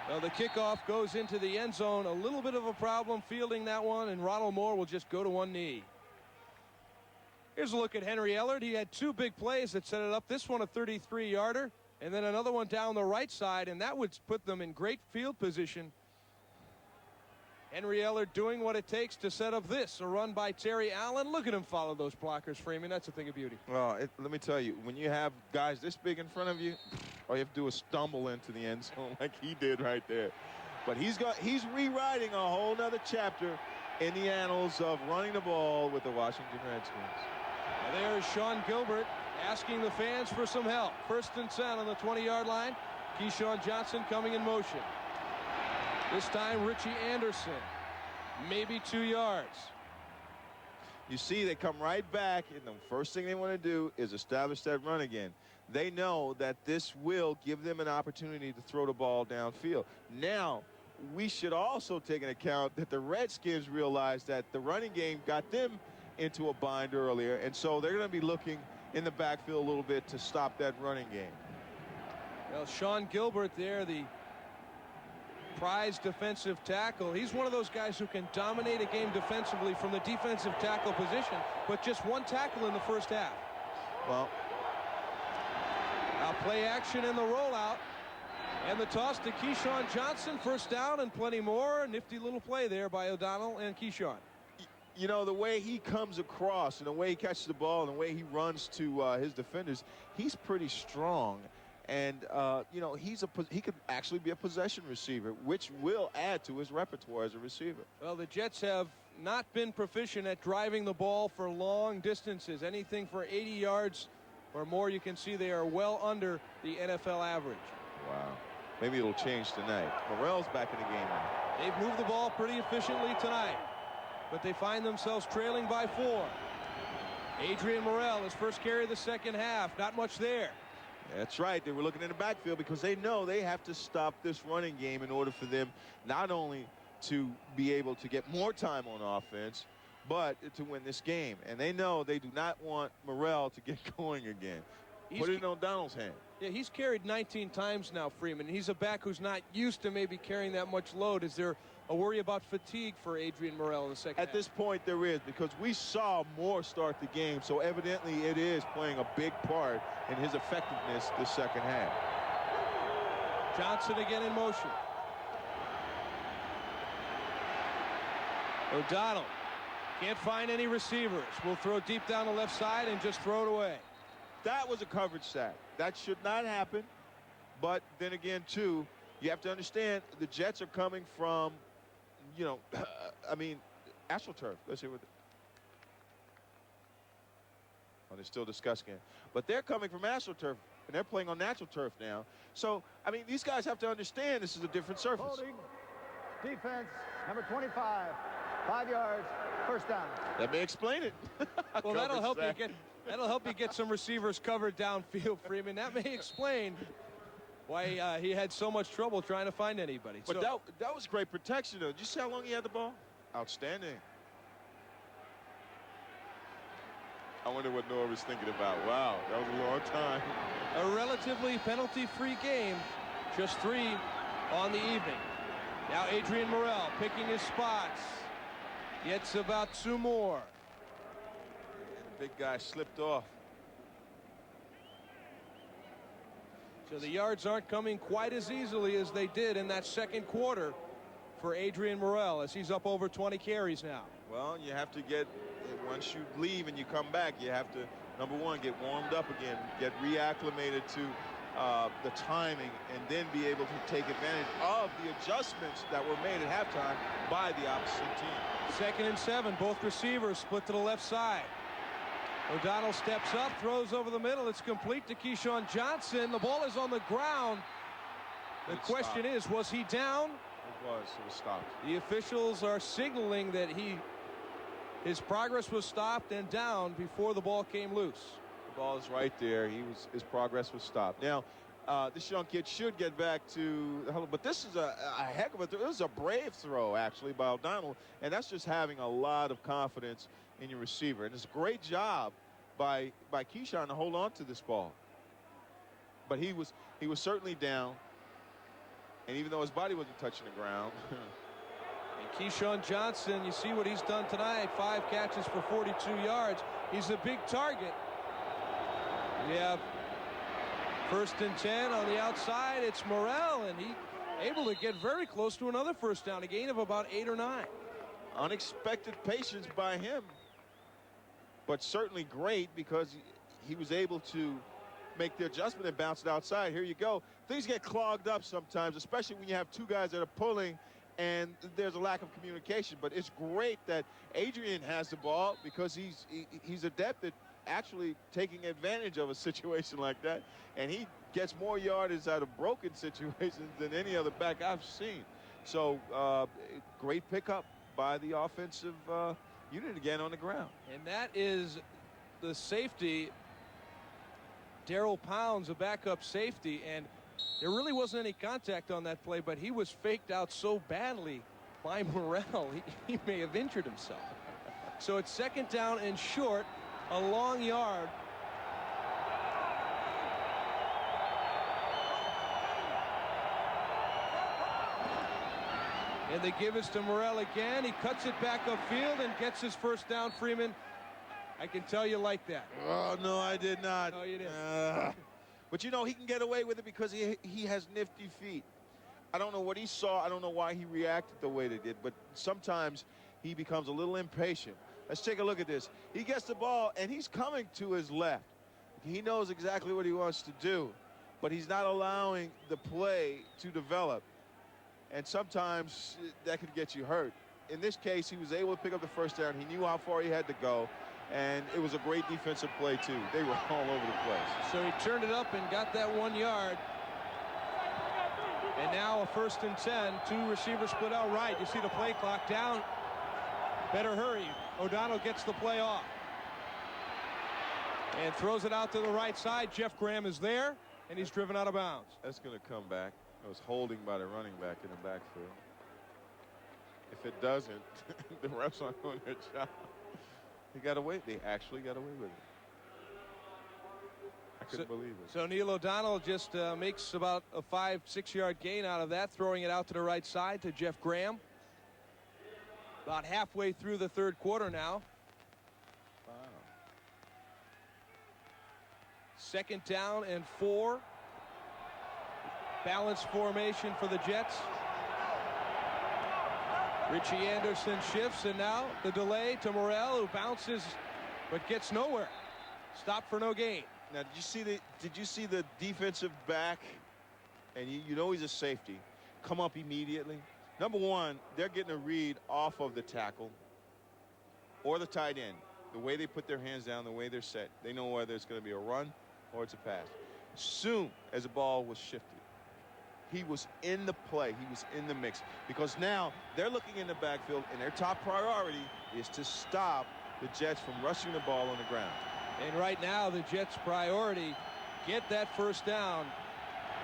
Speaker 10: Well, the kickoff goes into the end zone. A little bit of a problem fielding that one, and Ronald Moore will just go to one knee. Here's a look at Henry Ellard. He had 2 big plays that set it up. This one a 33-yarder, and then another one down the right side, and that would put them in great field position. Henry Ellard doing what it takes to set up this. A run by Terry Allen. Look at him follow those blockers, Freeman. That's a thing of beauty.
Speaker 12: Well, let me tell you, when you have guys this big in front of you, all you have to do is stumble into the end zone like he did right there. But he's rewriting a whole nother chapter in the annals of running the ball with the Washington Redskins.
Speaker 10: Now there's Sean Gilbert asking the fans for some help. 1st and 10 on the 20-yard line. Keyshawn Johnson coming in motion. This time, Richie Anderson, maybe 2 yards.
Speaker 12: You see, they come right back, and the first thing they want to do is establish that run again. They know that this will give them an opportunity to throw the ball downfield. Now, we should also take into account that the Redskins realized that the running game got them into a bind earlier, and so they're going to be looking in the backfield a little bit to stop that running game.
Speaker 10: Well, Sean Gilbert there, the prized defensive tackle. He's one of those guys who can dominate a game defensively from the defensive tackle position, but just one tackle in the first half.
Speaker 12: Well,
Speaker 10: now play action in the rollout. And the toss to Keyshawn Johnson, first down and plenty more. Nifty little play there by O'Donnell and Keyshawn.
Speaker 12: You know, the way he comes across and the way he catches the ball and the way he runs to his defenders, he's pretty strong. And, you know, he could actually be a possession receiver, which will add to his repertoire as a receiver.
Speaker 10: Well, the Jets have not been proficient at driving the ball for long distances. Anything for 80 yards or more, you can see they are well under the NFL average.
Speaker 12: Wow. Maybe it'll change tonight. Morrell's back in the game now.
Speaker 10: They've moved the ball pretty efficiently tonight, but they find themselves trailing by 4. Adrian Morrell, his first carry of the second half. Not much there.
Speaker 12: That's right. They were looking in the backfield because they know they have to stop this running game in order for them not only to be able to get more time on offense, but to win this game. And they know they do not want Morrell to get going again. Put it in O'Donnell's hand.
Speaker 10: Yeah, he's carried 19 times now, Freeman. He's a back who's not used to maybe carrying that much load. Is there a worry about fatigue for Adrian Morrell in the second half?
Speaker 12: At this point, there is, because we saw Moore start the game, so evidently it is playing a big part in his effectiveness this second half.
Speaker 10: Johnson again in motion. O'Donnell can't find any receivers. Will throw deep down the left side and just throw it away.
Speaker 12: That was a coverage sack. That should not happen. But then again, too, you have to understand the Jets are coming from, you know, I mean, AstroTurf. Let's see what. Oh, they're still discussing it. But they're coming from AstroTurf, and they're playing on natural turf now. So, I mean, these guys have to understand this is a different surface.
Speaker 1: Holding. Defense, number 25. 5 yards. First down.
Speaker 12: Let me explain it.
Speaker 10: Well, that'll help you get some receivers covered downfield, Freeman. That may explain why he had so much trouble trying to find anybody.
Speaker 12: But that was great protection, though. Did you see how long he had the ball? Outstanding. I wonder what Noah was thinking about. Wow, that was a long time.
Speaker 10: A relatively penalty-free game. Just 3 on the evening. Now Adrian Morrell picking his spots. Gets about 2 more.
Speaker 12: Big guy slipped off.
Speaker 10: So the yards aren't coming quite as easily as they did in that second quarter for Adrian Morrell, as he's up over 20 carries now.
Speaker 12: Well, you have to get, once you leave and you come back, you have to, number one, get warmed up again, get reacclimated to the timing, and then be able to take advantage of the adjustments that were made at halftime by the opposite team.
Speaker 10: 2nd and 7, both receivers split to the left side. O'Donnell steps up, throws over the middle. It's complete to Keyshawn Johnson. The ball is on the ground. The question is, was he down?
Speaker 12: It was stopped.
Speaker 10: The officials are signaling that his progress was stopped and down before the ball came loose.
Speaker 12: The ball is right there. His progress was stopped. Now, this young kid should get back to the huddle, but this is a heck of a throw. This is a brave throw, actually, by O'Donnell, and that's just having a lot of confidence in your receiver. And it's a great job by Keyshawn to hold on to this ball. But he was certainly down, and even though his body wasn't touching the ground.
Speaker 10: And Keyshawn Johnson, you see what he's done tonight. 5 catches for 42 yards. He's a big target. We have 1st and 10 on the outside. It's Morrell, and he able to get very close to another first down, a gain of about 8 or 9.
Speaker 12: Unexpected patience by him, but certainly great because he was able to make the adjustment and bounce it outside. Here you go. Things get clogged up sometimes, especially when you have 2 guys that are pulling and there's a lack of communication. But it's great that Adrian has the ball because he's adept at actually taking advantage of a situation like that, and he gets more yardage out of broken situations than any other back I've seen. So great pickup by the offensive unit again on the ground.
Speaker 16: And that is the safety, Darryl Pounds, a backup safety, and there really wasn't any contact on that play, but he was faked out so badly by Morrell, he may have injured himself. So it's 2nd down and short, a long yard. And they give us to Morrell again. He cuts it back upfield and gets his first down. Freeman, I can tell you like that.
Speaker 12: Oh, no, I did not.
Speaker 16: No, you didn't.
Speaker 12: But, you know, he can get away with it because he has nifty feet. I don't know what he saw. I don't know why he reacted the way they did. But sometimes he becomes a little impatient. Let's take a look at this. He gets the ball, and he's coming to his left. He knows exactly what he wants to do. But he's not allowing the play to develop. And sometimes that could get you hurt. In this case, he was able to pick up the first down. He knew how far he had to go. And it was a great defensive play, too. They were all over the place.
Speaker 16: So he turned it up and got that 1 yard. And now a 1st and 10. 2 receivers split out right. You see the play clock down. Better hurry. O'Donnell gets the play off. And throws it out to the right side. Jeff Graham is there, and he's driven out of bounds.
Speaker 12: That's going to come back. It was holding by the running back in the backfield. If it doesn't, the refs aren't doing their job. They got away. They actually got away with it. I couldn't believe it.
Speaker 16: So Neil O'Donnell just makes about a 5-6 yard gain out of that, throwing it out to the right side to Jeff Graham. About halfway through the 3rd quarter now.
Speaker 12: Wow.
Speaker 16: 2nd down and 4. Balanced formation for the Jets. Richie Anderson shifts, and now the delay to Morrell, who bounces but gets nowhere. Stop for no gain.
Speaker 12: Now, did you see the defensive back? And you know he's a safety. Come up immediately. Number one, they're getting a read off of the tackle or the tight end. The way they put their hands down, the way they're set, they know whether it's going to be a run or it's a pass. Soon as the ball was shifted, he was in the play. He was in the mix, because now they're looking in the backfield, and their top priority is to stop the Jets from rushing the ball on the ground.
Speaker 16: And right now, the Jets' priority, get that 1st down.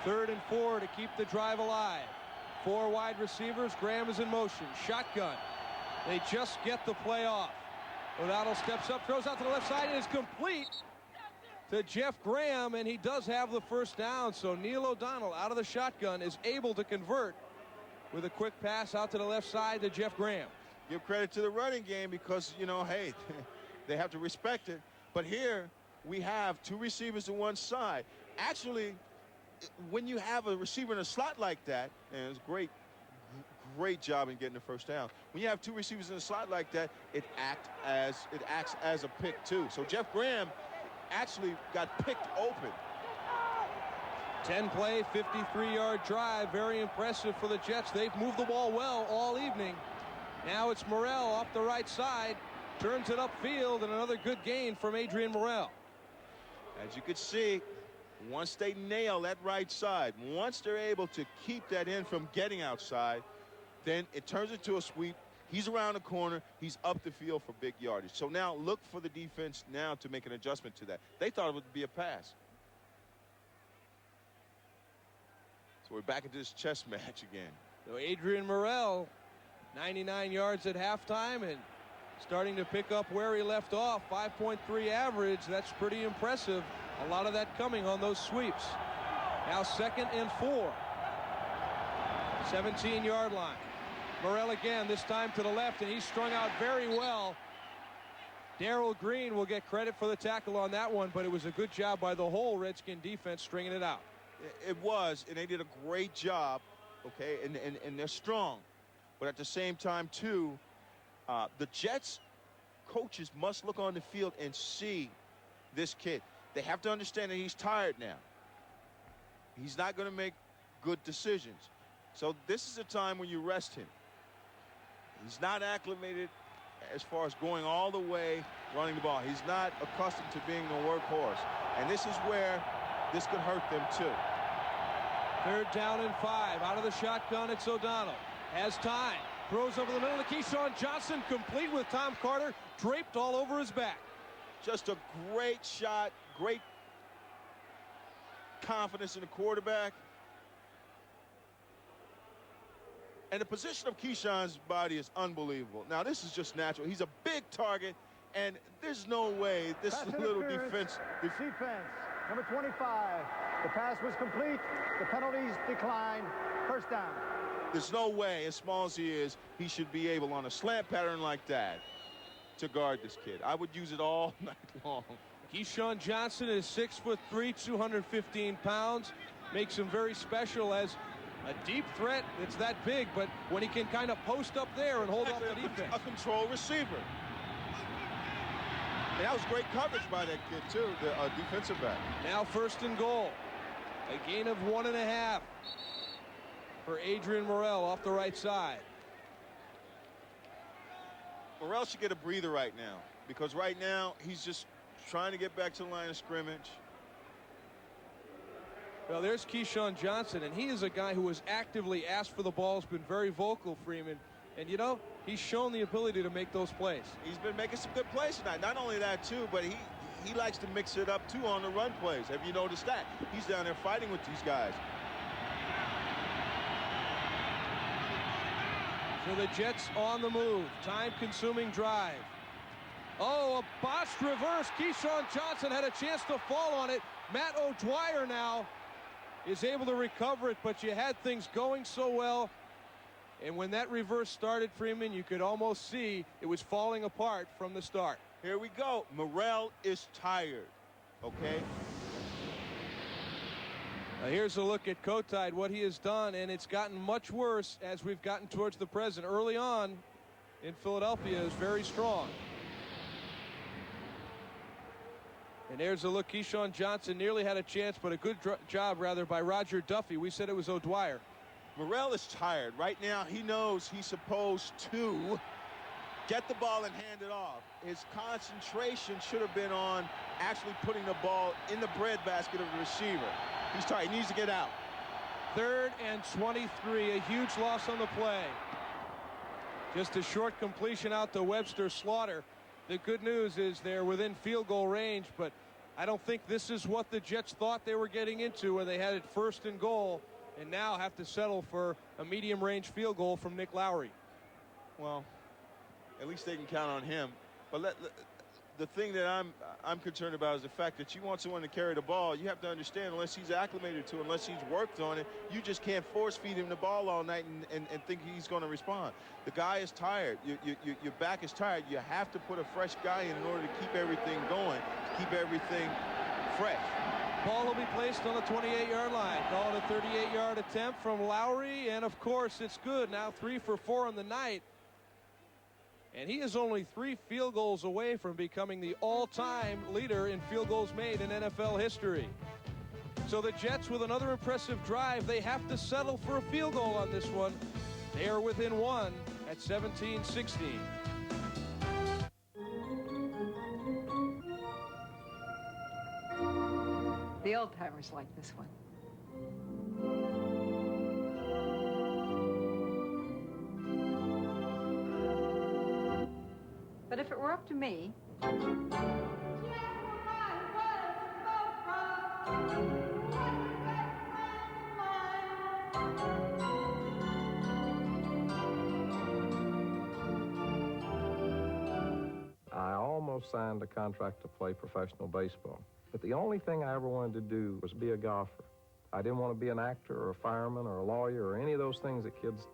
Speaker 16: 3rd and 4 to keep the drive alive. 4 wide receivers. Graham is in motion. Shotgun. They just get the play off. O'Donnell steps up, throws out to the left side, and is complete to Jeff Graham, and he does have the 1st down. So Neil O'Donnell, out of the shotgun, is able to convert with a quick pass out to the left side to Jeff Graham.
Speaker 12: Give credit to the running game, because, you know, hey, they have to respect it. But here we have 2 receivers on one side. Actually, when you have a receiver in a slot like that, and it's great job in getting the 1st down. When you have 2 receivers in a slot like that, it acts as a pick too. So Jeff Graham actually got picked open.
Speaker 16: 10-play, 53-yard drive. Very impressive for the Jets. They've moved the ball well all evening. Now it's Morrell off the right side. Turns it upfield, and another good gain from Adrian Morrell.
Speaker 12: As you could see, once they nail that right side, once they're able to keep that in from getting outside, then it turns into a sweep. He's around the corner. He's up the field for big yardage. So now look for the defense now to make an adjustment to that. They thought it would be a pass. So we're back into this chess match again.
Speaker 16: So Adrian Morrell, 99 yards at halftime, and starting to pick up where he left off. 5.3 average. That's pretty impressive. A lot of that coming on those sweeps. Now 2nd and 4. 17-yard line. Morrell again, this time to the left, and he's strung out very well. Darrell Green will get credit for the tackle on that one, but it was a good job by the whole Redskin defense stringing it out.
Speaker 12: It was, and they did a great job, okay, and they're strong. But at the same time, too, the Jets coaches must look on the field and see this kid. They have to understand that he's tired now. He's not going to make good decisions. So this is a time when you rest him. He's not acclimated as far as going all the way running the ball. He's not accustomed to being the workhorse. And this is where this could hurt them too.
Speaker 16: 3rd down and 5. Out of the shotgun, it's O'Donnell. Has time. Throws over the middle to Keyshawn Johnson, complete with Tom Carter draped all over his back.
Speaker 12: Just a great shot, great confidence in the quarterback. And the position of Keyshawn's body is unbelievable. Now, this is just natural. He's a big target, and there's no way this little defense.
Speaker 1: Defense, number 25. The pass was complete. The penalties declined. First down.
Speaker 12: There's no way, as small as he is, he should be able on a slant pattern like that to guard this kid. I would use it all night long.
Speaker 16: Keyshawn Johnson is 6'3", 215 pounds. Makes him very special as a deep threat. It's that big, but when he can kind of post up there and hold off the defense.
Speaker 12: A control receiver. And that was great coverage by that kid, too, the defensive back.
Speaker 16: Now 1st and goal. A gain of 1.5 for Adrian Morrell off the right side.
Speaker 12: Morrell should get a breather right now, because right now he's just trying to get back to the line of scrimmage.
Speaker 16: Well, there's Keyshawn Johnson, and he is a guy who has actively asked for the ball, has been very vocal, Freeman. And, you know, he's shown the ability to make those plays.
Speaker 12: He's been making some good plays tonight. Not only that, too, but he likes to mix it up, too, on the run plays. Have you noticed that? He's down there fighting with these guys.
Speaker 16: So the Jets on the move. Time-consuming drive. Oh, a botched reverse. Keyshawn Johnson had a chance to fall on it. Matt O'Dwyer now is able to recover it, but you had things going so well. And when that reverse started, Freeman, you could almost see it was falling apart from the start.
Speaker 12: Here we go. Morrell is tired, okay?
Speaker 16: Now here's a look at Kotite, what he has done, and it's gotten much worse as we've gotten towards the present. Early on in Philadelphia is very strong. And there's a look. Keyshawn Johnson nearly had a chance, but a good job, rather, by Roger Duffy. We said it was O'Dwyer.
Speaker 12: Morrell is tired. Right now, he knows he's supposed to get the ball and hand it off. His concentration should have been on actually putting the ball in the breadbasket of the receiver. He's tired. He needs to get out.
Speaker 16: 3rd and 23. A huge loss on the play. Just a short completion out to Webster Slaughter. The good news is they're within field goal range, but I don't think this is what the Jets thought they were getting into when they had it 1st and goal and now have to settle for a medium-range field goal from Nick Lowry.
Speaker 12: Well, at least they can count on him. But the thing that I'm concerned about is the fact that you want someone to carry the ball. You have to understand, unless he's acclimated to it, unless he's worked on it, you just can't force feed him the ball all night and think he's going to respond. The guy is tired. Your back is tired. You have to put a fresh guy in order to keep everything going, to keep everything fresh.
Speaker 16: Ball will be placed on the 28-yard line. Call it a 38-yard attempt from Lowry, and of course it's good. Now 3 for 4 on the night. And he is only 3 field goals away from becoming the all-time leader in field goals made in NFL history. So the Jets, with another impressive drive, they have to settle for a field goal on this one. They are within 1 at 17-16.
Speaker 15: The old-timers like this one. But if it were up to me,
Speaker 17: I almost signed a contract to play professional baseball. But the only thing I ever wanted to do was be a golfer. I didn't want to be an actor or a fireman or a lawyer or any of those things that kids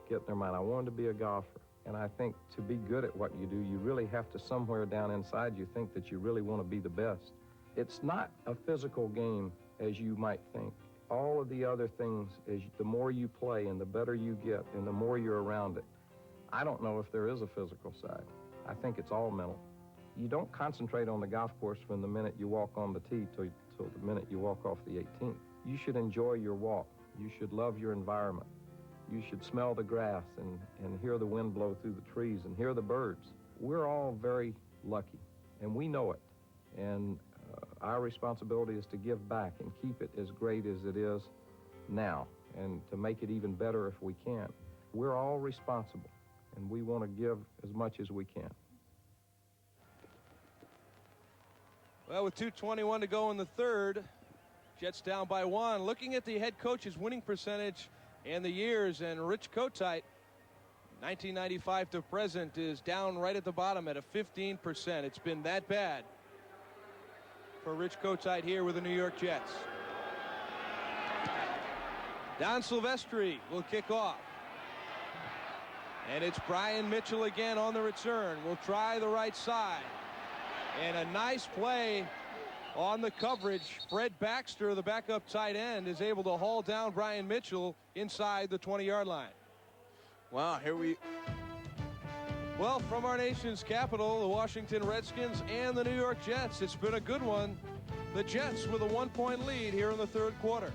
Speaker 17: get in their mind. I wanted to be a golfer. And I think to be good at what you do, you really have to somewhere down inside you think that you really want to be the best. It's not a physical game as you might think. All of the other things, the more you play and the better you get and the more you're around it, I don't know if there is a physical side. I think it's all mental. You don't concentrate on the golf course from the minute you walk on the tee till the minute you walk off the 18th. You should enjoy your walk. You should love your environment. You should smell the grass and hear the wind blow through the trees and hear the birds. We're all very lucky, and we know it. And our responsibility is to give back and keep it as great as it is now and to make it even better if we can. we're all responsible, and we want to give as much as we can.
Speaker 10: Well, with 2:21 to go in the third, Jets down by 1. Looking at the head coach's winning percentage and the years, and Rich Kotite, 1995 to present, is down right at the bottom at a 15%. It's been that bad for Rich Kotite here with the New York Jets. Don Silvestri will kick off. And it's Brian Mitchell again on the return. We'll try the right side. And a nice play on the coverage. Fred Baxter, the backup tight end, is able to haul down Brian Mitchell inside the 20-yard line.
Speaker 12: Wow, here we...
Speaker 10: Well, from our nation's capital, the Washington Redskins and the New York Jets, it's been a good one. The Jets with a 1-point lead here in the third quarter.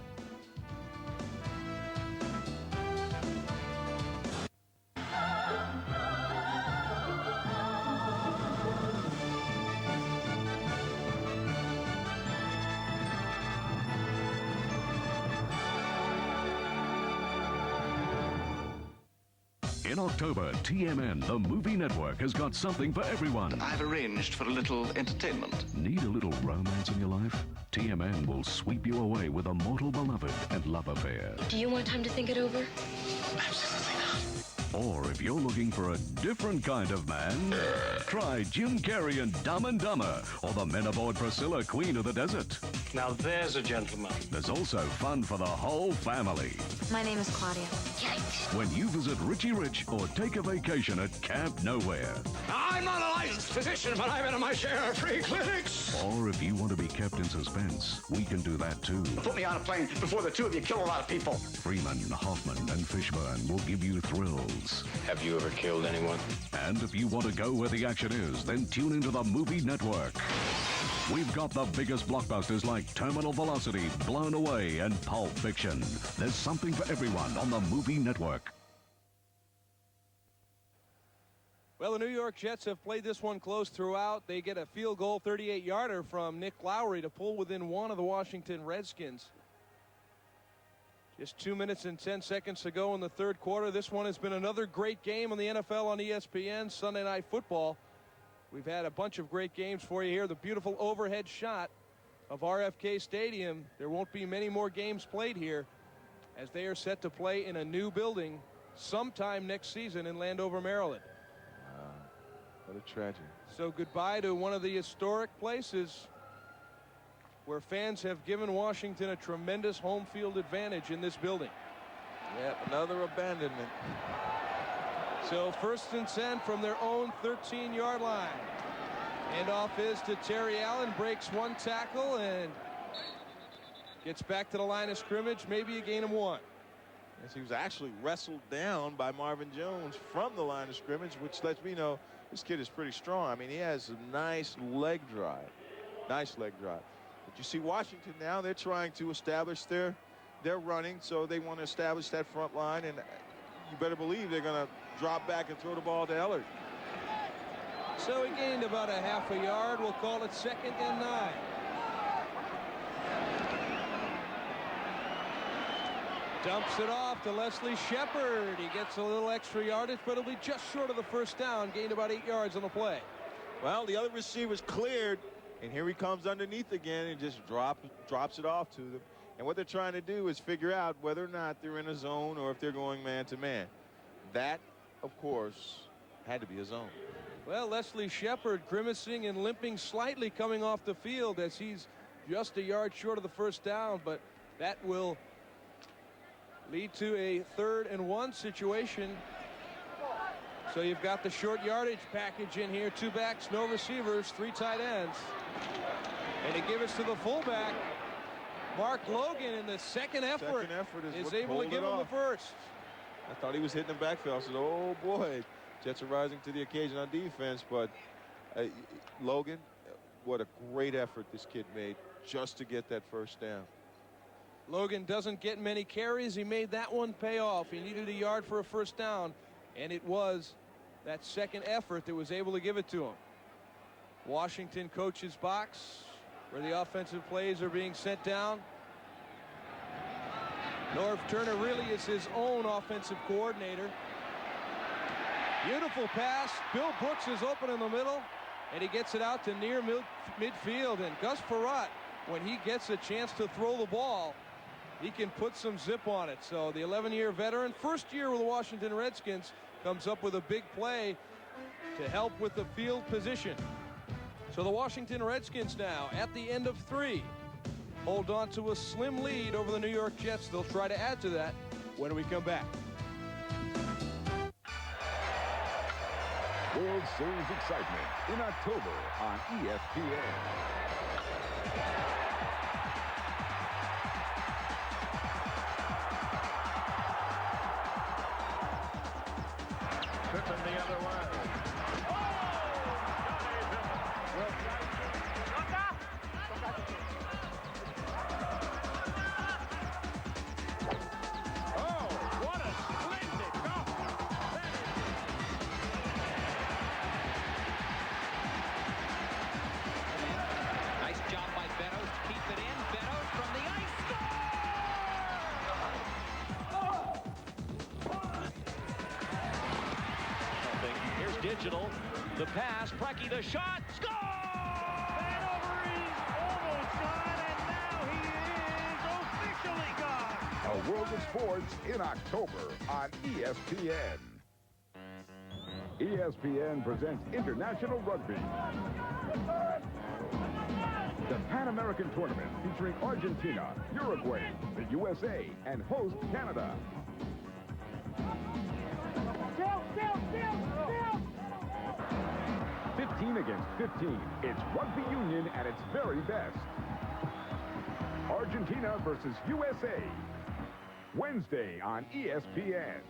Speaker 5: In October, TMN, the movie network, has got something for everyone.
Speaker 9: I've arranged for a little entertainment.
Speaker 5: Need a little romance in your life? TMN will sweep you away with a mortal beloved and love affair.
Speaker 23: Do you want time to think it over?
Speaker 9: Absolutely not.
Speaker 5: Or if you're looking for a different kind of man, try Jim Carrey and Dumb and Dumber, or the men aboard Priscilla, Queen of the Desert.
Speaker 9: Now there's a gentleman.
Speaker 5: There's also fun for the whole family.
Speaker 23: My name is Claudia.
Speaker 5: When you visit Richie Rich or take a vacation at Camp Nowhere.
Speaker 9: I'm not a licensed physician, but I've been in my share of free clinics.
Speaker 5: Or if you want to be kept in suspense, we can do that too.
Speaker 9: Put me on a plane before the two of you kill a lot of people.
Speaker 5: Freeman, Hoffman, and Fishburne will give you thrills.
Speaker 9: Have you ever killed anyone?
Speaker 5: And if you want to go where the action is, then tune into the Movie Network. We've got the biggest blockbusters like Terminal Velocity, Blown Away, and Pulp Fiction. There's something for everyone on the Movie Network.
Speaker 10: Well, the New York Jets have played this one close throughout. They get a field goal 38-yarder from Nick Lowry to pull within 1 of the Washington Redskins. Just 2 minutes and 10 seconds to go in the third quarter. This one has been another great game on the NFL on ESPN, Sunday Night Football. We've had a bunch of great games for you here. The beautiful overhead shot of RFK Stadium. There won't be many more games played here as they are set to play in a new building sometime next season in Landover, Maryland.
Speaker 12: What a tragedy.
Speaker 10: So goodbye to one of the historic places where fans have given Washington a tremendous home field advantage in this building.
Speaker 12: Yep, another abandonment.
Speaker 10: So 1st and 10 from their own 13-yard line. Handoff is to Terry Allen, breaks one tackle and gets back to the line of scrimmage, maybe a gain of 1.
Speaker 12: Yes, he was actually wrestled down by Marvin Jones from the line of scrimmage, which lets me know this kid is pretty strong. I mean, he has a nice leg drive. Nice leg drive. But you see Washington now, they're trying to establish their running, so they want to establish that front line, and you better believe they're going to drop back and throw the ball to Ellard.
Speaker 10: So he gained about a half a yard. We'll call it 2nd and 9. Dumps it off to Leslie Shepard. He gets a little extra yardage, but it'll be just short of the first down. Gained about 8 yards on the play.
Speaker 12: Well, the other receiver's cleared, and here he comes underneath again and just drops it off to them. And what they're trying to do is figure out whether or not they're in a zone or if they're going man-to-man. That, of course, had to be a zone.
Speaker 10: Well, Leslie Shepard grimacing and limping slightly coming off the field as he's just a yard short of the first down, but that will lead to a 3rd and 1 situation. So you've got the short yardage package in here. 2 backs, no receivers, 3 tight ends. And to give us to the fullback, Mark Logan, in the second effort is able to give him the first.
Speaker 12: I thought he was hitting the backfield. I said, oh boy, Jets are rising to the occasion on defense. But Logan, what a great effort this kid made just to get that first down.
Speaker 10: Logan doesn't get many carries. He made that one pay off. He needed a yard for a first down, and it was that second effort that was able to give it to him. Washington coach's box where the offensive plays are being sent down. Norv Turner really is his own offensive coordinator. Beautiful pass. Bill Brooks is open in the middle, and he gets it out to near midfield. And Gus Frerotte, when he gets a chance to throw the ball, he can put some zip on it. So the 11-year veteran, first year with the Washington Redskins, comes up with a big play to help with the field position. So the Washington Redskins now at the end of 3 hold on to a slim lead over the New York Jets. They'll try to add to that when we come back.
Speaker 6: World Series excitement in October on ESPN.
Speaker 13: Pippen the other way.
Speaker 11: Digital, the pass, Preki the shot, score!
Speaker 13: Hanover is almost gone, and now he is officially gone.
Speaker 6: A world of sports in October on ESPN. ESPN presents International Rugby. The Pan American Tournament featuring Argentina, Uruguay, the USA, and host Canada. 15 against 15. It's rugby union at its very best. Argentina versus USA. Wednesday on ESPN.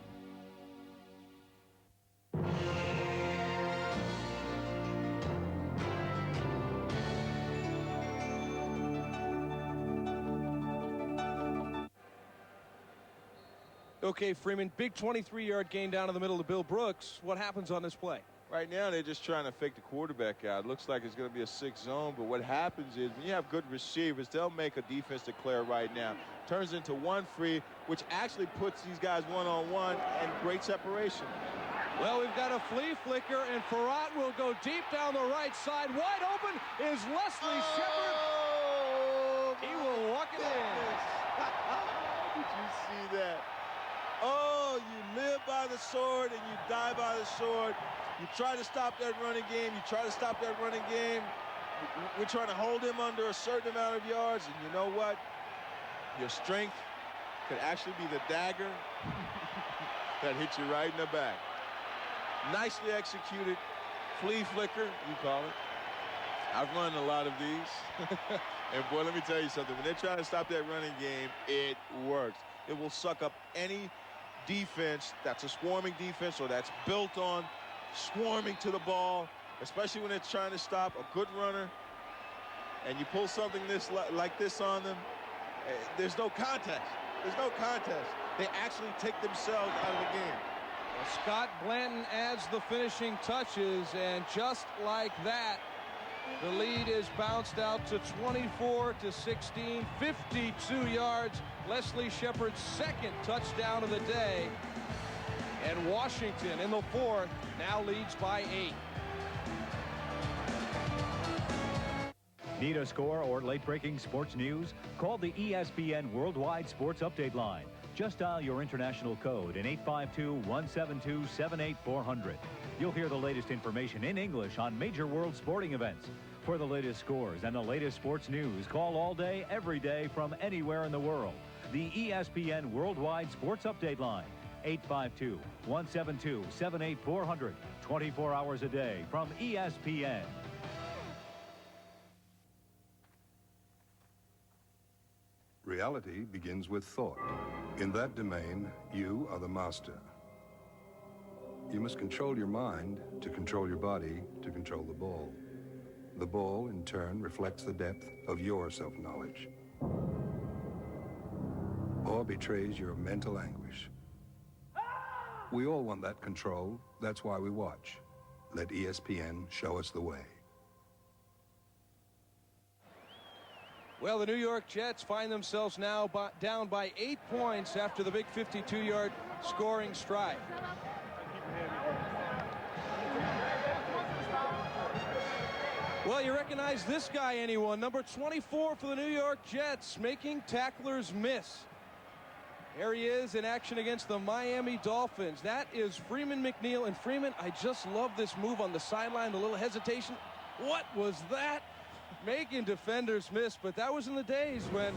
Speaker 10: Okay, Freeman, big 23-yard gain down in the middle to Bill Brooks. What happens on this play?
Speaker 12: Right now, they're just trying to fake the quarterback out. Looks like it's going to be a 6 zone, but what happens is when you have good receivers, they'll make a defense declare right now. Turns into 1 free, which actually puts these guys one-on-one and great separation.
Speaker 10: Well, we've got a flea flicker, and Frerotte will go deep down the right side. Wide open is Leslie Shepard. He will walk it in.
Speaker 12: Did you see that? Oh, you live by the sword and you die by the sword. You try to stop that running game. You try to stop that running game. We're trying to hold him under a certain amount of yards. And you know what? Your strength could actually be the dagger that hit you right in the back. Nicely executed flea flicker, you call it. I've run a lot of these. And boy, let me tell you something. When they're trying to stop that running game, it works. It will suck up any defense that's a swarming defense or that's built on swarming to the ball, especially when it's trying to stop a good runner, and you pull something like this on them. There's no contest. There's no contest. They actually take themselves out of the game.
Speaker 10: Well, Scott Blanton adds the finishing touches, and just like that, the lead is bounced out to 24-16, 52 yards. Leslie Shepard's second touchdown of the day. And Washington in the 4th now leads by 8.
Speaker 11: Need a score or late-breaking sports news? Call the ESPN Worldwide Sports Update line. Just dial your international code in 852-172-78400. You'll hear the latest information in English on major world sporting events. For the latest scores and the latest sports news, call all day, every day from anywhere in the world. The ESPN Worldwide Sports Update line, 852-172-78400, 24 hours a day from ESPN.
Speaker 8: Reality begins with thought. In that domain, you are the master. You must control your mind to control your body to control the ball. The ball, in turn, reflects the depth of your self-knowledge. Or betrays your mental anguish. We all want that control. That's why we watch. Let ESPN show us the way.
Speaker 16: Well, the New York Jets find themselves now down by 8 points after the big 52-yard scoring strike. Well, you recognize this guy, anyone? Number 24 for the New York Jets, making tacklers miss. There he is in action against the Miami Dolphins. That is Freeman McNeil. And Freeman, I just love this move on the sideline, the little hesitation. What was that? Making defenders miss, but that was in the days when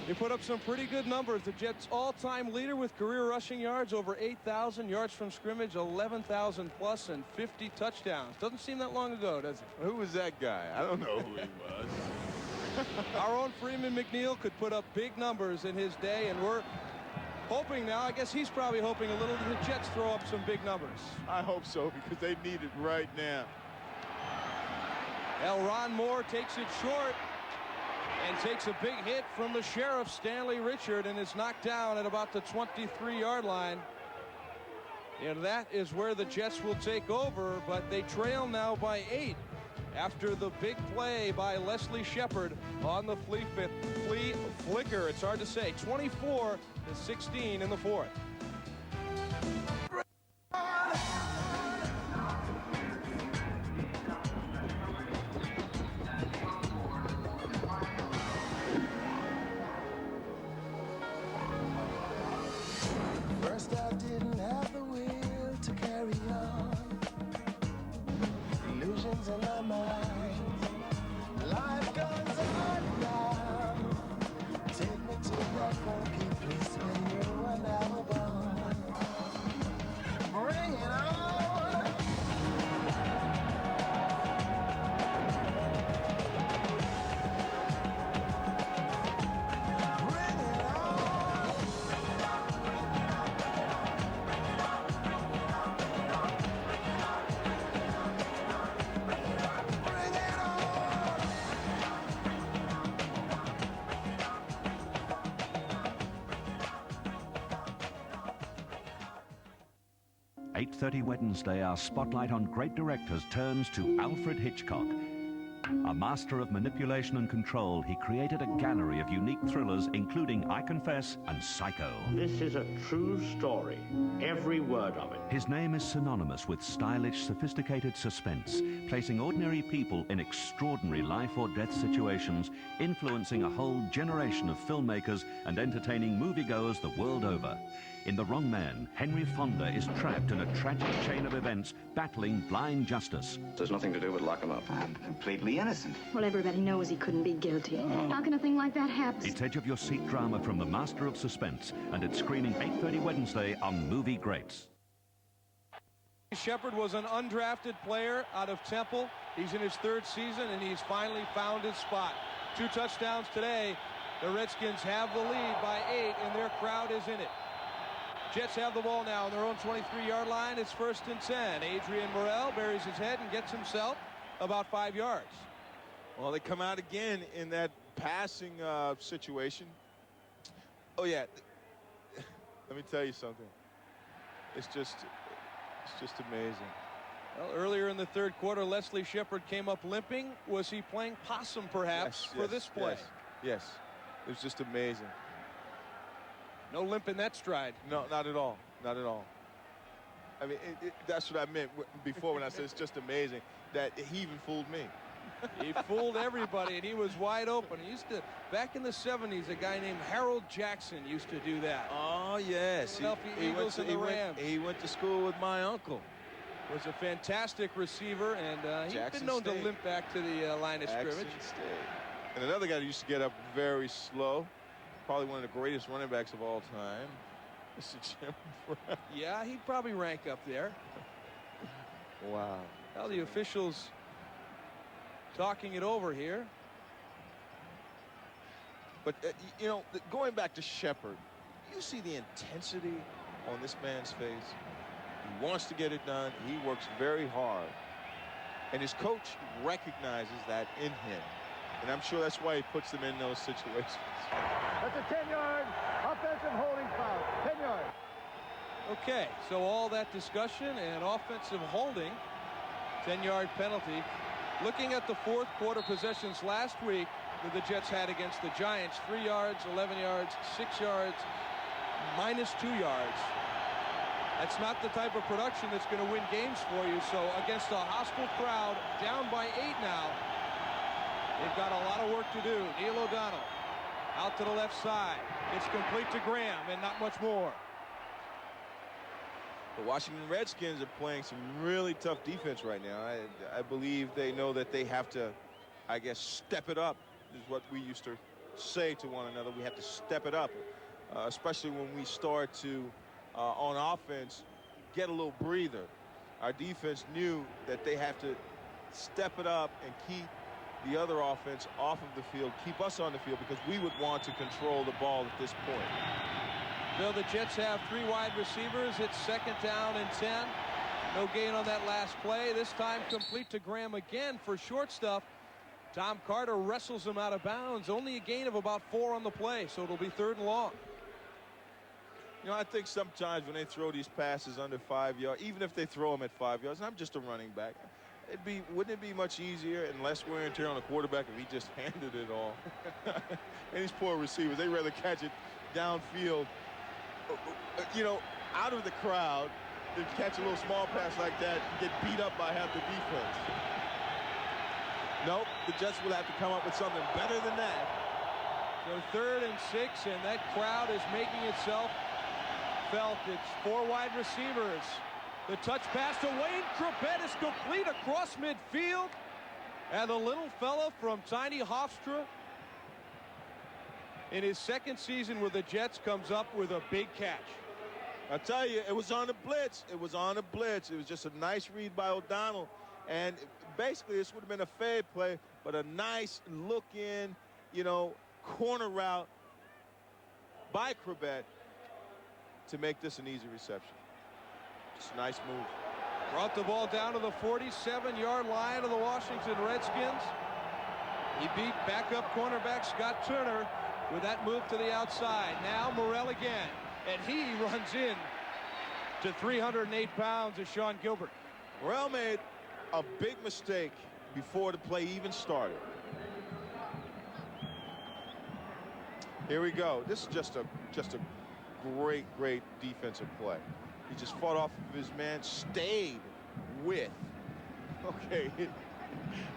Speaker 16: they put up some pretty good numbers. The Jets' all-time leader with career rushing yards, over 8,000 yards from scrimmage, 11,000 plus, and 50 touchdowns. Doesn't seem that long ago, does it?
Speaker 12: Who was that guy? I don't know who he was.
Speaker 16: Our own Freeman McNeil could put up big numbers in his day, and we're hoping now, I guess he's probably hoping a little, that the Jets throw up some big numbers.
Speaker 12: I hope so, because they need it right now.
Speaker 16: Ron Moore takes it short and takes a big hit from the Sheriff, Stanley Richard, and is knocked down at about the 23-yard line. And that is where the Jets will take over, but they trail now by 8 after the big play by Leslie Shepard on the flea flicker. It's hard to say. 24-16 in the fourth.
Speaker 7: First I didn't have the will to carry on. Illusions in my mind. Life goes on now. Take me to that funky place where you were never born. Bring it on.
Speaker 14: Wednesday, our spotlight on great directors turns to Alfred Hitchcock. A master of manipulation and control, he created a gallery of unique thrillers, including I Confess and Psycho.
Speaker 18: This is a true story, every word of it.
Speaker 14: His name is synonymous with stylish, sophisticated suspense, placing ordinary people in extraordinary life or death situations, influencing a whole generation of filmmakers and entertaining moviegoers the world over. In The Wrong Man, Henry Fonda is trapped in a tragic chain of events battling blind justice.
Speaker 19: There's nothing to do with lock him up. I'm completely innocent.
Speaker 23: Well, everybody knows he couldn't be guilty. How can a thing like that happen?
Speaker 14: It's edge-of-your-seat drama from the master of suspense, and it's screening 8:30 Wednesday on Movie Greats.
Speaker 16: Shepard was an undrafted player out of Temple. He's in his 3rd season, and he's finally found his spot. 2 touchdowns today. The Redskins have the lead by 8, and their crowd is in it. Jets have the ball now on their own 23-yard line. It's 1st and 10. Adrian Morrell buries his head and gets himself about 5 yards.
Speaker 12: Well, they come out again in that passing situation. Oh, yeah. Let me tell you something. It's just amazing.
Speaker 16: Well, earlier in the 3rd quarter, Leslie Shepard came up limping. Was he playing possum, perhaps, for this play?
Speaker 12: Yes. It was just amazing.
Speaker 16: No limp in that stride.
Speaker 12: No, not at all. Not at all. I mean, that's what I meant before when I said it's just amazing that he even fooled me.
Speaker 16: He fooled everybody, and he was wide open. He used to, back in the 70s, a guy named Harold Jackson used to do that.
Speaker 12: Oh, yes. He went to school with my uncle.
Speaker 16: Was a fantastic receiver, and he's been known to limp back to the line of scrimmage.
Speaker 12: And another guy that used to get up very slow. Probably one of the greatest running backs of all time, Mr. Jim Brown.
Speaker 16: Yeah, he'd probably rank up there.
Speaker 12: Wow.
Speaker 16: Well, the officials talking it over here.
Speaker 12: But, you know, going back to Shepard, you see the intensity on this man's face. He wants to get it done. He works very hard. And his coach recognizes that in him. And I'm sure that's why he puts them in those situations.
Speaker 1: That's a 10-yard offensive holding foul. 10 yards.
Speaker 16: Okay, so all that discussion and offensive holding, 10-yard penalty. Looking at the 4th quarter possessions last week,
Speaker 10: that the Jets had against the Giants. 3 yards, 11 yards, 6 yards, -2 yards. That's not the type of production that's going to win games for you. So against a hostile crowd, down by 8 now, they've got a lot of work to do. Neil O'Donnell out to the left side. It's complete to Graham and not much more.
Speaker 12: The Washington Redskins are playing some really tough defense right now. I believe they know that they have to, I guess, step it up, is what we used to say to one another. We have to step it up, especially when we start to, on offense, get a little breather. Our defense knew that they have to step it up and keep the other offense off of the field, keep us on the field, because we would want to control the ball at this point.
Speaker 10: Bill, the Jets have 3 wide receivers. It's 2nd down and 10. No gain on that last play. This time complete to Graham again for short stuff. Tom Carter wrestles him out of bounds. Only a gain of about 4 on the play, so it'll be 3rd and long.
Speaker 12: You know, I think sometimes when they throw these passes under 5 yards, even if they throw them at 5 yards, and I'm just a running back, wouldn't it be much easier and less wear and tear on the quarterback if he just handed it all? And these poor receivers, they'd rather catch it downfield, you know, out of the crowd, than catch a little small pass like that and get beat up by half the defense. Nope, the Jets will have to come up with something better than that.
Speaker 10: So 3rd and 6, and that crowd is making itself felt. It's 4 wide receivers. The touch pass to Wayne Krebet is complete across midfield. And the little fella from Tiny Hofstra, in his 2nd season with the Jets, comes up with a big catch.
Speaker 12: I tell you, it was on a blitz. It was on a blitz. It was just a nice read by O'Donnell. And basically, this would have been a fade play, but a nice look in, you know, corner route by Krebet to make this an easy reception. Just a nice move.
Speaker 10: Brought the ball down to the 47-yard line of the Washington Redskins. He beat backup cornerback Scott Turner with that move to the outside. Now Morrell again, and he runs in to 308 pounds of Sean Gilbert.
Speaker 12: Morrell made a big mistake before the play even started. Here we go. This is just a great defensive play. He just fought off of his man, stayed with,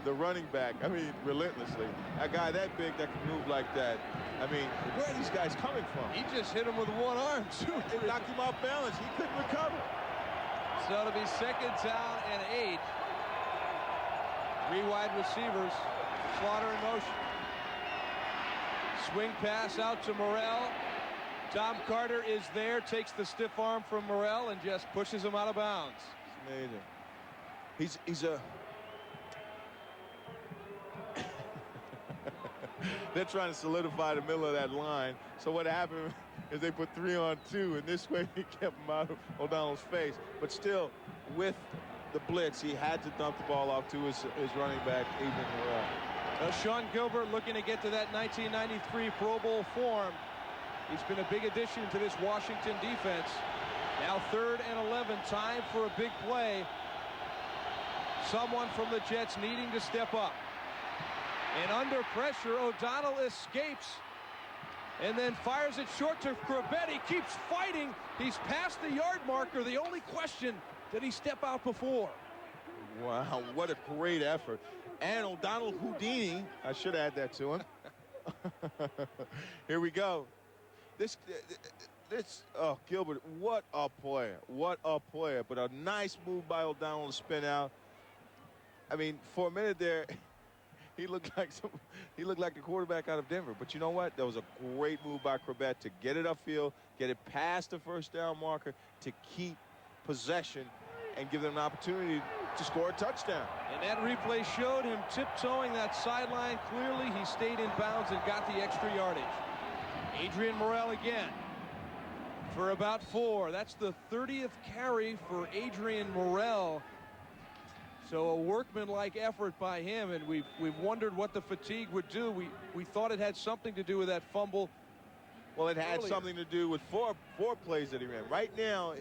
Speaker 12: the running back. I mean, relentlessly. A guy that big that can move like that. I mean, where are these guys coming from?
Speaker 10: He just hit him with one arm, too.
Speaker 12: It knocked him off balance. He couldn't recover.
Speaker 10: So it'll be 2nd down and 8. 3 wide receivers. Slaughter in motion. Swing pass out to Morrell. Tom Carter is there, takes the stiff arm from Morrell and just pushes him out of bounds.
Speaker 12: It's amazing. He's a they're trying to solidify the middle of that line. So what happened is they put 3 on 2, and this way he kept him out of O'Donnell's face. But still, with the blitz, he had to dump the ball off to his running back, Adrian Morrell.
Speaker 10: Well, Sean Gilbert looking to get to that 1993 Pro Bowl form. He's been a big addition to this Washington defense. Now 3rd and 11, time for a big play. Someone from the Jets needing to step up. And under pressure, O'Donnell escapes and then fires it short to Krebet. He keeps fighting. He's past the yard marker. The only question, did he step out before?
Speaker 12: Wow, what a great effort. And O'Donnell Houdini, I should add that to him. Here we go. This, oh, Gilbert, what a player. What a player. But a nice move by O'Donnell to spin out. I mean, for a minute there, he looked like the quarterback out of Denver. But you know what? That was a great move by Krebet to get it upfield, get it past the 1st down marker, to keep possession and give them an opportunity to score a touchdown.
Speaker 10: And that replay showed him tiptoeing that sideline. Clearly, he stayed in bounds and got the extra yardage. Adrian Morrell again for about 4. That's the 30th carry for Adrian Morrell. So a workmanlike effort by him, and we've wondered what the fatigue would do. We thought it had something to do with that fumble.
Speaker 12: Well, it had something to do with four plays that he ran. Right now,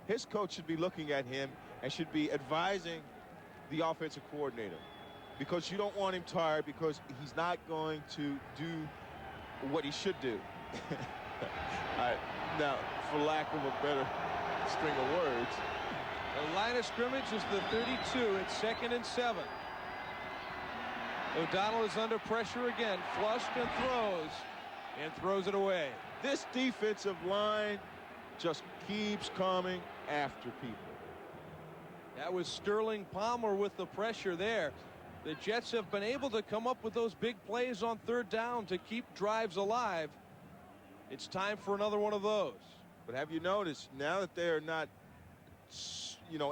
Speaker 12: his coach should be looking at him and should be advising the offensive coordinator. because you don't want him tired, because he's not going to do what he should do. Now, for lack of a better string of words,
Speaker 10: the line of scrimmage is the 32. It's 2nd and 7. O'Donnell is under pressure again, flushed and throws it away.
Speaker 12: This defensive line just keeps coming after people.
Speaker 10: That was Sterling Palmer with the pressure there. The Jets have been able to come up with those big plays on 3rd down to keep drives alive. It's time for another one of those.
Speaker 12: But have you noticed, now that they're not,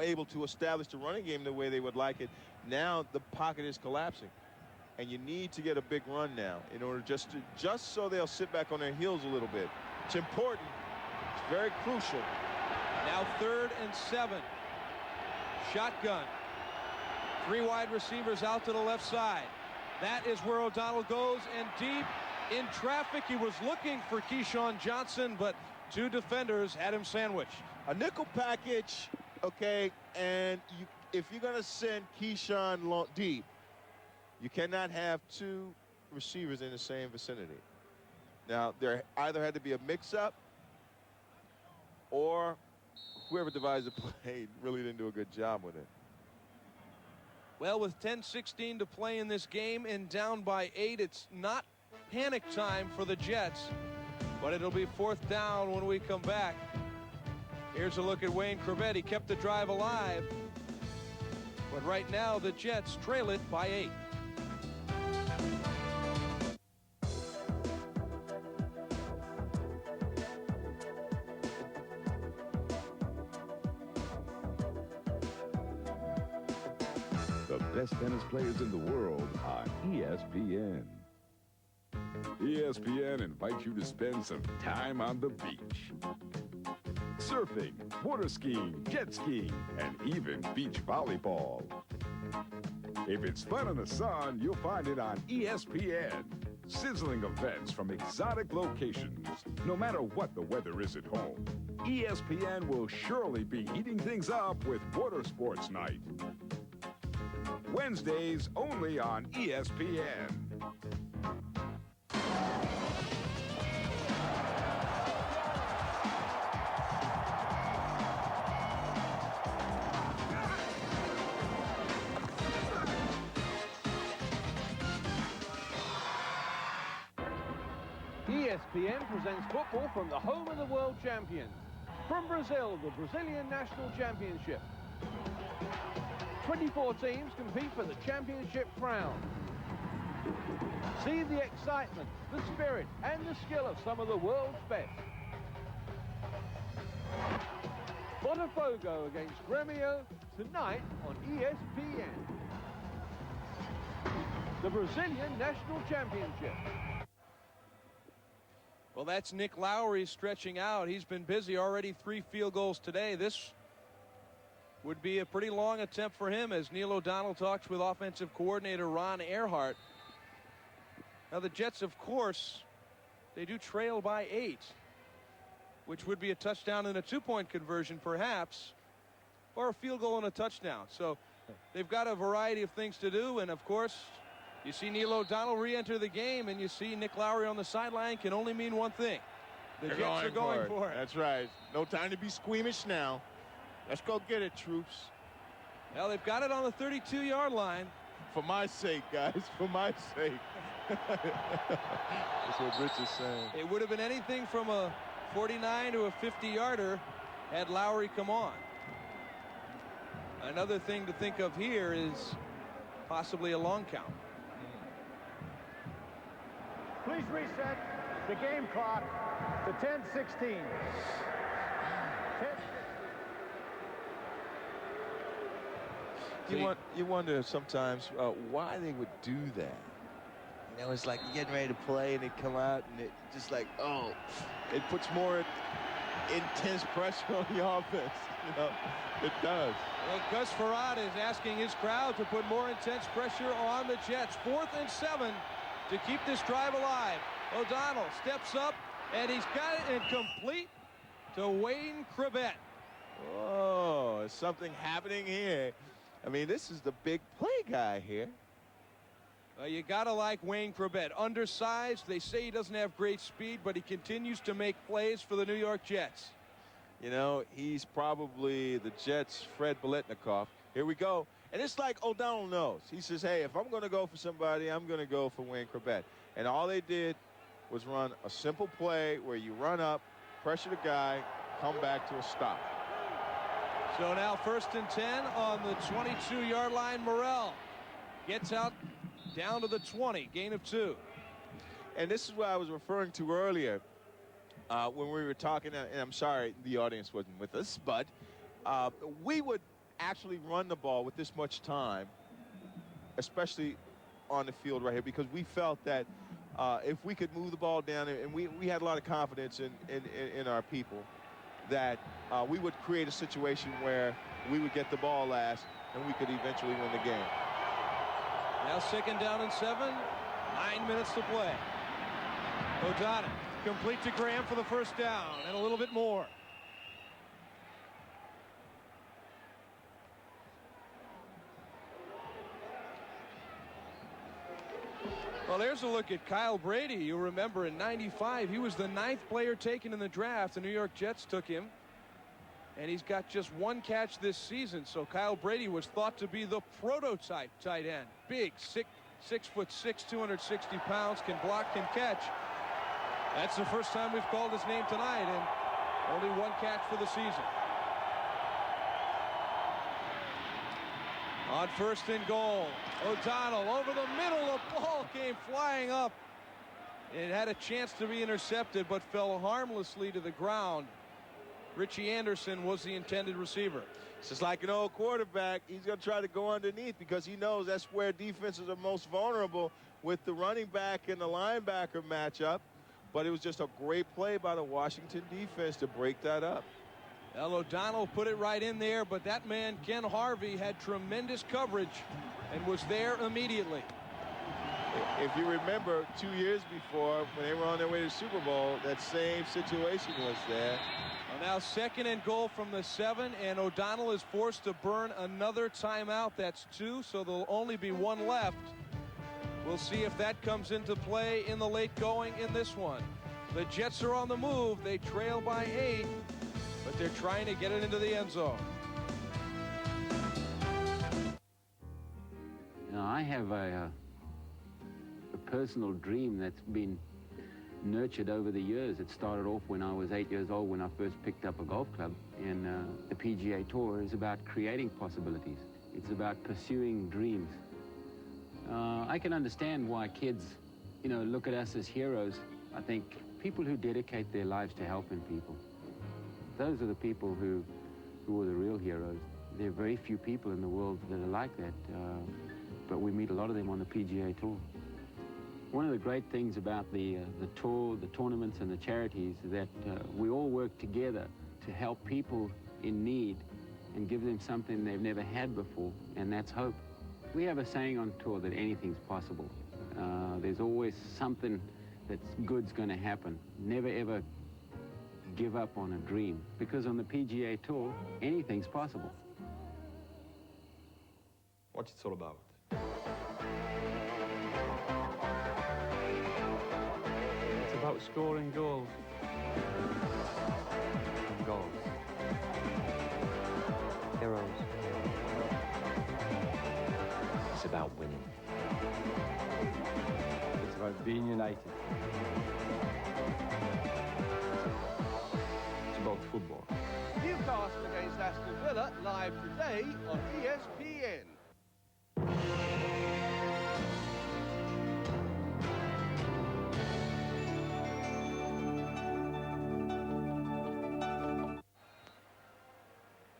Speaker 12: able to establish the running game the way they would like it, now the pocket is collapsing. And you need to get a big run now in order just so they'll sit back on their heels a little bit. It's important. It's very crucial.
Speaker 10: Now 3rd and 7. Shotgun. 3 wide receivers out to the left side. That is where O'Donnell goes, and deep in traffic. He was looking for Keyshawn Johnson, but 2 defenders had him sandwiched.
Speaker 12: A nickel package, okay, and if you're going to send Keyshawn deep, you cannot have 2 receivers in the same vicinity. Now, there either had to be a mix-up, or whoever devised the play really didn't do a good job with it.
Speaker 10: Well, with 10:16 to play in this game and down by 8, it's not panic time for the Jets, but it'll be 4th down when we come back. Here's a look at Wayne Chrebet. He kept the drive alive, but right now the Jets trail it by 8.
Speaker 6: The best tennis players in the world on ESPN. ESPN invites you to spend some time on the beach. Surfing, water skiing, jet skiing, and even beach volleyball. If it's fun in the sun, you'll find it on ESPN. Sizzling events from exotic locations. No matter what the weather is at home, ESPN will surely be heating things up with Water Sports Night. Wednesdays only on ESPN.
Speaker 16: ESPN presents football from the home of the world champions. From Brazil, the Brazilian National Championship. 24 teams compete for the championship crown. See the excitement, the spirit, and the skill of some of the world's best. Botafogo against Grêmio tonight on ESPN. The Brazilian National Championship.
Speaker 10: Well, that's Nick Lowry stretching out. He's been busy already. 3 field goals today. This would be a pretty long attempt for him as Neil O'Donnell talks with offensive coordinator Ron Earhart. Now the Jets, of course, they do trail by 8, which would be a touchdown and a 2-point conversion perhaps, or a field goal and a touchdown. So they've got a variety of things to do, and of course you see Neil O'Donnell re-enter the game, and you see Nick Lowry on the sideline can only mean one thing. The Jets are going for it.
Speaker 12: That's right. No time to be squeamish now. Let's go get it, troops.
Speaker 10: Well, they've got it on the 32-yard line.
Speaker 12: For my sake, guys, for my sake. That's what Rich is saying.
Speaker 10: It would have been anything from a 49 to a 50-yarder had Lowry come on. Another thing to think of here is possibly a long count.
Speaker 1: Please reset the game clock to 10:16.
Speaker 12: You wonder sometimes why they would do that. You know, it's like you're getting ready to play and they come out and it just like, oh, it puts more intense pressure on the offense. You know, it does.
Speaker 10: Well, Gus Farad is asking his crowd to put more intense pressure on the Jets. 4th and 7 to keep this drive alive. O'Donnell steps up and he's got it incomplete to Wayne Chrebet.
Speaker 12: Oh, is something happening here? I mean, this is the big play guy here.
Speaker 10: You got to like Wayne Corbett. Undersized. They say he doesn't have great speed, but he continues to make plays for the New York Jets.
Speaker 12: You know, he's probably the Jets' Fred Biletnikoff. Here we go. And it's like O'Donnell knows. He says, hey, if I'm going to go for somebody, I'm going to go for Wayne Corbett. And all they did was run a simple play where you run up, pressure the guy, come back to a stop.
Speaker 10: So now 1st and 10 on the 22-yard line. Morrell gets out down to the 20, gain of 2.
Speaker 12: And this is what I was referring to earlier when we were talking, and I'm sorry the audience wasn't with us, but we would actually run the ball with this much time, especially on the field right here, because we felt that if we could move the ball down, and we had a lot of confidence in our people, that we would create a situation where we would get the ball last and we could eventually win the game.
Speaker 10: Now 2nd down and 7, 9 minutes to play. O'Donnell complete to Graham for the 1st down and a little bit more. Well, there's a look at Kyle Brady. You remember in '95, he was the 9th player taken in the draft. The New York Jets took him, and he's got just 1 catch this season. So Kyle Brady was thought to be the prototype tight end. Big, 6'6", 260 pounds, can block, can catch. That's the first time we've called his name tonight, and only 1 catch for the season. On 1st and goal, O'Donnell over the middle. The ball came flying up. It had a chance to be intercepted, but fell harmlessly to the ground. Richie Anderson was the intended receiver.
Speaker 12: It's just like an old quarterback. He's going to try to go underneath because he knows that's where defenses are most vulnerable with the running back and the linebacker matchup. But it was just a great play by the Washington defense to break that up.
Speaker 10: Well, O'Donnell put it right in there, but that man, Ken Harvey, had tremendous coverage and was there immediately.
Speaker 12: If you remember 2 years before, when they were on their way to the Super Bowl, that same situation was there.
Speaker 10: Well, now 2nd and goal from the 7, and O'Donnell is forced to burn another timeout. That's 2, so there'll only be 1 left. We'll see if that comes into play in the late going in this one. The Jets are on the move. They trail by 8, but they're trying to get it into the end zone.
Speaker 2: You know, I have a personal dream that's been nurtured over the years. It started off when I was 8 years old, when I first picked up a golf club. And the PGA Tour is about creating possibilities. It's about pursuing dreams. I can understand why kids, you know, look at us as heroes. I think people who dedicate their lives to helping people, those are the people who are the real heroes. There are very few people in the world that are like that, but we meet a lot of them on the PGA Tour. One of the great things about the tour, the tournaments, and the charities is that we all work together to help people in need and give them something they've never had before, and that's hope. We have a saying on tour that anything's possible. There's always something that's good's going to happen. Never, ever give up on a dream, because on the PGA Tour, anything's possible.
Speaker 4: What's it all about?
Speaker 20: It's about scoring goals.
Speaker 4: Goals.
Speaker 20: Heroes.
Speaker 4: It's about winning. It's about being united. It's about football.
Speaker 16: Newcastle against Aston Villa, live today on ESPN.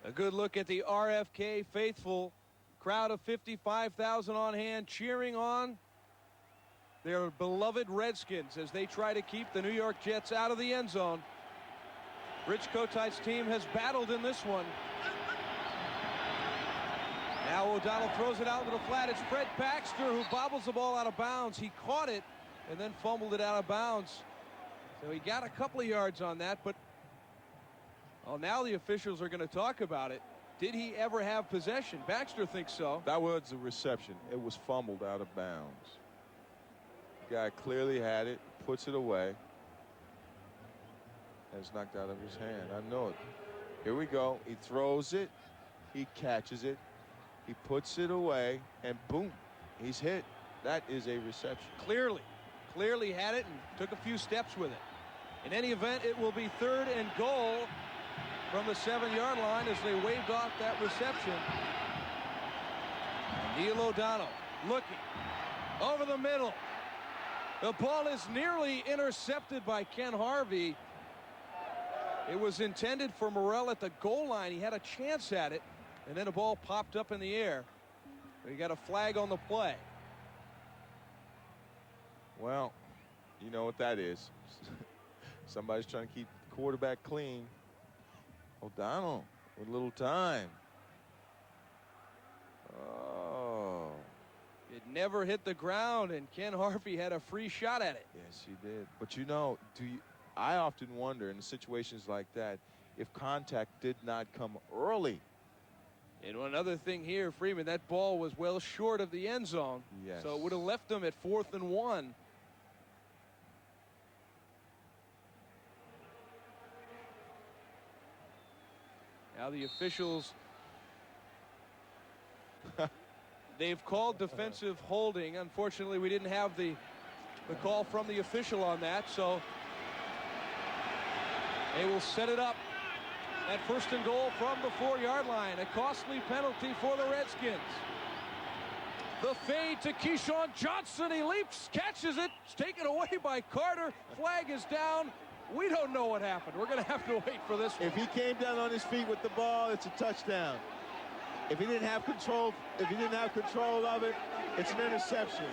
Speaker 10: A good look at the RFK faithful. Crowd of 55,000 on hand cheering on their beloved Redskins as they try to keep the New York Jets out of the end zone. Rich Kotite's team has battled in this one. Now O'Donnell throws it out into the flat. It's Fred Baxter who bobbles the ball out of bounds. He caught it and then fumbled it out of bounds. So he got a couple of yards on that, but well, now the officials are going to talk about it. Did he ever have possession? Baxter thinks so.
Speaker 12: That was a reception. It was fumbled out of bounds. guy clearly had it, puts it away. And it's knocked out of his hand. I know it. Here we go. He throws it. He catches it. He puts it away. And boom, he's hit. That is a reception.
Speaker 10: Clearly had it and took a few steps with it. In any event, it will be 3rd and goal from the 7-yard line as they waved off that reception. Neil O'Donnell looking over the middle. The ball is nearly intercepted by Ken Harvey. It was intended for Morrell at the goal line. He had a chance at it, and then a ball popped up in the air. We got a flag on the play.
Speaker 12: Well, you know what that is. Somebody's trying to keep the quarterback clean. O'Donnell with a little time. Oh.
Speaker 10: It never hit the ground, and Ken Harvey had a free shot at it.
Speaker 12: Yes, he did. But you know, I often wonder in situations like that if contact did not come early.
Speaker 10: And another thing here, Freeman, that ball was well short of the end zone.
Speaker 12: Yes.
Speaker 10: So it would have left them at 4th and 1. Now the officials, they've called defensive holding. Unfortunately, we didn't have the call from the official on that, so they will set it up at 1st and goal from the 4-yard line. A costly penalty for the Redskins. The fade to Keyshawn Johnson. He leaps, catches it. It's taken away by Carter. Flag is down. We don't know what happened. We're going to have to wait for this one.
Speaker 3: If he came down on his feet with the ball, it's a touchdown. If he didn't have control of it, it's an interception.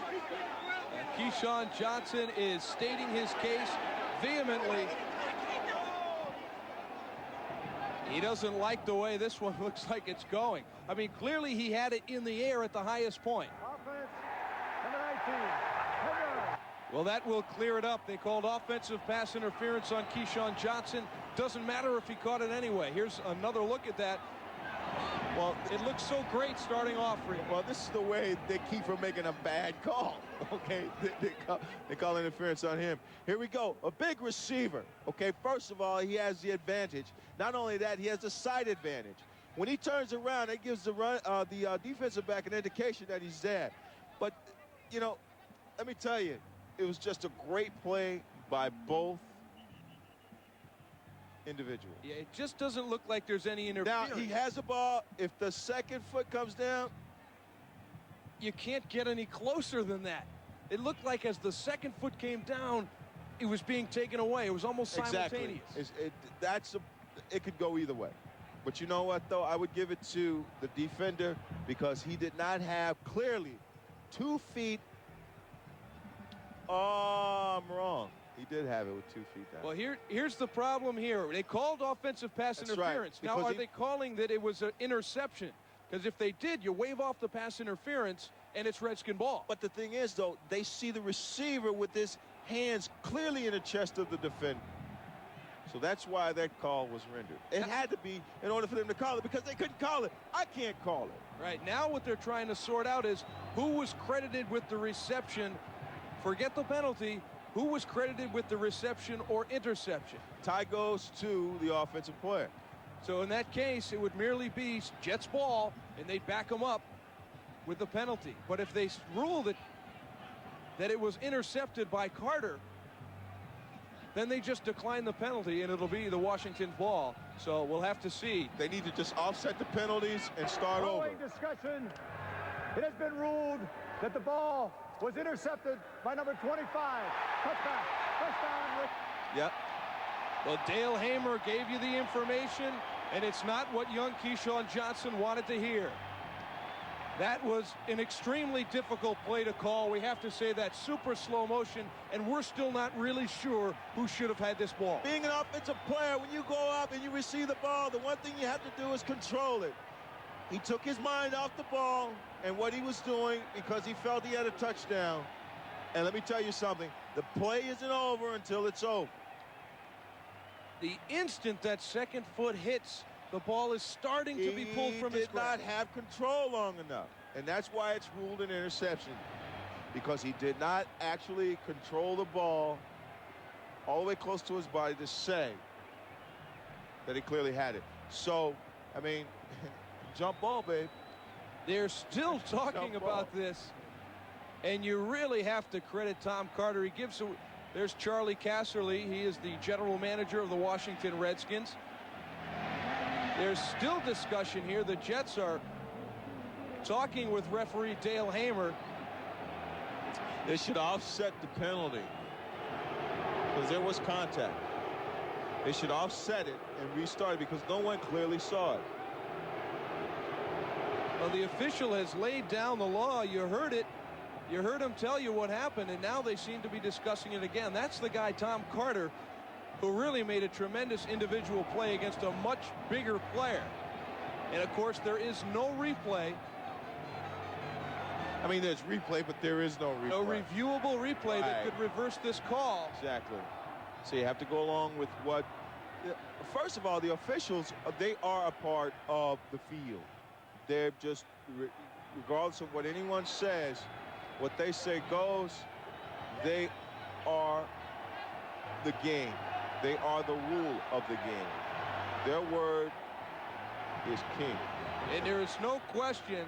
Speaker 10: Keyshawn Johnson is stating his case vehemently. He doesn't like the way this one looks like it's going. I mean, clearly he had it in the air at the highest point.
Speaker 1: Offense, number 19.
Speaker 10: Well, that will clear it up. They called offensive pass interference on Keyshawn Johnson. Doesn't matter if he caught it anyway. Here's another look at that. Well, it looks so great starting off for you.
Speaker 3: Well, this is the way they keep from making a bad call. Okay, they call interference on him. Here we go, a big receiver. Okay, first of all, he has the advantage. Not only that, he has the side advantage. When he turns around, it gives the defensive back an indication that he's there. But, you know, let me tell you, it was just a great play by both individuals.
Speaker 10: Yeah, it just doesn't look like there's any interference.
Speaker 3: Now, he has the ball. If the second foot comes down,
Speaker 10: you can't get any closer than that. It looked like as the second foot came down, it was being taken away. It was almost simultaneous.
Speaker 3: Exactly. It could go either way. But you know what, though? I would give it to the defender because he did not have clearly 2 feet. Oh, I'm wrong. He did have it with 2 feet down.
Speaker 10: Well, here's the problem here. They called offensive pass interference.
Speaker 3: Right,
Speaker 10: now, are they calling that it was an interception? Because if they did, you wave off the pass interference, and it's Redskin ball.
Speaker 3: But the thing is, though, they see the receiver with his hands clearly in the chest of the defender. So that's why that call was rendered. It had to be in order for them to call it because they couldn't call it. I can't call it.
Speaker 10: Right. Now what they're trying to sort out is who was credited with the reception. Forget the penalty. Who was credited with the reception or interception?
Speaker 3: Tie goes to the offensive player.
Speaker 10: So in that case, it would merely be Jets ball, and they'd back them up with the penalty. But if they rule that it was intercepted by Carter, then they just decline the penalty, and it'll be the Washington ball. So we'll have to see.
Speaker 3: They need to just offset the penalties and start over.
Speaker 1: Following discussion, it has been ruled that the ball was intercepted by number 25. Touchback. First down, Rick.
Speaker 3: Yep.
Speaker 10: Well, Dale Hamer gave you the information, and it's not what young Keyshawn Johnson wanted to hear. That was an extremely difficult play to call. We have to say that super slow motion, and we're still not really sure who should have had this ball.
Speaker 3: Being an offensive player, when you go up and you receive the ball, the one thing you have to do is control it. He took his mind off the ball and what he was doing because he felt he had a touchdown. And let me tell you something, the play isn't over until it's over.
Speaker 10: The instant that second foot hits, the ball is starting to be pulled from his grasp.
Speaker 3: He did not have control long enough, and that's why it's ruled an interception. because he did not actually control the ball all the way close to his body to say that he clearly had it. So, I mean, jump ball, babe.
Speaker 10: They're still talking about this, and you really have to credit Tom Carter. He gives. There's Charlie Casserly. He is the general manager of the Washington Redskins. There's still discussion here. The Jets are talking with referee Dale Hamer.
Speaker 3: They should offset the penalty because there was contact. They should offset it and restart it because no one clearly saw it.
Speaker 10: Well, the official has laid down the law. You heard it. You heard him tell you what happened, and now they seem to be discussing it again. That's the guy, Tom Carter, who really made a tremendous individual play against a much bigger player. And, of course, there is no replay.
Speaker 3: I mean, there's replay, but there is no replay.
Speaker 10: No reviewable replay that could reverse this call.
Speaker 3: Exactly. So you have to go along with what... First of all, the officials, they are a part of the field. They're just, regardless of what anyone says, what they say goes. They are the game. They are the rule of the game. Their word is king.
Speaker 10: And there is no question.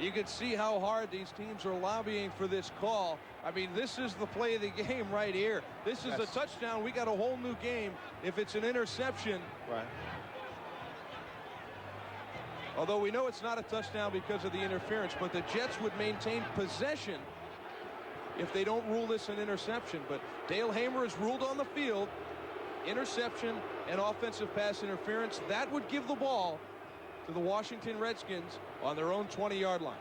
Speaker 10: You can see how hard these teams are lobbying for this call. I mean, this is the play of the game right here. This is a touchdown. We got a whole new game if it's an interception.
Speaker 3: Right.
Speaker 10: Although we know it's not a touchdown because of the interference, but the Jets would maintain possession if they don't rule this an interception. But Dale Hamer has ruled on the field interception and offensive pass interference. That would give the ball to the Washington Redskins on their own 20-yard line.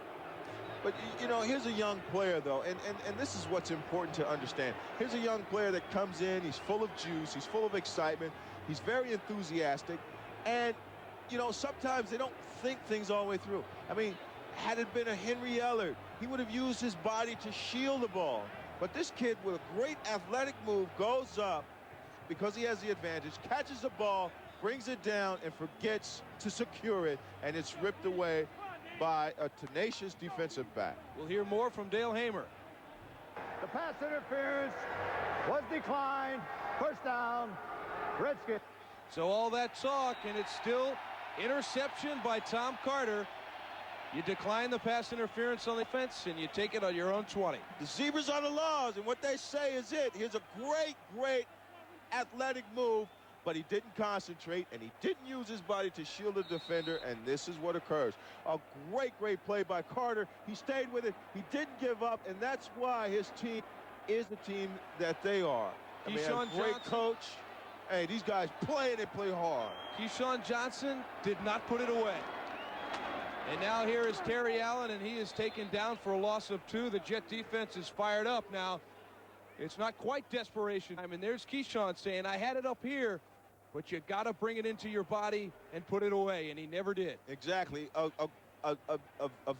Speaker 3: But, you know, here's a young player, though, and this is what's important to understand. Here's a young player that comes in. He's full of juice. He's full of excitement. He's very enthusiastic. And, you know, sometimes they don't think things all the way through. I mean, had it been a Henry Ellard, he would have used his body to shield the ball. But this kid, with a great athletic move, goes up because he has the advantage, catches the ball, brings it down, and forgets to secure it, and it's ripped away by a tenacious defensive back.
Speaker 10: We'll hear more from Dale Hamer.
Speaker 1: The pass interference was declined. First down, Redskins.
Speaker 10: So all that talk, and it's still interception by Tom Carter. You decline the pass interference on the fence, and you take it on your own 20.
Speaker 3: The Zebras are the laws, and what they say is it. Here's a great, great athletic move, but he didn't concentrate, and he didn't use his body to shield the defender, and this is what occurs. A great, great play by Carter. He stayed with it. He didn't give up, and that's why his team is the team that they are. I mean, a great coach. Hey, these guys play, and they play hard.
Speaker 10: Keyshawn Johnson did not put it away. And now here is Terry Allen, and he is taken down for a loss of 2. The Jet defense is fired up now. It's not quite desperation. I mean, there's Keyshawn saying, I had it up here, but you got to bring it into your body and put it away, and he never did.
Speaker 3: Exactly. A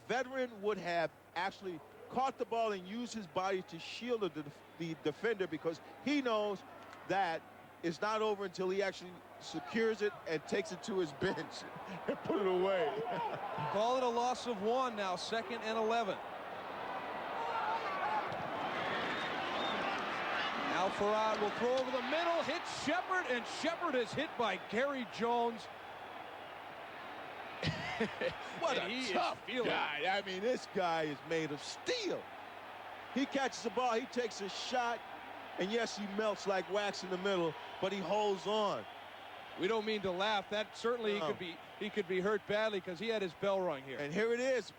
Speaker 3: veteran would have actually caught the ball and used his body to shield the defender, because he knows that it's not over until he actually secures it and takes it to his bench and put it away.
Speaker 10: Call it a loss of 1 now, 2nd and 11. Now Farad will throw over the middle, hits Shepard, and Shepard is hit by Gary Jones.
Speaker 3: What a tough guy. I mean, this guy is made of steel. He catches the ball, he takes a shot, and yes, he melts like wax in the middle, but he holds on.
Speaker 10: We don't mean to laugh. That certainly he could be hurt badly, because he had his bell rung here.
Speaker 3: And here it is.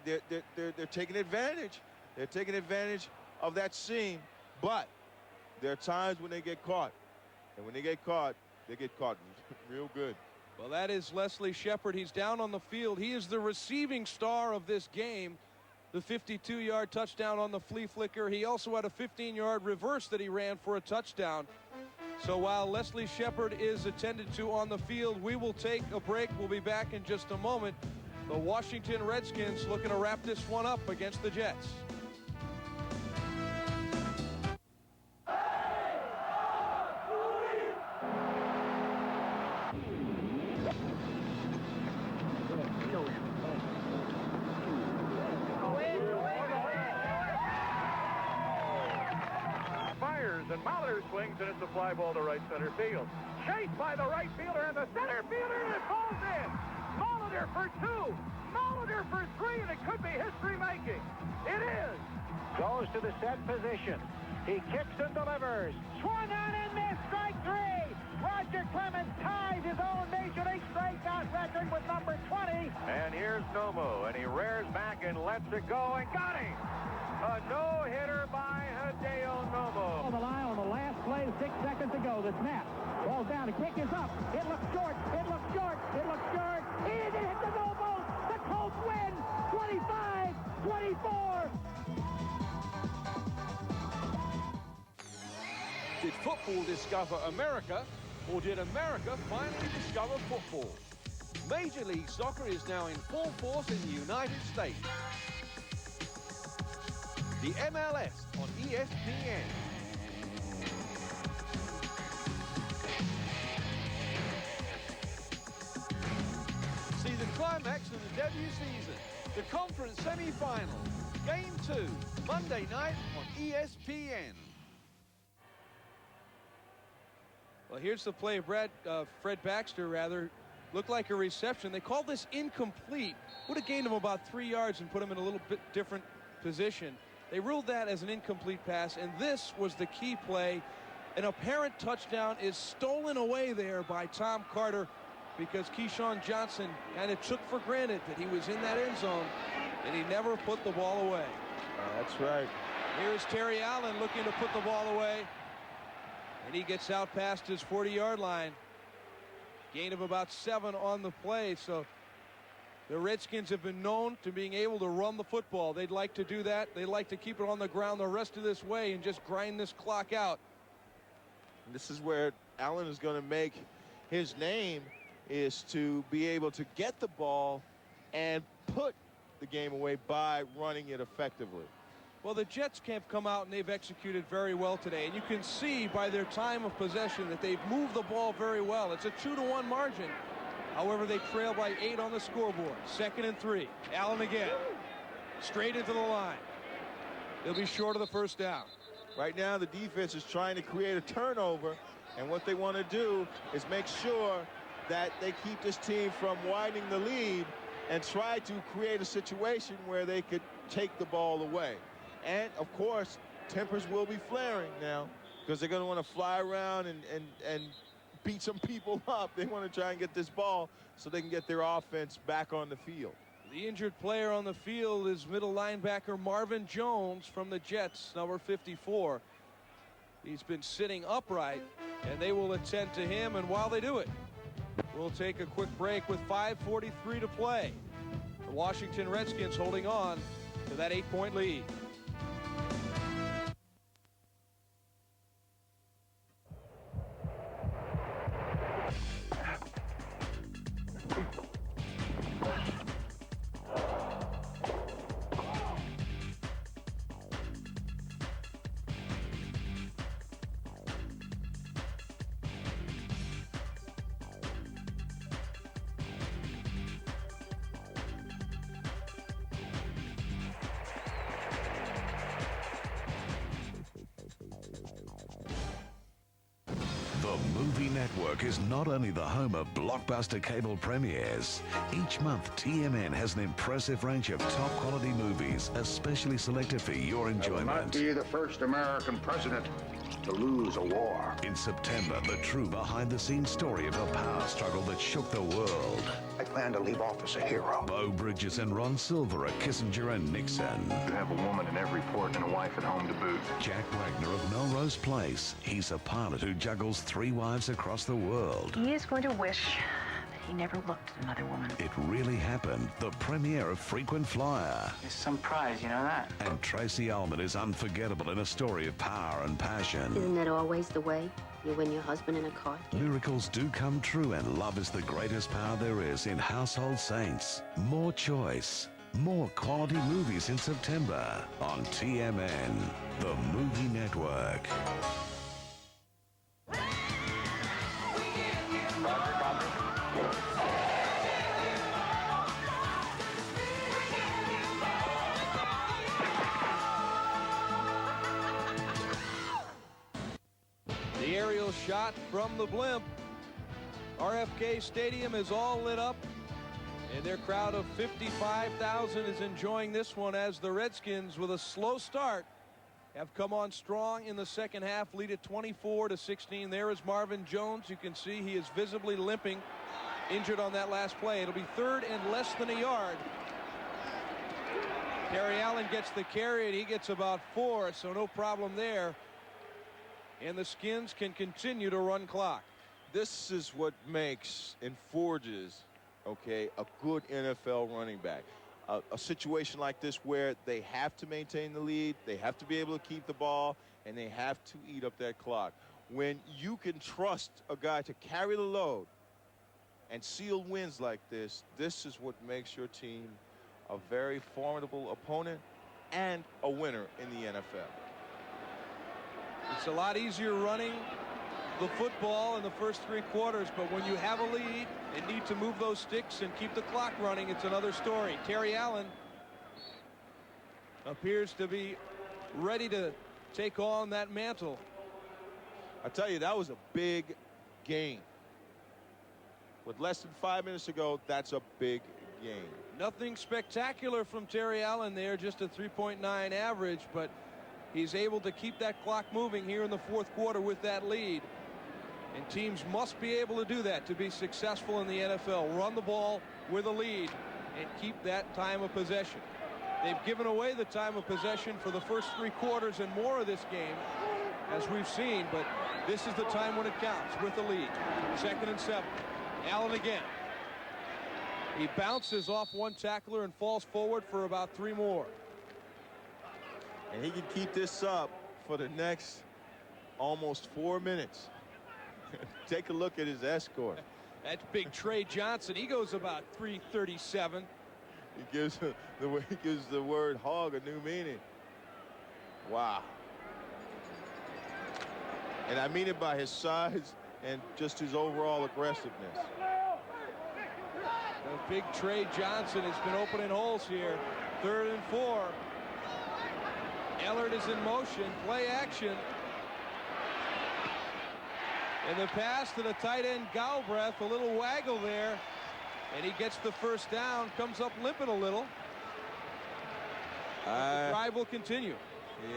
Speaker 3: They're taking advantage. They're taking advantage of that seam, but there are times when they get caught. And when they get caught real good.
Speaker 10: Well, that is Leslie Shepard. He's down on the field. He is the receiving star of this game. The 52-yard touchdown on the flea flicker. He also had a 15-yard reverse that he ran for a touchdown. So while Leslie Shepard is attended to on the field, we will take a break. We'll be back in just a moment. The Washington Redskins looking to wrap this one up against the Jets.
Speaker 1: and Molitor swings, and it's a fly ball to right center field. Chased by the right fielder and the center fielder, and it falls in. Molitor for 2, Molitor for 3, and it could be history-making. It is.
Speaker 13: Goes to the set position. He kicks and delivers. Swung on and missed. Strike 3. Roger Clemens ties his own Major League strikeout record with number 20.
Speaker 1: And here's Nomo, and he rears back and lets it go, and got him. A no-hitter by Hideo Nomo.
Speaker 13: On the line on the last play, 6 seconds ago. The snap. Ball's down. The kick is up. It looks short. It looks short. It looks short. It hit the Nomo. The Colts win. 25-24.
Speaker 16: Did football discover America, or did America finally discover football? Major League Soccer is now in full force in the United States. The MLS on ESPN. See the climax of the debut season, the conference semi-final, Game 2, Monday night on ESPN.
Speaker 10: Well, here's the play. Fred Baxter, looked like a reception. They called this incomplete. Would have gained him about 3 yards and put him in a little bit different position. They ruled that as an incomplete pass, and this was the key play. An apparent touchdown is stolen away there by Tom Carter because Keyshawn Johnson kind of took for granted that he was in that end zone, and he never put the ball away.
Speaker 3: That's right.
Speaker 10: Here's Terry Allen looking to put the ball away. And he gets out past his 40-yard line. Gain of about 7 on the play. So the Redskins have been known to being able to run the football. They'd like to do that. They'd like to keep it on the ground the rest of this way and just grind this clock out.
Speaker 3: And this is where Allen is going to make his name, is to be able to get the ball and put the game away by running it effectively.
Speaker 10: Well, the Jets have come out and they've executed very well today. And you can see by their time of possession that they've moved the ball very well. It's a 2-1 margin. However, they trail by 8 on the scoreboard. 2nd and 3. Allen again. Straight into the line. They'll be short of the first down.
Speaker 3: Right now, the defense is trying to create a turnover. And what they want to do is make sure that they keep this team from widening the lead and try to create a situation where they could take the ball away. And, of course, tempers will be flaring now because they're going to want to fly around and beat some people up. They want to try and get this ball so they can get their offense back on the field.
Speaker 10: The injured player on the field is middle linebacker Marvin Jones from the Jets, number 54. He's been sitting upright, and they will attend to him. And while they do it, we'll take a quick break with 5:43 to play. The Washington Redskins holding on to that 8-point lead.
Speaker 5: Network is not only the home of blockbuster cable premieres. Each month, TMN has an impressive range of top-quality movies, especially selected for your enjoyment.
Speaker 15: I will not be the first American president to lose a war.
Speaker 5: In September, the true behind-the-scenes story of a power struggle that shook the world.
Speaker 15: I plan to leave office a hero.
Speaker 5: Beau Bridges and Ron Silver are Kissinger and Nixon.
Speaker 15: You have a woman in every port and a wife at home to boot.
Speaker 5: Jack Wagner of Melrose Place. He's a pilot who juggles 3 wives across the world.
Speaker 21: He is going to wish that he never looked at another woman.
Speaker 5: It really happened. The premiere of Frequent Flyer.
Speaker 21: There's some prize, you know that?
Speaker 5: And Tracy Ullman is unforgettable in a story of power and passion.
Speaker 23: Isn't that always the way? You win your husband in a card game.
Speaker 5: Miracles do come true, and love is the greatest power there is in Household Saints. More choice, more quality movies in September on TMN, the Movie Network.
Speaker 10: shot from the blimp. RFK Stadium is all lit up, and their crowd of 55,000 is enjoying this one as the Redskins, with a slow start, have come on strong in the second half, lead at 24-16. There is Marvin Jones. You can see he is visibly limping, injured on that last play. It'll be 3rd and less than a yard. Terry Allen gets the carry, and he gets about 4, so no problem there. And the Skins can continue to run clock.
Speaker 12: This is what makes and forges, okay, a good NFL running back. A situation like this where they have to maintain the lead, they have to be able to keep the ball, and they have to eat up that clock. When you can trust a guy to carry the load and seal wins like this, this is what makes your team a very formidable opponent and a winner in the NFL.
Speaker 10: It's a lot easier running the football in the first 3 quarters, but when you have a lead and need to move those sticks and keep the clock running, it's another story. Terry Allen appears to be ready to take on that mantle.
Speaker 12: I tell you, that was a big game. With less than 5 minutes to go, that's a big game.
Speaker 10: Nothing spectacular from Terry Allen there, just a 3.9 average, but he's able to keep that clock moving here in the 4th quarter with that lead. And teams must be able to do that to be successful in the NFL. Run the ball with a lead and keep that time of possession. They've given away the time of possession for the first 3 quarters and more of this game, as we've seen, but this is the time when it counts with the lead. 2nd and 7. Allen again. He bounces off one tackler and falls forward for about 3 more.
Speaker 12: And he can keep this up for the next almost 4 minutes. Take a look at his escort.
Speaker 10: That's big Trey Johnson. He goes about 337.
Speaker 12: He gives the word hog a new meaning. Wow. And I mean it by his size and just his overall aggressiveness.
Speaker 10: The big Trey Johnson has been opening holes here. 3rd and 4. Ellard is in motion. Play action. And the pass to the tight end Galbraith, a little waggle there, and he gets the first down, comes up limping a little. The drive will continue.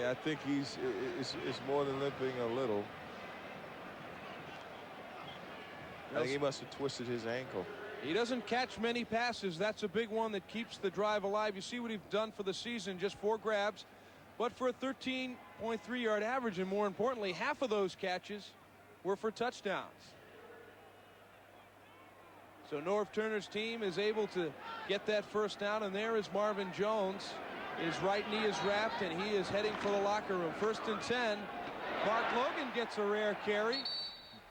Speaker 12: Yeah, I think it's more than limping a little. I think he must have twisted his ankle.
Speaker 10: He doesn't catch many passes. That's a big one that keeps the drive alive. You see what he's done for the season, just 4 grabs, but for a 13.3-yard average, and more importantly, half of those catches were for touchdowns. So Norv Turner's team is able to get that first down, and there is Marvin Jones. His right knee is wrapped, and he is heading for the locker room. 1st and 10. Mark Logan gets a rare carry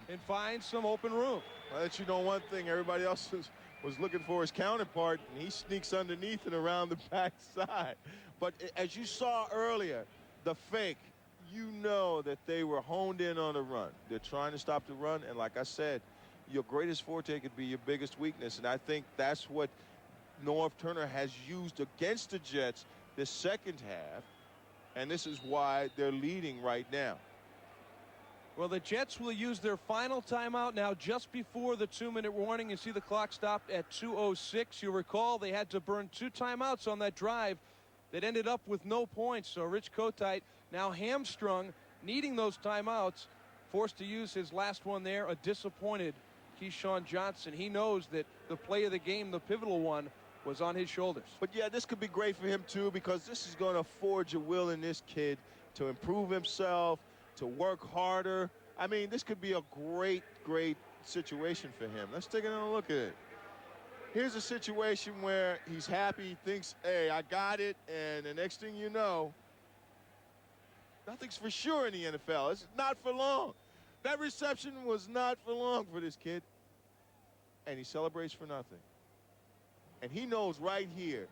Speaker 10: and finds some open room.
Speaker 12: I'll let you know one thing. Everybody else was looking for his counterpart, and he sneaks underneath and around the backside. But as you saw earlier, the fake, you know that they were honed in on the run. They're trying to stop the run, and like I said, your greatest forte could be your biggest weakness, and I think that's what Norv Turner has used against the Jets this second half, and this is why they're leading right now.
Speaker 10: Well, the Jets will use their final timeout now just before the 2-minute warning. You see the clock stopped at 2:06. You recall they had to burn 2 timeouts on that drive that ended up with no points. So Rich Kotite, now hamstrung, needing those timeouts, forced to use his last one there. A disappointed Keyshawn Johnson. He knows that the play of the game, the pivotal one, was on his shoulders.
Speaker 12: But yeah, this could be great for him too, because this is going to forge a will in this kid to improve himself, to work harder. I mean, this could be a great situation for him. Let's take another look at it. Here's a situation where he's happy, he thinks, hey, I got it, and the next thing you know, nothing's for sure in the NFL. It's not for long. That reception was not for long for this kid. And he celebrates for nothing. And he knows right here,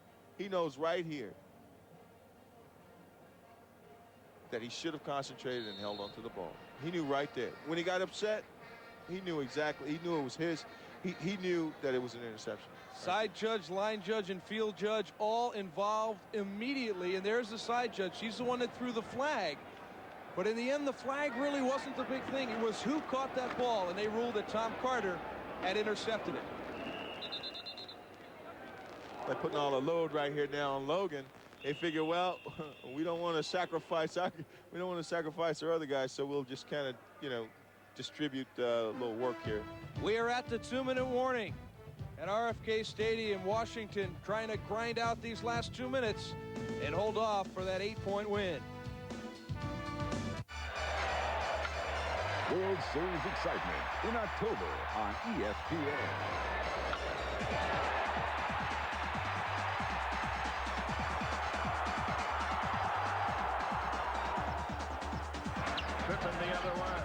Speaker 12: that he should have concentrated and held on to the ball. He knew right there. When he got upset, he knew exactly. He knew it was his. He knew that it was an interception.
Speaker 10: Side judge, line judge, and field judge all involved immediately. And there's the side judge. She's the one that threw the flag But in the end, the flag really wasn't the big thing. It was who caught that ball, and they ruled that Tom Carter had intercepted it.
Speaker 3: They're putting all the load right here now on Logan. They figure, well, we don't want to sacrifice our other guys, so we'll just kind of, you know, distribute a little work here.
Speaker 10: We are at the 2-minute warning at RFK Stadium, Washington, trying to grind out these last 2 minutes and hold off for that 8-point win.
Speaker 6: World Series excitement in October on ESPN.
Speaker 1: Pippen the other way.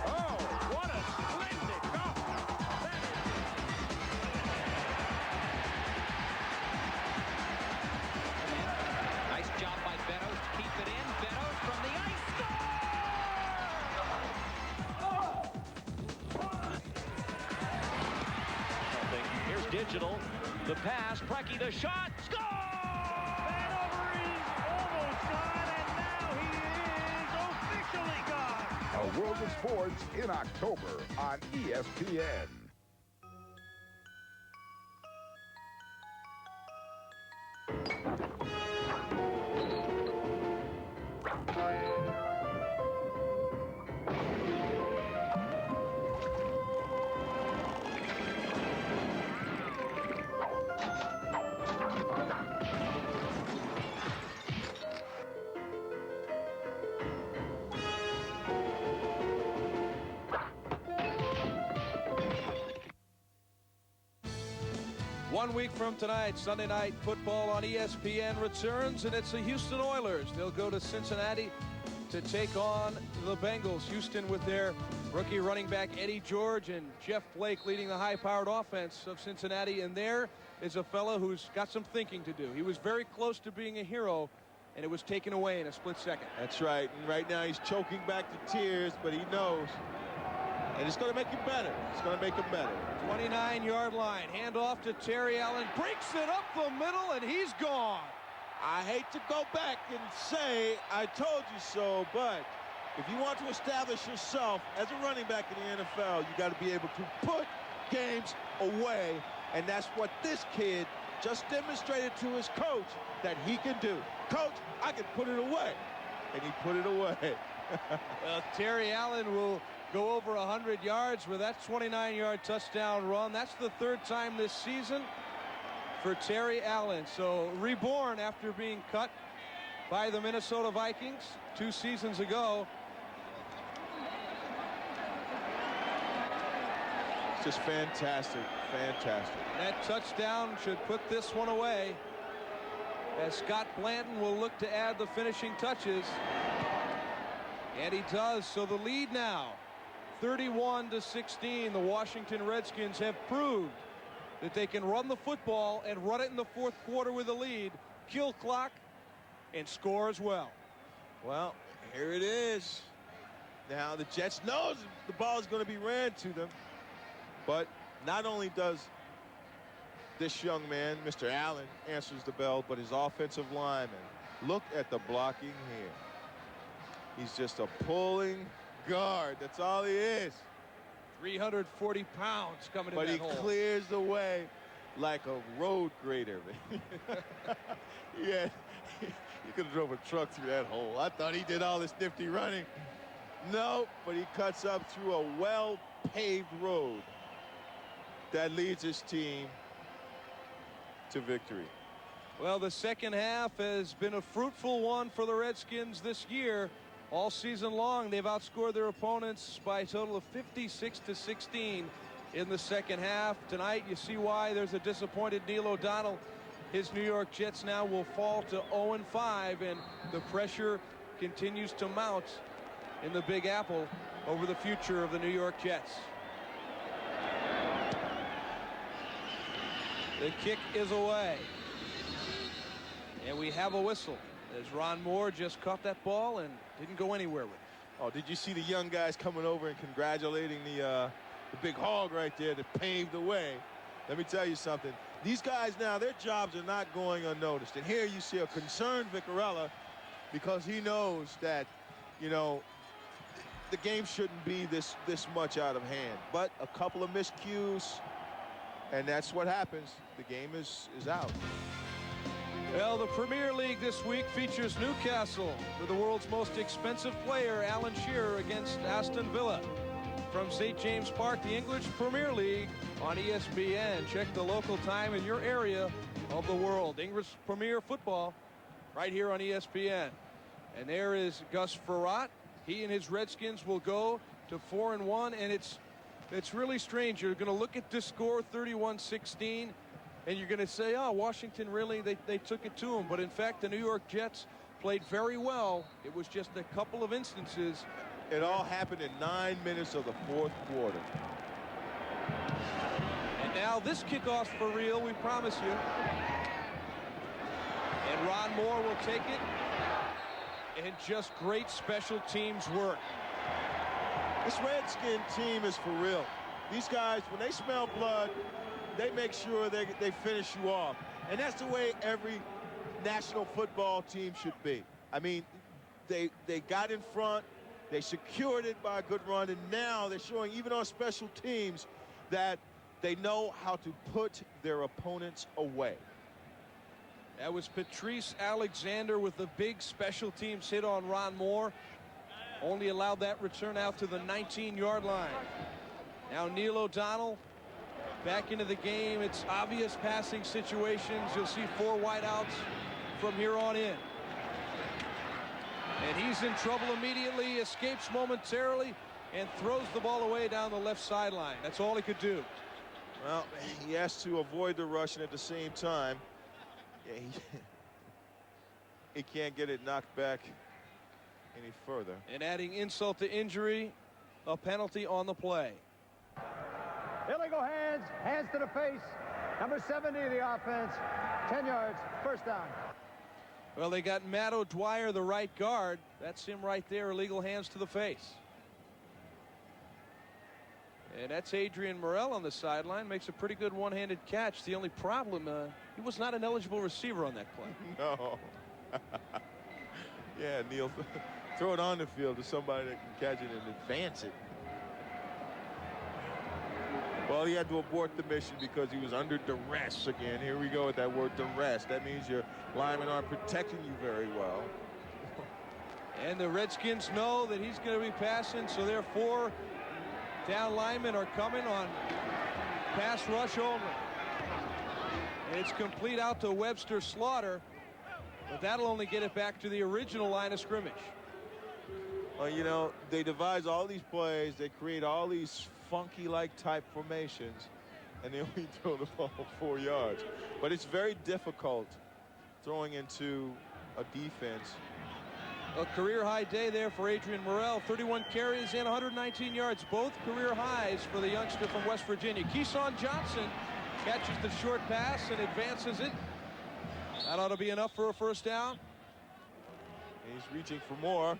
Speaker 1: Oh, what a splendid goal.
Speaker 7: Nice job by Benos to keep it in. Benos from the ice.
Speaker 11: Here's Digital. The pass. Preki the shot. Score!
Speaker 6: A World of Sports in October on ESPN.
Speaker 10: One week from tonight, Sunday Night Football on ESPN returns, and it's the Houston Oilers. They'll go to Cincinnati to take on the Bengals. Houston with their rookie running back Eddie George and Jeff Blake leading the high-powered offense of Cincinnati. And there is a fellow who's got some thinking to do. He was very close to being a hero, and it was taken away in a split second.
Speaker 3: That's right. And right now he's choking back the tears, but he knows. And it's going to make him better. It's going to make him better.
Speaker 10: 29-yard line. Handoff to Terry Allen. Breaks it up the middle, and he's gone.
Speaker 3: I hate to go back and say I told you so, but if you want to establish yourself as a running back in the NFL, you got to be able to put games away. And that's what this kid just demonstrated to his coach that he can do. Coach, I can put it away. And he put it away.
Speaker 10: Well, Terry Allen will go over 100 yards with that 29-yard touchdown run. That's the third time this season for Terry Allen. So reborn after being cut by the Minnesota Vikings 2 seasons ago.
Speaker 3: It's just fantastic, fantastic.
Speaker 10: That touchdown should put this one away, as Scott Blanton will look to add the finishing touches. And he does. So the lead now, 31-16. The Washington Redskins have proved that they can run the football and run it in the fourth quarter with a lead, kill clock, and score as well.
Speaker 3: Well, here it is. Now the Jets knows the ball is going to be ran to them. But not only does this young man, Mr. Allen, answers the bell, but his offensive lineman. Look at the blocking here. He's just a pulling guard. That's all he is.
Speaker 10: 340 pounds coming in
Speaker 3: but
Speaker 10: that
Speaker 3: he
Speaker 10: hole.
Speaker 3: Clears the way like a road grader. Yeah, he could have drove a truck through that hole. I thought he did all this nifty running. No, but he cuts up through a well-paved road that leads his team to victory.
Speaker 10: Well, the second half has been a fruitful one for the Redskins this year. All season long, they've outscored their opponents by a total of 56-16 in the second half. Tonight, you see why there's a disappointed Neil O'Donnell. His New York Jets now will fall to 0-5, and the pressure continues to mount in the Big Apple over the future of the New York Jets. The kick is away. And we have a whistle as Ron Moore just caught that ball and didn't go anywhere with it.
Speaker 3: Oh, did you see the young guys coming over and congratulating the big hog right there that paved the way. Let me tell you something. These guys now, their jobs are not going unnoticed. And here you see a concerned Vicarella because he knows that, you know, the game shouldn't be this much out of hand. But a couple of miscues, and that's what happens. The game is out.
Speaker 10: Well, the Premier League this week features Newcastle with the world's most expensive player, Alan Shearer, against Aston Villa. From St. James Park, the English Premier League on ESPN. Check the local time in your area of the world. English Premier Football right here on ESPN. And there is Gus Frerotte. He and his Redskins will go to 4-1, and it's really strange. You're going to look at this score, 31-16, and you're going to say, oh, Washington really, they took it to them. But in fact, the New York Jets played very well. It was just a couple of instances.
Speaker 3: It all happened in 9 minutes of the fourth quarter.
Speaker 10: And now this kickoff's for real, we promise you. And Ron Moore will take it. And just great special teams work.
Speaker 3: This Redskin team is for real. These guys, when they smell blood, they make sure they finish you off. And that's the way every National Football team should be. I mean, they got in front. They secured it by a good run, and now they're showing, even on special teams, that they know how to put their opponents away.
Speaker 10: That was Patrice Alexander with the big special teams hit on Ron Moore. Only allowed that return out to the 19-yard line. Now Neil O'Donnell back into the game. It's obvious passing situations. You'll see 4 wideouts from here on in. And he's in trouble immediately, escapes momentarily, and throws the ball away down the left sideline. That's all he could do.
Speaker 3: Well, he has to avoid the rush, and at the same time, yeah, he can't get it knocked back any further.
Speaker 10: And adding insult to injury, a penalty on the play.
Speaker 9: Illegal hands to the face. Number 70 of the offense, 10 yards, first down.
Speaker 10: Well, they got Matt O'Dwyer, the right guard. That's him right there, illegal hands to the face. And that's Adrian Morrell on the sideline. Makes a pretty good one-handed catch. The only problem, he was not an eligible receiver on that play.
Speaker 3: No. Yeah, Neil, throw it on the field to somebody that can catch it and advance it. Well, he had to abort the mission because he was under duress again. Here we go with that word duress. That means your linemen aren't protecting you very well.
Speaker 10: And the Redskins know that he's going to be passing, so therefore down linemen are coming on pass rush only. And it's complete out to Webster Slaughter, but that'll only get it back to the original line of scrimmage.
Speaker 3: Well, you know, they devise all these plays. They create all these funky-like type formations, and they only throw the ball 4 yards. But it's very difficult throwing into a defense.
Speaker 10: A career-high day there for Adrian Morrell. 31 carries and 119 yards. Both career highs for the youngster from West Virginia. Keyshawn Johnson catches the short pass and advances it. That ought to be enough for a first down.
Speaker 3: He's reaching for more.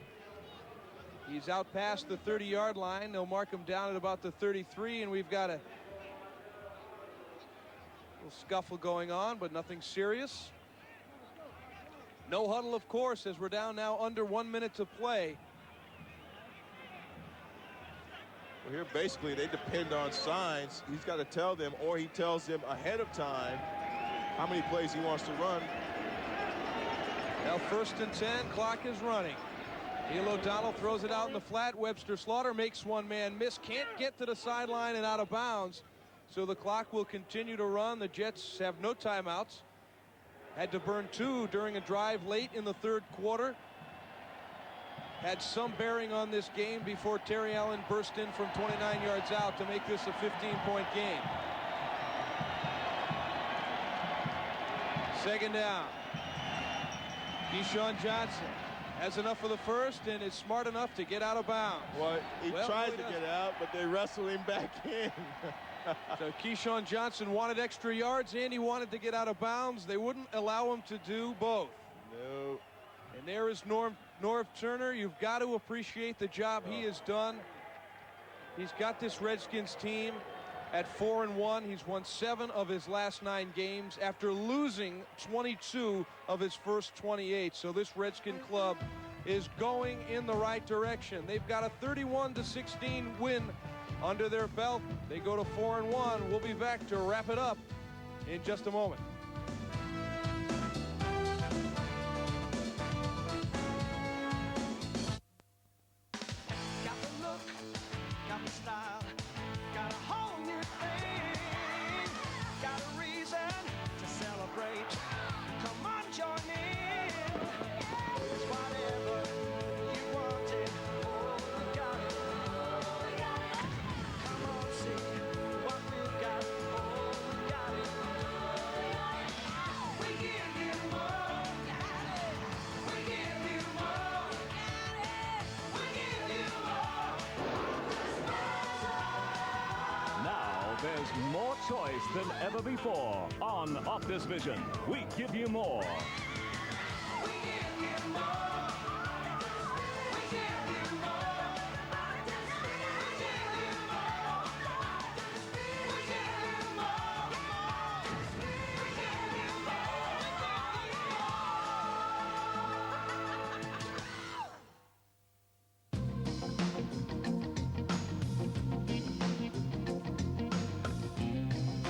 Speaker 10: He's out past the 30-yard line. They'll mark him down at about the 33, and we've got a little scuffle going on, but nothing serious. No huddle, of course, as we're down now under 1 minute to play.
Speaker 3: Well, here basically they depend on signs. He's got to tell them, or he tells them ahead of time how many plays he wants to run.
Speaker 10: Now 1st and 10, clock is running. Neil O'Donnell throws it out in the flat. Webster Slaughter makes one man miss. Can't get to the sideline and out of bounds. So the clock will continue to run. The Jets have no timeouts. Had to burn 2 during a drive late in the 3rd quarter. Had some bearing on this game before Terry Allen burst in from 29 yards out to make this a 15-point game. 2nd down. Keyshawn Johnson has enough for the first and is smart enough to get out of bounds.
Speaker 3: Well, he tries to get out, but they wrestle him back in.
Speaker 10: So Keyshawn Johnson wanted extra yards and he wanted to get out of bounds. They wouldn't allow him to do both.
Speaker 3: No.
Speaker 10: And there is Norv Turner. You've got to appreciate the job he has done. He's got this Redskins team at 4-1. He's won 7 of his last 9 games after losing 22 of his first 28. So this Redskin club is going in the right direction. They've got a 31-16 win under their belt. They go to 4-1. We'll be back to wrap it up in just a moment.
Speaker 7: Got the look, got the style, got a whole new thing, got a reason to celebrate. Come on, join in. It's whatever you wanted. Oh, we got it. Come on, see what we've got. Oh, we got it. We give you more. We give you more. We give you more.
Speaker 11: Now there's more choice than ever before on Optus Vision. We give you more.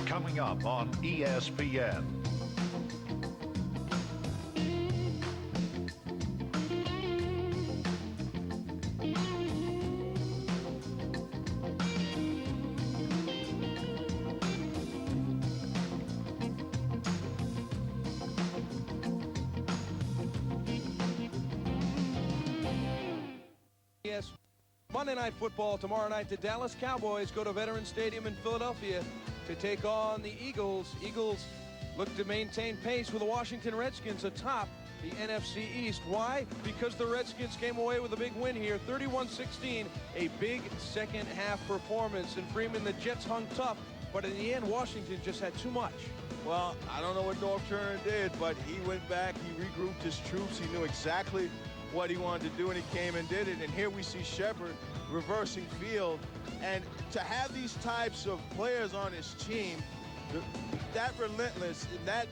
Speaker 8: Coming up on ESPN.
Speaker 10: Yes, Monday Night Football tomorrow night. The Dallas Cowboys go to Veterans Stadium in Philadelphia to take on the Eagles. Eagles look to maintain pace with the Washington Redskins atop the NFC East. Why? Because the Redskins came away with a big win here, 31-16, a big second half performance. And Freeman, the Jets hung tough, but in the end, Washington just had too much.
Speaker 3: Well, I don't know what North Turner did, but he went back, he regrouped his troops, he knew exactly what he wanted to do, and he came and did it. And here we see Shepard reversing field. And to have these types of players on his team, that relentless, and that,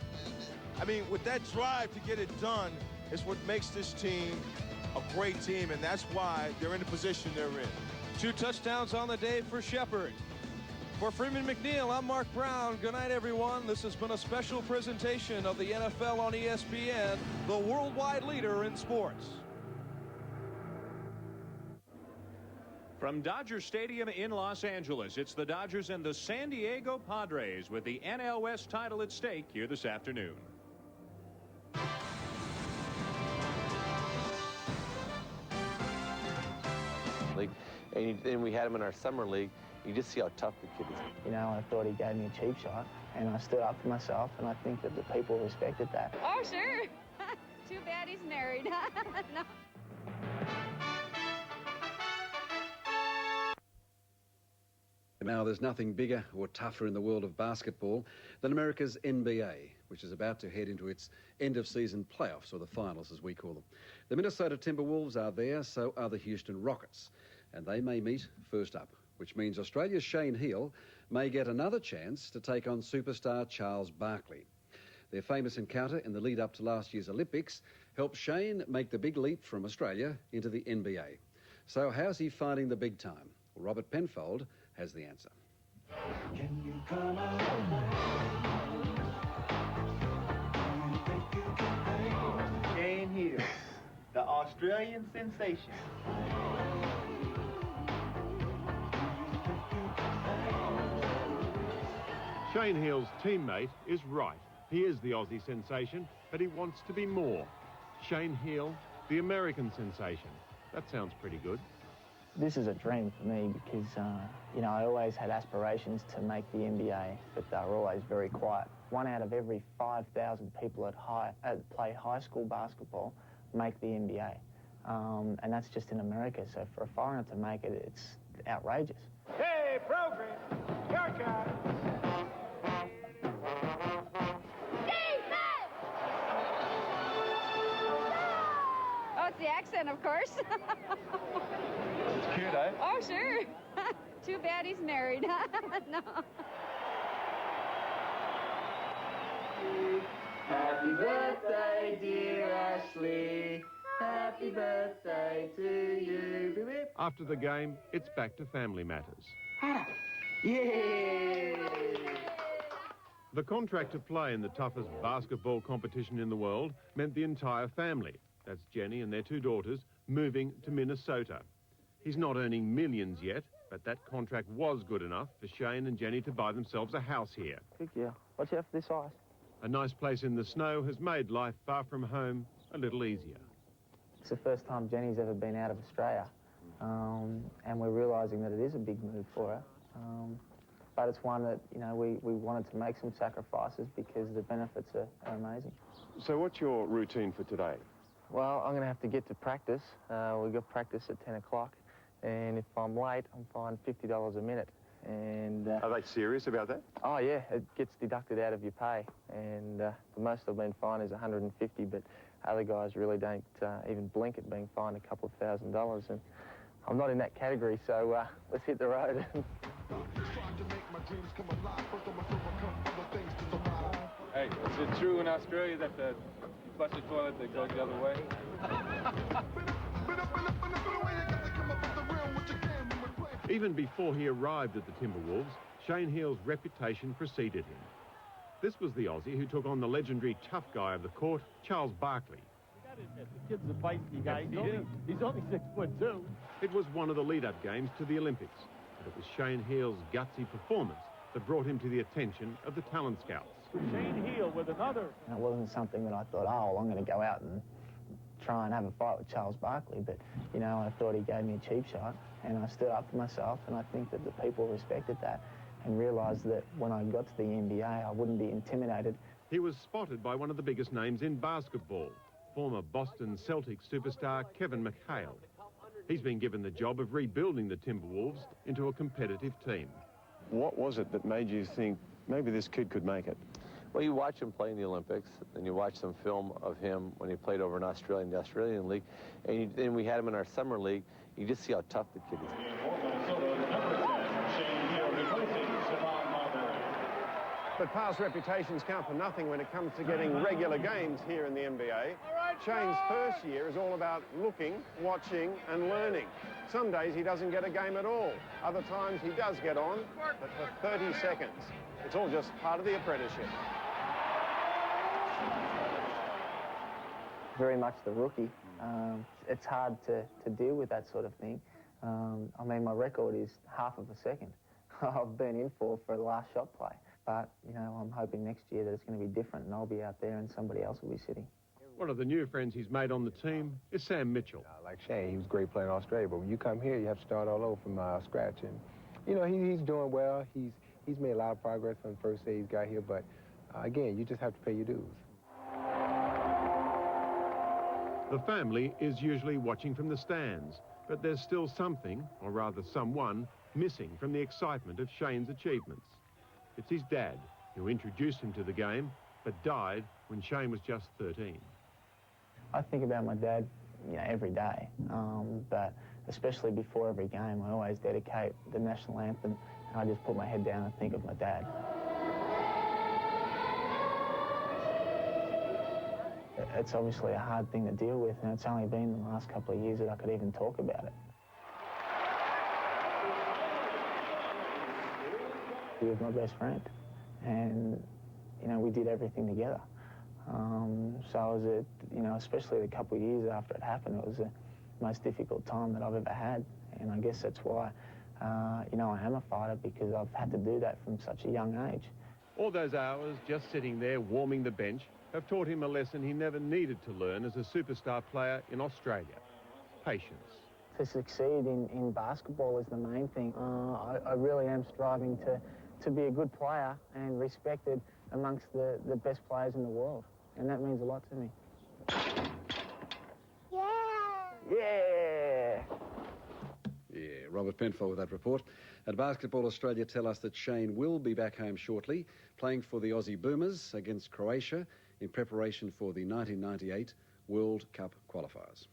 Speaker 3: I mean, with that drive to get it done is what makes this team a great team, and that's why they're in the position they're in.
Speaker 10: 2 touchdowns on the day for Shepard. For Freeman McNeil, I'm Mark Brown. Good night, everyone. This has been a special presentation of the NFL on ESPN, the worldwide leader in sports.
Speaker 11: From Dodger Stadium in Los Angeles, it's the Dodgers and the San Diego Padres with the NL West title at stake here this afternoon.
Speaker 17: League, and then we had him in our summer league. You just see how tough the kid is.
Speaker 22: You know, I thought he gave me a cheap shot, and I stood up for myself, and I think that the people respected that.
Speaker 24: Oh, sure. Too bad he's married. No.
Speaker 25: Now, there's nothing bigger or tougher in the world of basketball than America's NBA, which is about to head into its end-of-season playoffs, or the finals as we call them. The Minnesota Timberwolves are there, so are the Houston Rockets, and they may meet first up, which means Australia's Shane Heal may get another chance to take on superstar Charles Barkley. Their famous encounter in the lead-up to last year's Olympics helped Shane make the big leap from Australia into the NBA. So how's he finding the big time? Well, Robert Penfold has the answer.
Speaker 7: Can you come out?
Speaker 26: Shane Heal, the Australian sensation.
Speaker 27: Shane Heal's teammate is right. He is the Aussie sensation, but he wants to be more. Shane Heal, the American sensation. That sounds pretty good.
Speaker 22: This is a dream for me because, you know, I always had aspirations to make the NBA, but they were always very quiet. 1 out of every 5,000 people that play high school basketball make the NBA. And that's just in America, so for a foreigner to make it, it's outrageous.
Speaker 9: Hey, program, your job.
Speaker 24: Oh, it's the accent, of course.
Speaker 26: It's cute, eh?
Speaker 24: Oh, sure. Too bad he's married. No.
Speaker 22: Happy birthday, dear Ashley. Happy birthday to you.
Speaker 27: After the game, it's back to family matters.
Speaker 22: Yay!
Speaker 27: The contract to play in the toughest basketball competition in the world meant the entire family, that's Jenny and their two daughters, moving to Minnesota. He's not earning millions yet, but that contract was good enough for Shane and Jenny to buy themselves a house here.
Speaker 22: Big deal. Watch out for this ice.
Speaker 27: A nice place in the snow has made life far from home a little easier.
Speaker 22: It's the first time Jenny's ever been out of Australia, and we're realising that it is a big move for her. But it's one that, you know, we wanted to make some sacrifices because the benefits are amazing.
Speaker 27: So what's your routine for today?
Speaker 22: Well, I'm going to have to get to practice. We've got practice at 10 o'clock, and if I'm late, I'm fined $50 a minute. And
Speaker 27: Are they serious about that?
Speaker 22: oh yeah, it gets deducted out of your pay, and the most I've been fined is $150, but other guys really don't even blink at being fined a couple of $1,000s, and I'm not in that category, so let's hit the road.
Speaker 2: Hey, is it true in Australia that you flush the toilet that goes the other way?
Speaker 27: Even before he arrived at the Timberwolves, Shane Heal's reputation preceded him. This was the Aussie who took on the legendary tough guy of the court, Charles Barkley.
Speaker 4: The kid's a feisty guy. He's only 6'2".
Speaker 27: It was one of the lead-up games to the Olympics, but it was Shane Heal's gutsy performance that brought him to the attention of the talent scouts.
Speaker 4: Shane Heal with another.
Speaker 22: It wasn't something that I thought, oh, well, I'm going to go out and try and have a fight with Charles Barkley, but, you know, I thought he gave me a cheap shot, and I stood up for myself, and I think that the people respected that and realised that when I got to the NBA, I wouldn't be intimidated.
Speaker 27: He was spotted by one of the biggest names in basketball, former Boston Celtics superstar Kevin McHale. He's been given the job of rebuilding the Timberwolves into a competitive team.
Speaker 13: What was it that made you think maybe this kid could make it?
Speaker 17: Well, you watch him play in the Olympics, and you watch some film of him when he played over in Australia, in the Australian League, and then we had him in our summer league. You just see how tough the kid is.
Speaker 13: But past reputations count for nothing when it comes to getting regular games here in the NBA. Shane's first year is all about looking, watching, and learning. Some days he doesn't get a game at all. Other times he does get on, but for 30 seconds. It's all just part of the apprenticeship.
Speaker 22: Very much the rookie. It's hard to deal with that sort of thing. I mean, my record is half of a second. I've been in for the last shot play. But, you know, I'm hoping next year that it's going to be different and I'll be out there and somebody else will be sitting.
Speaker 27: One of the new friends he's made on the team is Sam Mitchell.
Speaker 14: Like Shane, he was great playing in Australia, but when you come here, you have to start all over from scratch. And, you know, he's doing well. He's made a lot of progress from the first day he's got here, but, again, you just have to pay your dues.
Speaker 27: The family is usually watching from the stands, but there's still something, or rather someone, missing from the excitement of Shane's achievements. It's his dad, who introduced him to the game, but died when Shane was just 13.
Speaker 22: I think about my dad, you know, every day, but especially before every game, I always dedicate the national anthem, and I just put my head down and think of my dad. It's obviously a hard thing to deal with, and it's only been the last couple of years that I could even talk about it. He was my best friend, and, you know, we did everything together. So it was you know, especially the couple of years after it happened, it was the most difficult time that I've ever had, and I guess that's why, you know, I am a fighter, because I've had to do that from such a young age.
Speaker 27: All those hours just sitting there warming the bench have taught him a lesson he never needed to learn as a superstar player in Australia: patience.
Speaker 22: To succeed in basketball is the main thing. I really am striving to be a good player and respected amongst the best players in the world. And that means a lot to me. Yeah!
Speaker 25: Yeah, Robert Penfold with that report. At Basketball Australia tell us that Shane will be back home shortly, playing for the Aussie Boomers against Croatia in preparation for the 1998 World Cup qualifiers.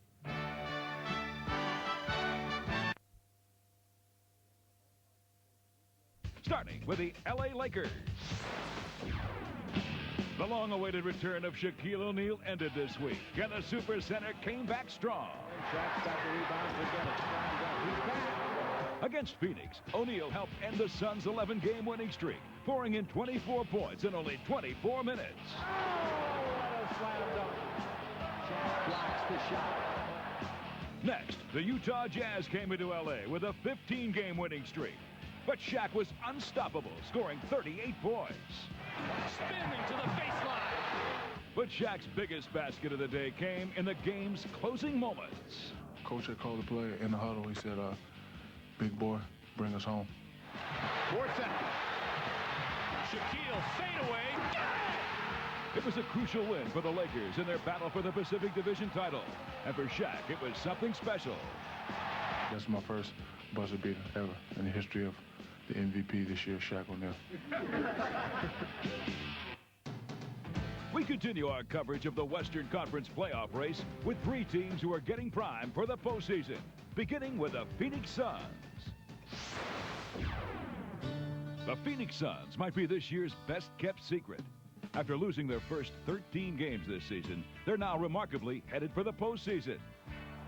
Speaker 15: starting with the LA Lakers. The long-awaited return of Shaquille O'Neal ended this week, and the Super Center came back strong.
Speaker 4: Shaq's got the rebound to get it. He's back.
Speaker 15: Against Phoenix, O'Neal helped end the Suns' 11-game winning streak, pouring in 24 points in only 24 minutes.
Speaker 4: Oh, what a slam dunk. Shaq blocks the shot.
Speaker 15: Next, the Utah Jazz came into L.A. with a 15-game winning streak. But Shaq was unstoppable, scoring 38 points.
Speaker 4: Spinning to the baseline.
Speaker 15: But Shaq's biggest basket of the day came in the game's closing moments.
Speaker 16: Coach had called the play in the huddle. He said, big boy, bring us home.
Speaker 4: 4 seconds. Shaquille fadeaway.
Speaker 15: It was a crucial win for the Lakers in their battle for the Pacific Division title. And for Shaq, it was something special.
Speaker 16: That's my first buzzer beater ever in the history of the MVP this year, Shaq O'Neal.
Speaker 15: We continue our coverage of the Western Conference playoff race with 3 teams who are getting primed for the postseason, beginning with the Phoenix Suns. The Phoenix Suns might be this year's best-kept secret. After losing their first 13 games this season, they're now remarkably headed for the postseason.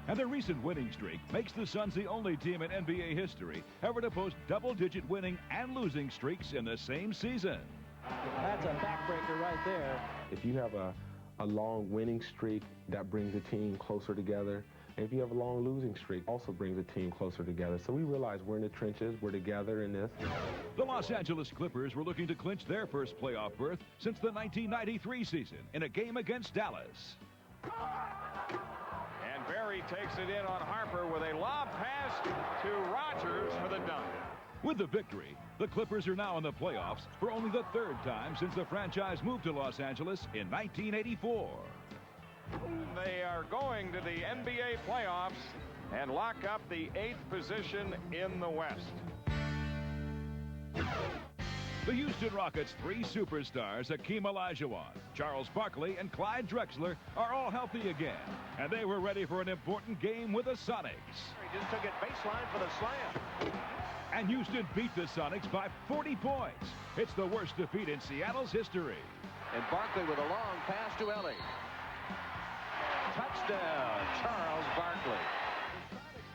Speaker 15: And their recent winning streak makes the Suns the only team in NBA history ever to post double-digit winning and losing streaks in the same season.
Speaker 18: That's a backbreaker right there. If you have a long winning streak, that brings the team closer together. And if you have a long losing streak, also brings the team closer together. So we realize we're in the trenches, we're together in this.
Speaker 15: The Los Angeles Clippers were looking to clinch their first playoff berth since the 1993 season in a game against Dallas.
Speaker 19: And Barry takes it in on Harper with a lob pass to Rogers for the dunk.
Speaker 15: With the victory, the Clippers are now in the playoffs for only the 3rd time since the franchise moved to Los Angeles in 1984.
Speaker 19: They are going to the NBA playoffs and lock up the 8th position in the West.
Speaker 15: The Houston Rockets' 3 superstars, Hakeem Olajuwon, Charles Barkley, and Clyde Drexler, are all healthy again, and they were ready for an important game with the Sonics.
Speaker 19: He just took it baseline for the slam.
Speaker 15: And Houston beat the Sonics by 40 points. It's the worst defeat in Seattle's history.
Speaker 19: And Barkley with a long pass to Ellie. Touchdown, Charles Barkley.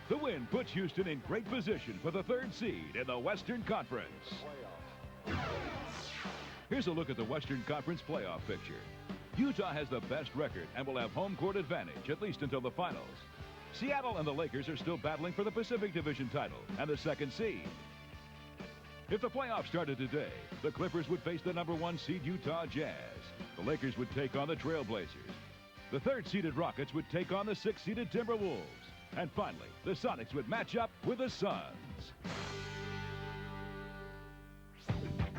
Speaker 15: The win puts Houston in great position for the 3rd seed in the Western Conference. Here's a look at the Western Conference playoff picture. Utah has the best record and will have home court advantage, at least until the finals. Seattle and the Lakers are still battling for the Pacific Division title and the 2nd seed. If the playoffs started today, the Clippers would face the #1 seed Utah Jazz. The Lakers would take on the Trailblazers. The 3rd-seeded Rockets would take on the 6th-seeded Timberwolves. And finally, the Sonics would match up with the Suns.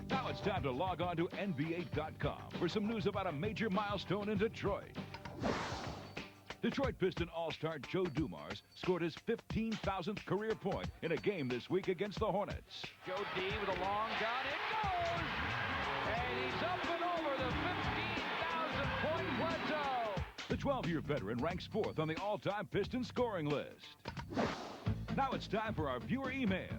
Speaker 15: Now it's time to log on to NBA.com for some news about a major milestone in Detroit. Detroit Piston All-Star Joe Dumars scored his 15,000th career point in a game this week against the Hornets.
Speaker 19: Joe D with a long shot. It goes! And he's up and over the 15,000-point plateau.
Speaker 15: The 12-year veteran ranks 4th on the all-time Piston scoring list. Now it's time for our viewer email.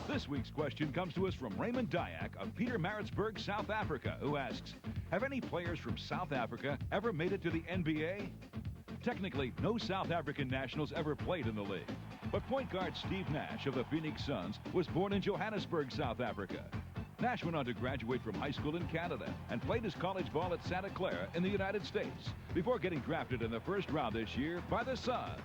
Speaker 15: This week's question comes to us from Raymond Dyack of Pietermaritzburg, South Africa, who asks, have any players from South Africa ever made it to the NBA? Technically, no South African nationals ever played in the league. But point guard Steve Nash of the Phoenix Suns was born in Johannesburg, South Africa. Nash went on to graduate from high school in Canada and played his college ball at Santa Clara in the United States before getting drafted in the 1st round this year by the Suns.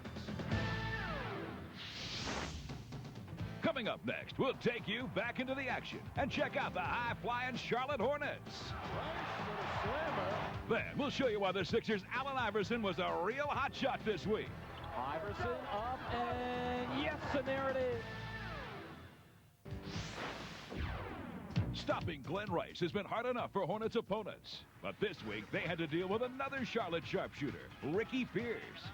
Speaker 15: Coming up next, we'll take you back into the action and check out the high-flying Charlotte Hornets. Then we'll show you why the Sixers' Allen Iverson was a real hot shot this week.
Speaker 4: Iverson up, and yes, and there it is.
Speaker 15: Stopping Glenn Rice has been hard enough for Hornets opponents. But this week, they had to deal with another Charlotte sharpshooter, Ricky Pierce.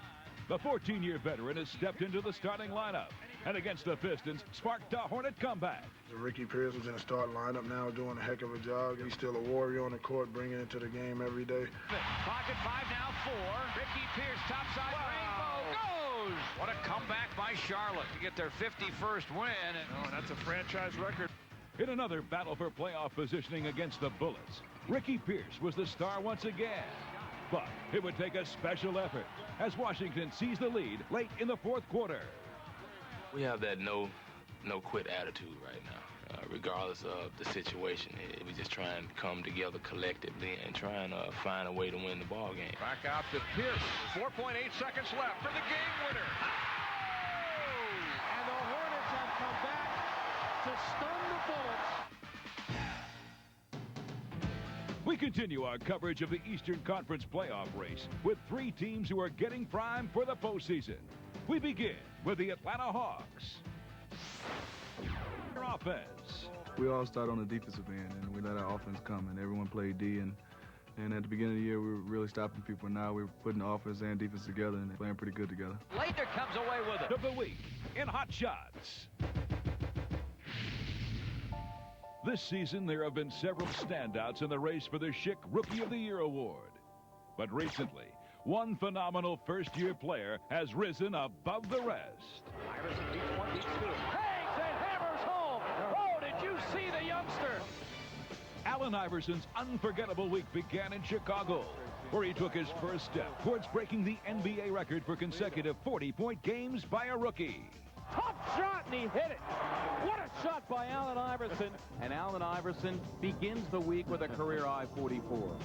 Speaker 15: The 14-year veteran has stepped into the starting lineup, and against the Pistons, sparked a Hornet comeback.
Speaker 16: Ricky Pierce was in the starting lineup now, doing a heck of a job. He's still a warrior on the court, bringing it to the game every day.
Speaker 19: Pocket 5 now, 4. Ricky Pierce, topside rainbow, goes! What a comeback by Charlotte to get their 51st win. Oh, that's a franchise record.
Speaker 15: In another battle for playoff positioning against the Bullets, Ricky Pierce was the star once again. But it would take a special effort as Washington sees the lead late in the fourth quarter.
Speaker 1: We have that no quit attitude right now, regardless of the situation. We just try and come together collectively and try and find a way to win the ball game.
Speaker 19: Back out to Pierce. 4.8 seconds left for the game winner.
Speaker 4: And the Hornets have come back to stun the Bullets.
Speaker 15: We continue our coverage of the Eastern Conference playoff race with three teams who are getting primed for the postseason. We begin with the Atlanta Hawks. Their offense.
Speaker 5: We all start on the defensive end, and we let our offense come, and everyone played D. And at the beginning of the year, we were really stopping people. Now we're putting offense and defense together and playing pretty good together.
Speaker 11: Laettner comes away with it.
Speaker 15: Of the week in Hot Shots. This season, there have been several standouts in the race for the Schick Rookie of the Year award. But recently, one phenomenal first-year player has risen above the rest.
Speaker 11: Iverson beats one, beats two. Hangs and hammers home. Oh, did you see the youngster?
Speaker 15: Allen Iverson's unforgettable week began in Chicago, where he took his first step towards breaking the NBA record for consecutive 40-point games by a rookie.
Speaker 11: Tough shot, and he hit it. What a shot by Allen Iverson. And Allen Iverson begins the week with a career-high 44.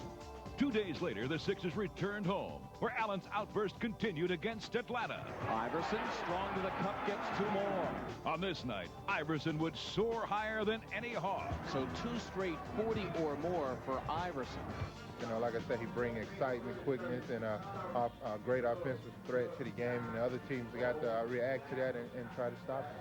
Speaker 15: 2 days later, the Sixers returned home, where Allen's outburst continued against Atlanta.
Speaker 11: Iverson, strong to the cup, gets two more.
Speaker 15: On this night, Iverson would soar higher than any Hawk.
Speaker 11: So 2 straight 40 or more for Iverson.
Speaker 14: You know, like I said, he brings excitement, quickness, and a great offensive threat to the game. And the other teams got to react to that and try to stop him.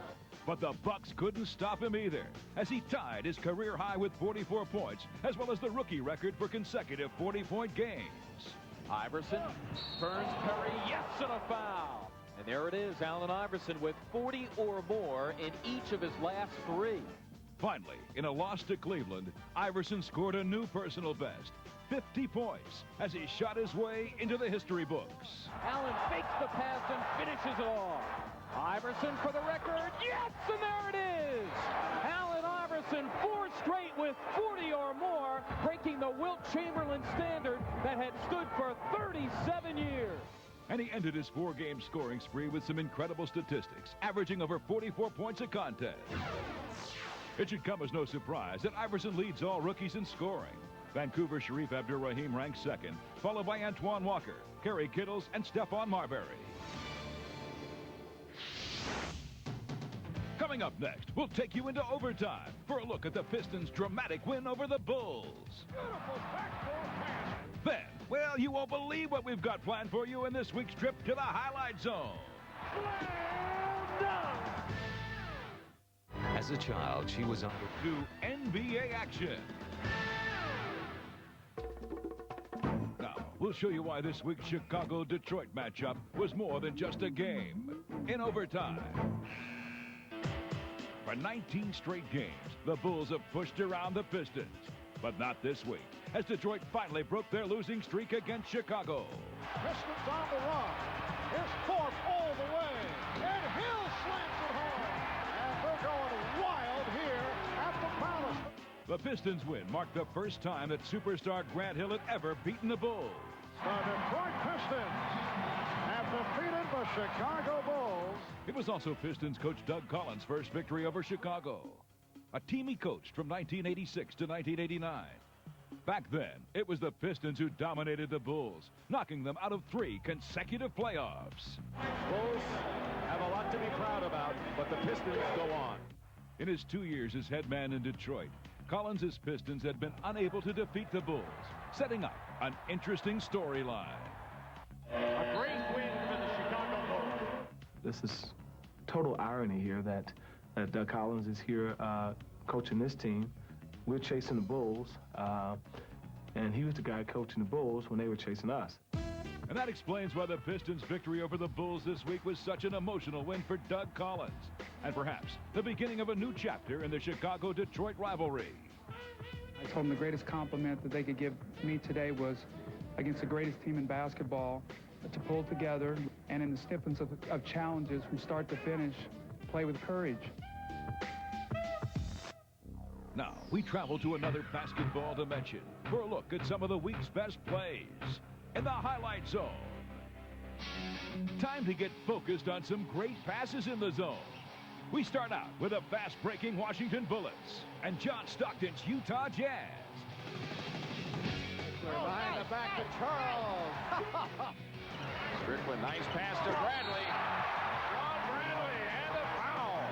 Speaker 15: But the Bucks couldn't stop him either, as he tied his career high with 44 points, as well as the rookie record for consecutive 40-point games.
Speaker 11: Iverson burns Curry, yes, and a foul. And there it is, Allen Iverson with 40 or more in each of his last 3.
Speaker 15: Finally, in a loss to Cleveland, Iverson scored a new personal best, 50 points, as he shot his way into the history books.
Speaker 11: Allen fakes the pass and finishes it off. Iverson for the record, yes, and there it is! Allen Iverson, 4 straight with 40 or more, breaking the Wilt Chamberlain standard that had stood for 37 years.
Speaker 15: And he ended his 4-game scoring spree with some incredible statistics, averaging over 44 points a contest. It should come as no surprise that Iverson leads all rookies in scoring. Vancouver Sharif Abdur-Rahim ranks second, followed by Antoine Walker, Kerry Kittles, and Stephon Marbury. Coming up next, we'll take you into overtime for a look at the Pistons' dramatic win over the Bulls. Then, well, you won't believe what we've got planned for you in this week's trip to the Highlight Zone.
Speaker 11: As a child, she was under
Speaker 15: to NBA action. Now, we'll show you why this week's Chicago-Detroit matchup was more than just a game. In overtime. For 19 straight games, the Bulls have pushed around the Pistons. But not this week, as Detroit finally broke their losing streak against Chicago.
Speaker 4: Pistons on the run. Here's Thorpe all the way. And Hill slams it home. And they're going wild here at the Palace.
Speaker 15: The Pistons win marked the first time that superstar Grant Hill had ever beaten the Bulls.
Speaker 4: The Detroit Pistons have defeated the Chicago Bulls.
Speaker 15: It was also Pistons coach Doug Collins' first victory over Chicago, a team he coached from 1986 to 1989. Back then, it was the Pistons who dominated the Bulls, knocking them out of 3 consecutive playoffs.
Speaker 11: Bulls have a lot to be proud about, but the Pistons go on.
Speaker 15: In his 2 years as head man in Detroit, Collins' Pistons had been unable to defeat the Bulls, setting up an interesting storyline.
Speaker 11: A great win for the Chicago Bulls.
Speaker 18: This is total irony here that Doug Collins is here coaching this team. We're chasing the Bulls, and he was the guy coaching the Bulls when they were chasing us.
Speaker 15: And that explains why the Pistons' victory over the Bulls this week was such an emotional win for Doug Collins, and perhaps the beginning of a new chapter in the Chicago-Detroit rivalry.
Speaker 6: I told them the greatest compliment that they could give me today was against the greatest team in basketball, to pull together and in the snippets of challenges from start to finish, play with courage.
Speaker 15: Now, we travel to another basketball dimension for a look at some of the week's best plays in the highlight zone. Time to get focused on some great passes in the zone. We start out with the fast-breaking Washington Bullets and John Stockton's Utah Jazz.
Speaker 4: Behind the back to Charles.
Speaker 19: Strickland, nice pass to Bradley. John Bradley, and a foul.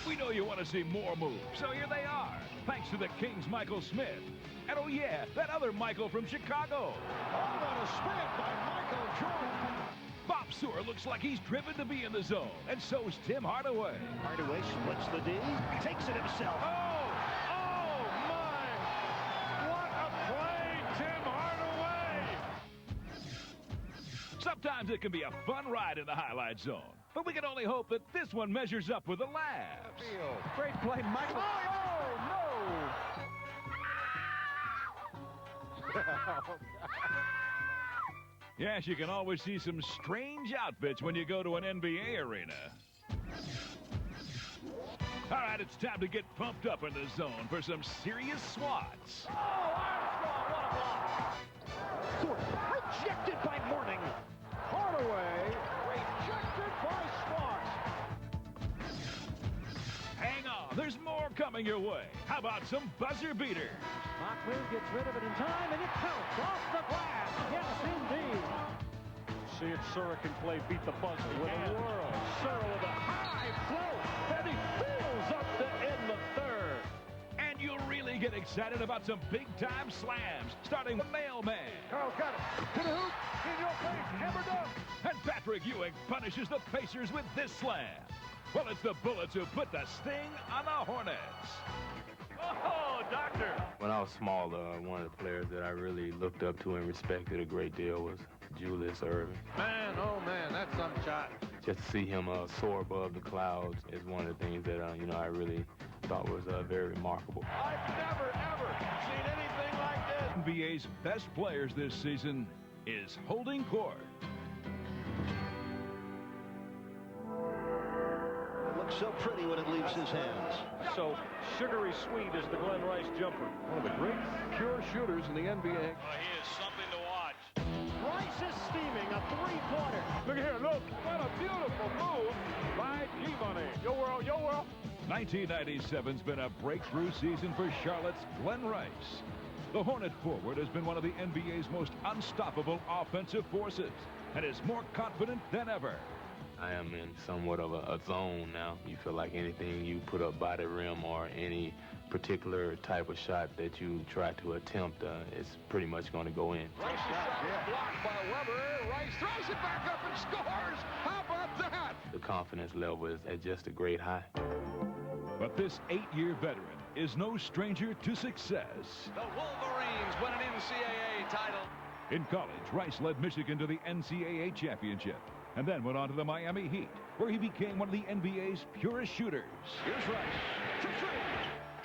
Speaker 15: We know you want to see more moves, so here they are, thanks to the Kings' Michael Smith. And oh yeah, that other Michael from Chicago.
Speaker 4: Oh, what a spin by Michael Jordan.
Speaker 15: Bob Sewer looks like he's driven to be in the zone, and so's Tim Hardaway.
Speaker 4: Hardaway splits the D, takes it himself.
Speaker 19: Oh, my! What a play, Tim Hardaway!
Speaker 15: Sometimes it can be a fun ride in the highlight zone, but we can only hope that this one measures up with the laughs.
Speaker 4: Great play, Michael. Oh, no!
Speaker 15: Yes, you can always see some strange outfits when you go to an NBA arena. All right, it's time to get pumped up in the zone for some serious swats.
Speaker 4: Oh, Armstrong, what a block! Sort rejected by Mourning. Hardaway rejected by Smart.
Speaker 15: Hang on, there's more coming your way. How about some buzzer beaters?
Speaker 4: Mockler gets rid of it in time, and it counts off the glass. Yes, indeed.
Speaker 19: See if Sura can play beat the buzzer with a whirl.
Speaker 4: Sura with a high float, and he fills up to end the third.
Speaker 15: And you'll really get excited about some big-time slams, starting with Mailman.
Speaker 4: Carl got it. To the hoop, in your face, hammer dunk.
Speaker 15: And Patrick Ewing punishes the Pacers with this slam. Well, it's the Bullets who put the sting on the Hornets.
Speaker 19: Oh, doctor!
Speaker 1: When I was smaller, one of the players that I really looked up to and respected a great deal was Julius Erving.
Speaker 4: Man, oh man, that's some shot.
Speaker 1: Just to see him soar above the clouds is one of the things that, I really thought was very remarkable.
Speaker 4: I've never, ever seen anything like this.
Speaker 15: NBA's best players this season is holding court.
Speaker 4: Looks so pretty when it leaves his hands.
Speaker 19: So sugary sweet is the Glenn Rice jumper. One of the great pure shooters in the NBA.
Speaker 3: He is something to watch.
Speaker 4: Rice is steaming a three-pointer.
Speaker 19: Look here, look. What a beautiful move by G-Money. Yo world, yo world.
Speaker 15: 1997's been a breakthrough season for Charlotte's Glenn Rice. The Hornet forward has been one of the NBA's most unstoppable offensive forces and is more confident than ever.
Speaker 1: I am in somewhat of a zone now. You feel like anything you put up by the rim or any particular type of shot that you try to attempt is pretty much going to go in.
Speaker 4: Rice's shot is blocked by Weber. Rice throws it back up and scores. How about that?
Speaker 1: The confidence level is at just a great high.
Speaker 15: But this 8-year veteran is no stranger to success.
Speaker 3: The Wolverines win an NCAA title.
Speaker 15: In college, Rice led Michigan to the NCAA championship and then went on to the Miami Heat, where he became one of the NBA's purest shooters.
Speaker 4: Here's Rice to three.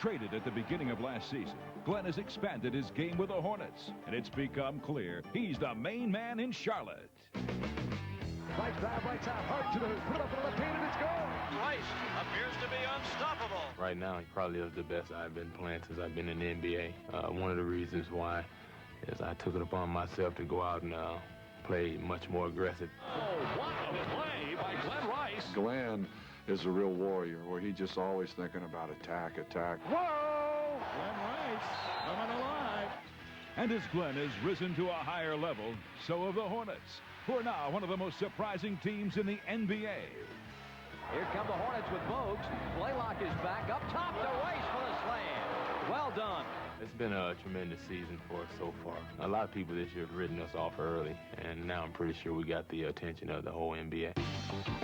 Speaker 15: Traded at the beginning of last season, Glenn has expanded his game with the Hornets, and it's become clear he's the main man in Charlotte.
Speaker 4: Right drive, right side, hard to the hoop, put up in the left hand, and it's gone.
Speaker 3: Rice appears to be unstoppable.
Speaker 1: Right now, he probably is the best I've been playing since I've been in the NBA. One of the reasons why is I took it upon myself to go out and play much more aggressive.
Speaker 4: Oh, wow, play by Glenn Rice.
Speaker 8: Glenn is a real warrior, where he's just always thinking about attack.
Speaker 4: Whoa! Glenn Rice coming alive.
Speaker 15: And as Glenn has risen to a higher level, so have the Hornets, who are now one of the most surprising teams in the NBA.
Speaker 10: Here come the Hornets with Bogues. Blaylock is back up top to Rice for the slam. Well done.
Speaker 1: It's been a tremendous season for us so far. A lot of people this year have written us off early, and now I'm pretty sure we got the attention of the whole NBA.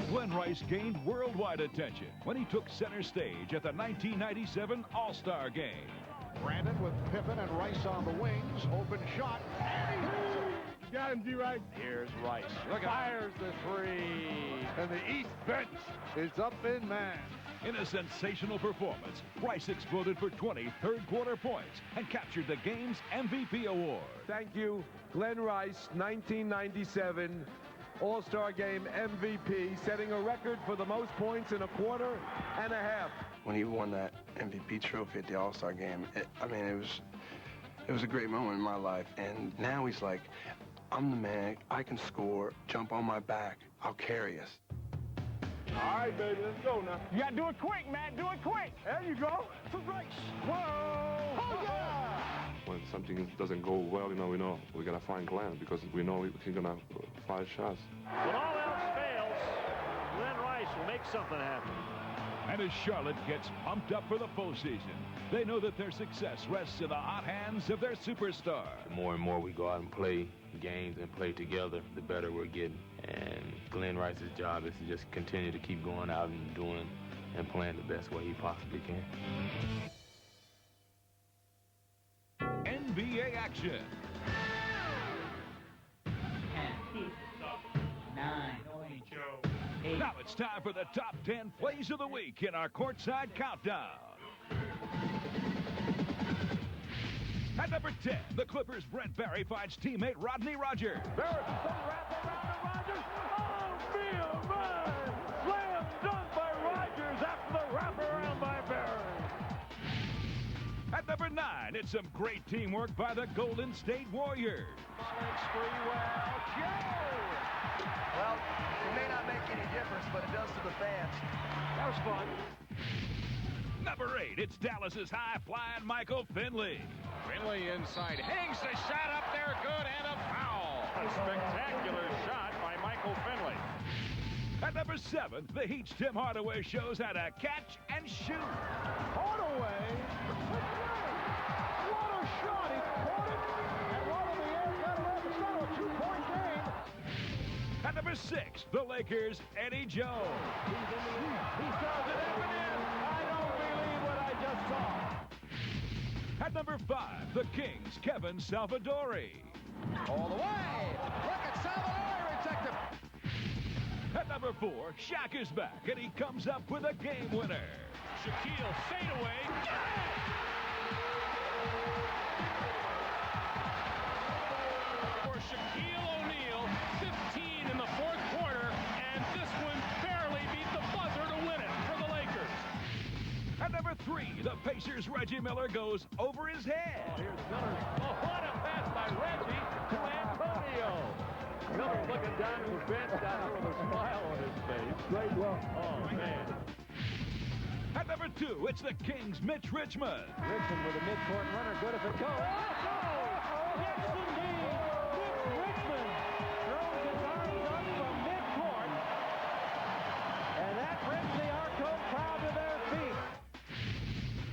Speaker 15: Glenn Rice gained worldwide attention when he took center stage at the 1997 All-Star Game.
Speaker 4: Brandon with Pippen and Rice on the wings. Open shot. And he hits it.
Speaker 19: You got him, D. Rice. Here's Rice. Look, fires the three. And the East bench is up in man.
Speaker 15: In a sensational performance, Rice exploded for 20 third-quarter points and captured the game's MVP award.
Speaker 12: Thank you, Glenn Rice, 1997 All-Star Game MVP, setting a record for the most points in a quarter
Speaker 7: When he won that MVP trophy at the All-Star game, it was a great moment in my life. And now he's like, I'm the man. I can score. Jump on my back. I'll carry us.
Speaker 12: All right, baby, let's go now. You got to do it quick, Matt. Do it quick. There you go. Whoa! Oh, yeah!
Speaker 8: When something doesn't go well, we know we gotta find Glenn because we know he's gonna fire shots.
Speaker 4: When all else fails, Glenn Rice will make something happen.
Speaker 15: And as Charlotte gets pumped up for the postseason, they know that their success rests in the hot hands of their superstar.
Speaker 1: The more and more we go out and play games and play together, the better we're getting. And Glenn Rice's job is to just continue to keep going out and doing and playing the best way he possibly can.
Speaker 15: NBA action.
Speaker 9: 10, 9, 8.
Speaker 15: Now it's time for the top 10 plays of the week in our courtside countdown. At number 10, the Clippers' Brent Barry finds teammate Rodney Rogers.
Speaker 4: Barry, Rogers. Oh, Bill Murray. Slam dunk by Rogers after the wraparound by Barry.
Speaker 15: At number 9, it's some great teamwork by the Golden State Warriors.
Speaker 20: Well, it may not make any difference, but it does to the fans.
Speaker 4: That was fun.
Speaker 15: Number 8, it's Dallas's high-flying Michael Finley.
Speaker 19: Finley inside, hangs the shot up there, good, and a foul. A spectacular shot by Michael Finley.
Speaker 15: At number 7, the Heat's Tim Hardaway shows how to catch and shoot.
Speaker 4: Hardaway, what a shot! He caught it, and while in the air, got it up. It's not a two-point game.
Speaker 15: At number 6, the Lakers' Eddie Jones.
Speaker 4: He throws it up and in. I don't believe what I just saw.
Speaker 15: At number 5, the Kings' Kevin Salvadori.
Speaker 10: All the way. Look at Salvadori, rejected.
Speaker 15: At number 4, Shaq is back, and he comes up with a game winner.
Speaker 4: Shaquille fadeaway.
Speaker 21: For Shaquille O'Neal, 15 in the fourth quarter, and this one barely beat the buzzer to win it for the Lakers.
Speaker 15: At number 3, the Pacers' Reggie Miller goes over his head.
Speaker 4: Oh, here's Miller. Oh, what a pass by Reggie to Antonio. Miller looking down to the bench down here with a smile on his face. Great look. Oh, man.
Speaker 15: At number 2, it's the Kings' Mitch Richmond.
Speaker 10: Richmond with a midcourt runner, good if it goes.
Speaker 4: Oh, yes, indeed. Mitch Richmond throws his arms up from midcourt. And that brings the Arco crowd to their feet.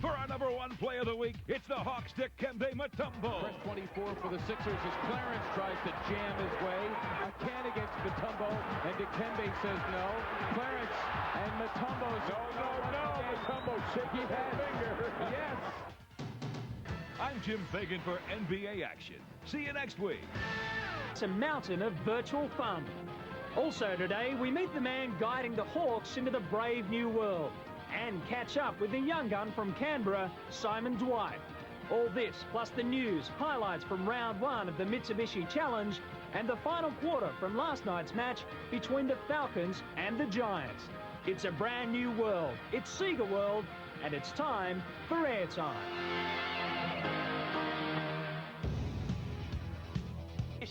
Speaker 15: For our number 1 play of the week, it's the Hawks' Dikembe Mutombo.
Speaker 2: Press 24 for the Sixers as Clarence tries to jam his way. A can against Mutombo, and Dikembe says no. Clarence and Mutombo says no. Mutombo shaking his finger. Yes.
Speaker 15: I'm Jim Fagan for NBA Action. See you next week.
Speaker 23: It's a mountain of virtual fun. Also today, we meet the man guiding the Hawks into the brave new world and catch up with the young gun from Canberra, Simon Dwight. All this, plus the news, highlights from round 1 of the Mitsubishi Challenge, and the final quarter from last night's match between the Falcons and the Giants. It's a brand new world. It's Sega World, and it's time for airtime.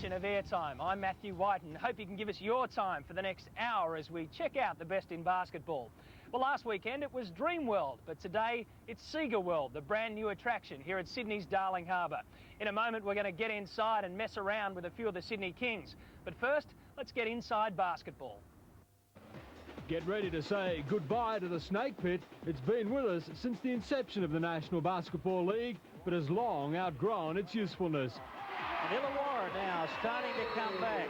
Speaker 23: Of airtime. I'm Matthew Whiten. Hope you can give us your time for the next hour as we check out the best in basketball. Well, last weekend it was Dream World, but today it's Sega World, the brand new attraction here at Sydney's Darling Harbour. In a moment we're going to get inside and mess around with a few of the Sydney Kings. But first, let's get inside basketball.
Speaker 12: Get ready to say goodbye to the Snake Pit. It's been with us since the inception of the National Basketball League, but has long outgrown its usefulness.
Speaker 22: And Illawarra now starting to come back.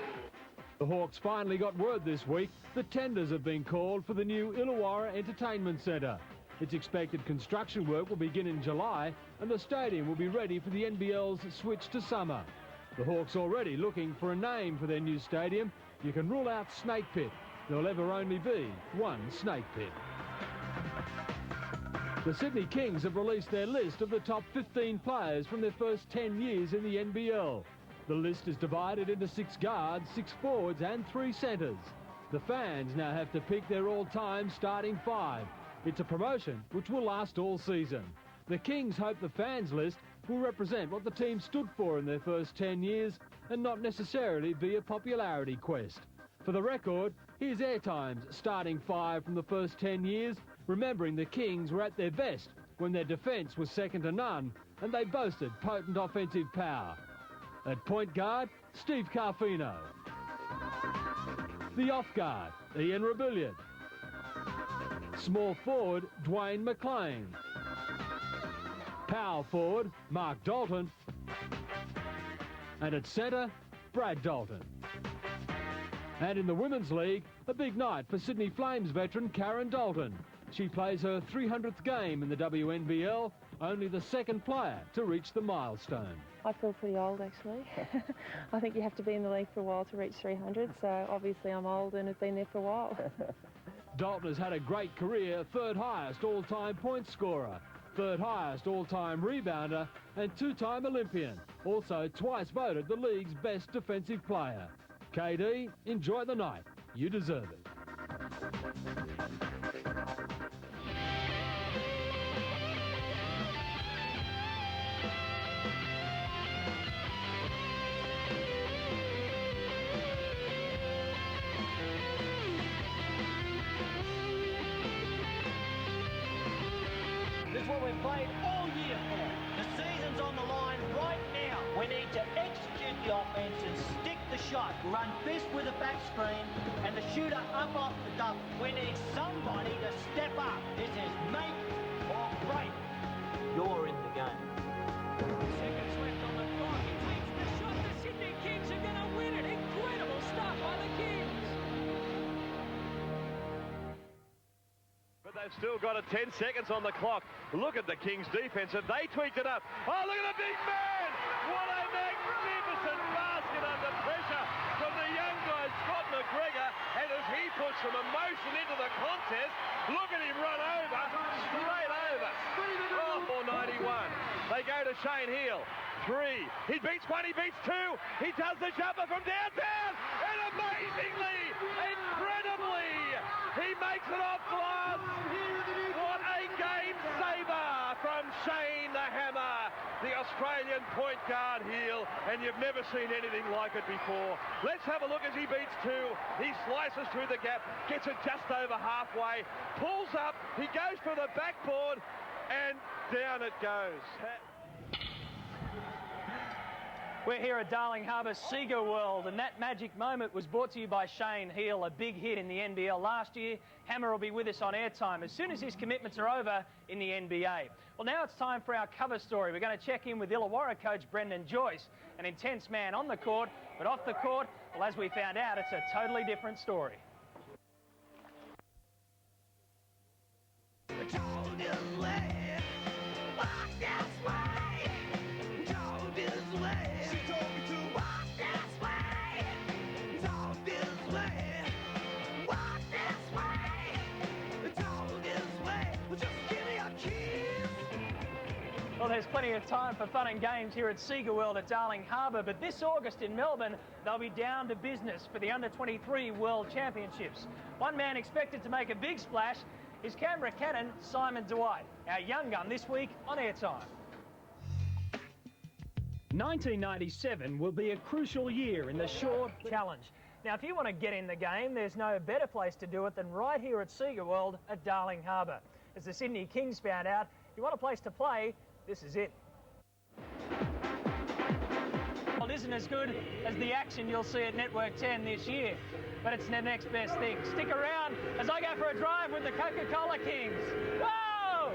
Speaker 12: The Hawks finally got word this week that tenders have been called for the new Illawarra Entertainment Centre. Its expected construction work will begin in July, and the stadium will be ready for the NBL's switch to summer. The Hawks already looking for a name for their new stadium. You can rule out Snake Pit. There'll ever only be one Snake Pit. The Sydney Kings have released their list of the top 15 players from their first 10 years in the NBL. The list is divided into 6 guards, 6 forwards and 3 centres. The fans now have to pick their all-time starting 5. It's a promotion which will last all season. The Kings hope the fans list will represent what the team stood for in their first 10 years and not necessarily be a popularity quest. For the record, here's Airtime's starting 5 from the first 10 years, remembering the Kings were at their best when their defence was second to none and they boasted potent offensive power. At point guard, Steve Carfino. The off guard, Ian Rebilliard. Small forward, Dwayne McLean. Power forward, Mark Dalton. And at centre, Brad Dalton. And in the Women's League, a big night for Sydney Flames veteran Karen Dalton. She plays her 300th game in the WNBL, only the second player to reach the milestone.
Speaker 13: I feel pretty old, actually. I think you have to be in the league for a while to reach 300, so obviously I'm old and have been there for a while.
Speaker 12: Dalton has had a great career, third highest all-time point scorer, third highest all-time rebounder, and two-time Olympian. Also twice voted the league's best defensive player. KD, enjoy the night. You deserve it.
Speaker 4: This is what we've played all year for. The season's on the line right now. We need to execute the offense and stick the shot. Run fist with a back screen and the shooter up off the double. We need somebody to step up. This is make or break. You're in the game.
Speaker 23: Seconds left on the clock. He takes the shot. The Sydney Kings are going to win it. Incredible stuff by the Kings.
Speaker 19: But they've still got 10 seconds on the clock. Look at the Kings' defense, and they tweaked it up. Oh, look at the big man! What a magnificent basket under pressure from the young guy, Scott McGregor. And as he puts some emotion into the contest, look at him run over, straight over. Oh, 491. They go to Shane Heal. 3. He beats 1, he beats 2. He does the jumper from downtown. And amazingly, incredibly, he makes it off glass. What a game saver from Shane the Hammer, the Australian point guard Heal, and you've never seen anything like it before. Let's have a look as he beats 2. He slices through the gap, gets it just over halfway, pulls up, he goes for the backboard, and down it goes.
Speaker 23: We're here at Darling Harbour Sega World, and that magic moment was brought to you by Shane Heal, a big hit in the NBL last year. Hammer will be with us on airtime as soon as his commitments are over in the NBA. Well, now it's time for our cover story. We're going to check in with Illawarra coach Brendan Joyce, an intense man on the court, but off the court, well, as we found out, it's a totally different story. Well, there's plenty of time for fun and games here at Sega World at Darling Harbour, but this August in Melbourne, they'll be down to business for the Under-23 World Championships. One man expected to make a big splash is Canberra Cannon Simon Dwight, our young gun this week on airtime. 1997 will be a crucial year in the short challenge. Now, if you want to get in the game, there's no better place to do it than right here at Sega World at Darling Harbour. As the Sydney Kings found out, if you want a place to play, this is it. Well, it isn't as good as the action you'll see at Network 10 this year, but it's the next best thing. Stick around as I go for a drive with the Coca-Cola Kings. Whoa!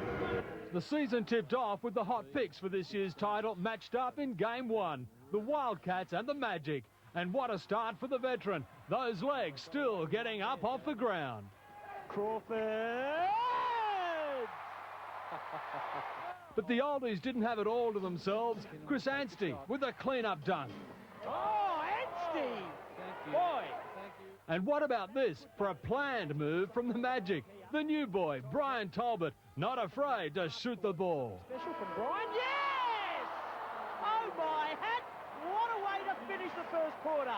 Speaker 12: The season tipped off with the hot picks for this year's title matched up in Game 1. The Wildcats and the Magic. And what a start for the veteran. Those legs still getting up off the ground.
Speaker 23: Crawford!
Speaker 12: But the oldies didn't have it all to themselves. Chris Anstey with a clean-up dunk.
Speaker 23: Oh, Anstey! Boy!
Speaker 12: And what about this for a planned move from the Magic? The new boy, Brian Talbot, not afraid to shoot the ball.
Speaker 23: Special from Brian. Yes! Oh, my hat! What a way to finish the first quarter.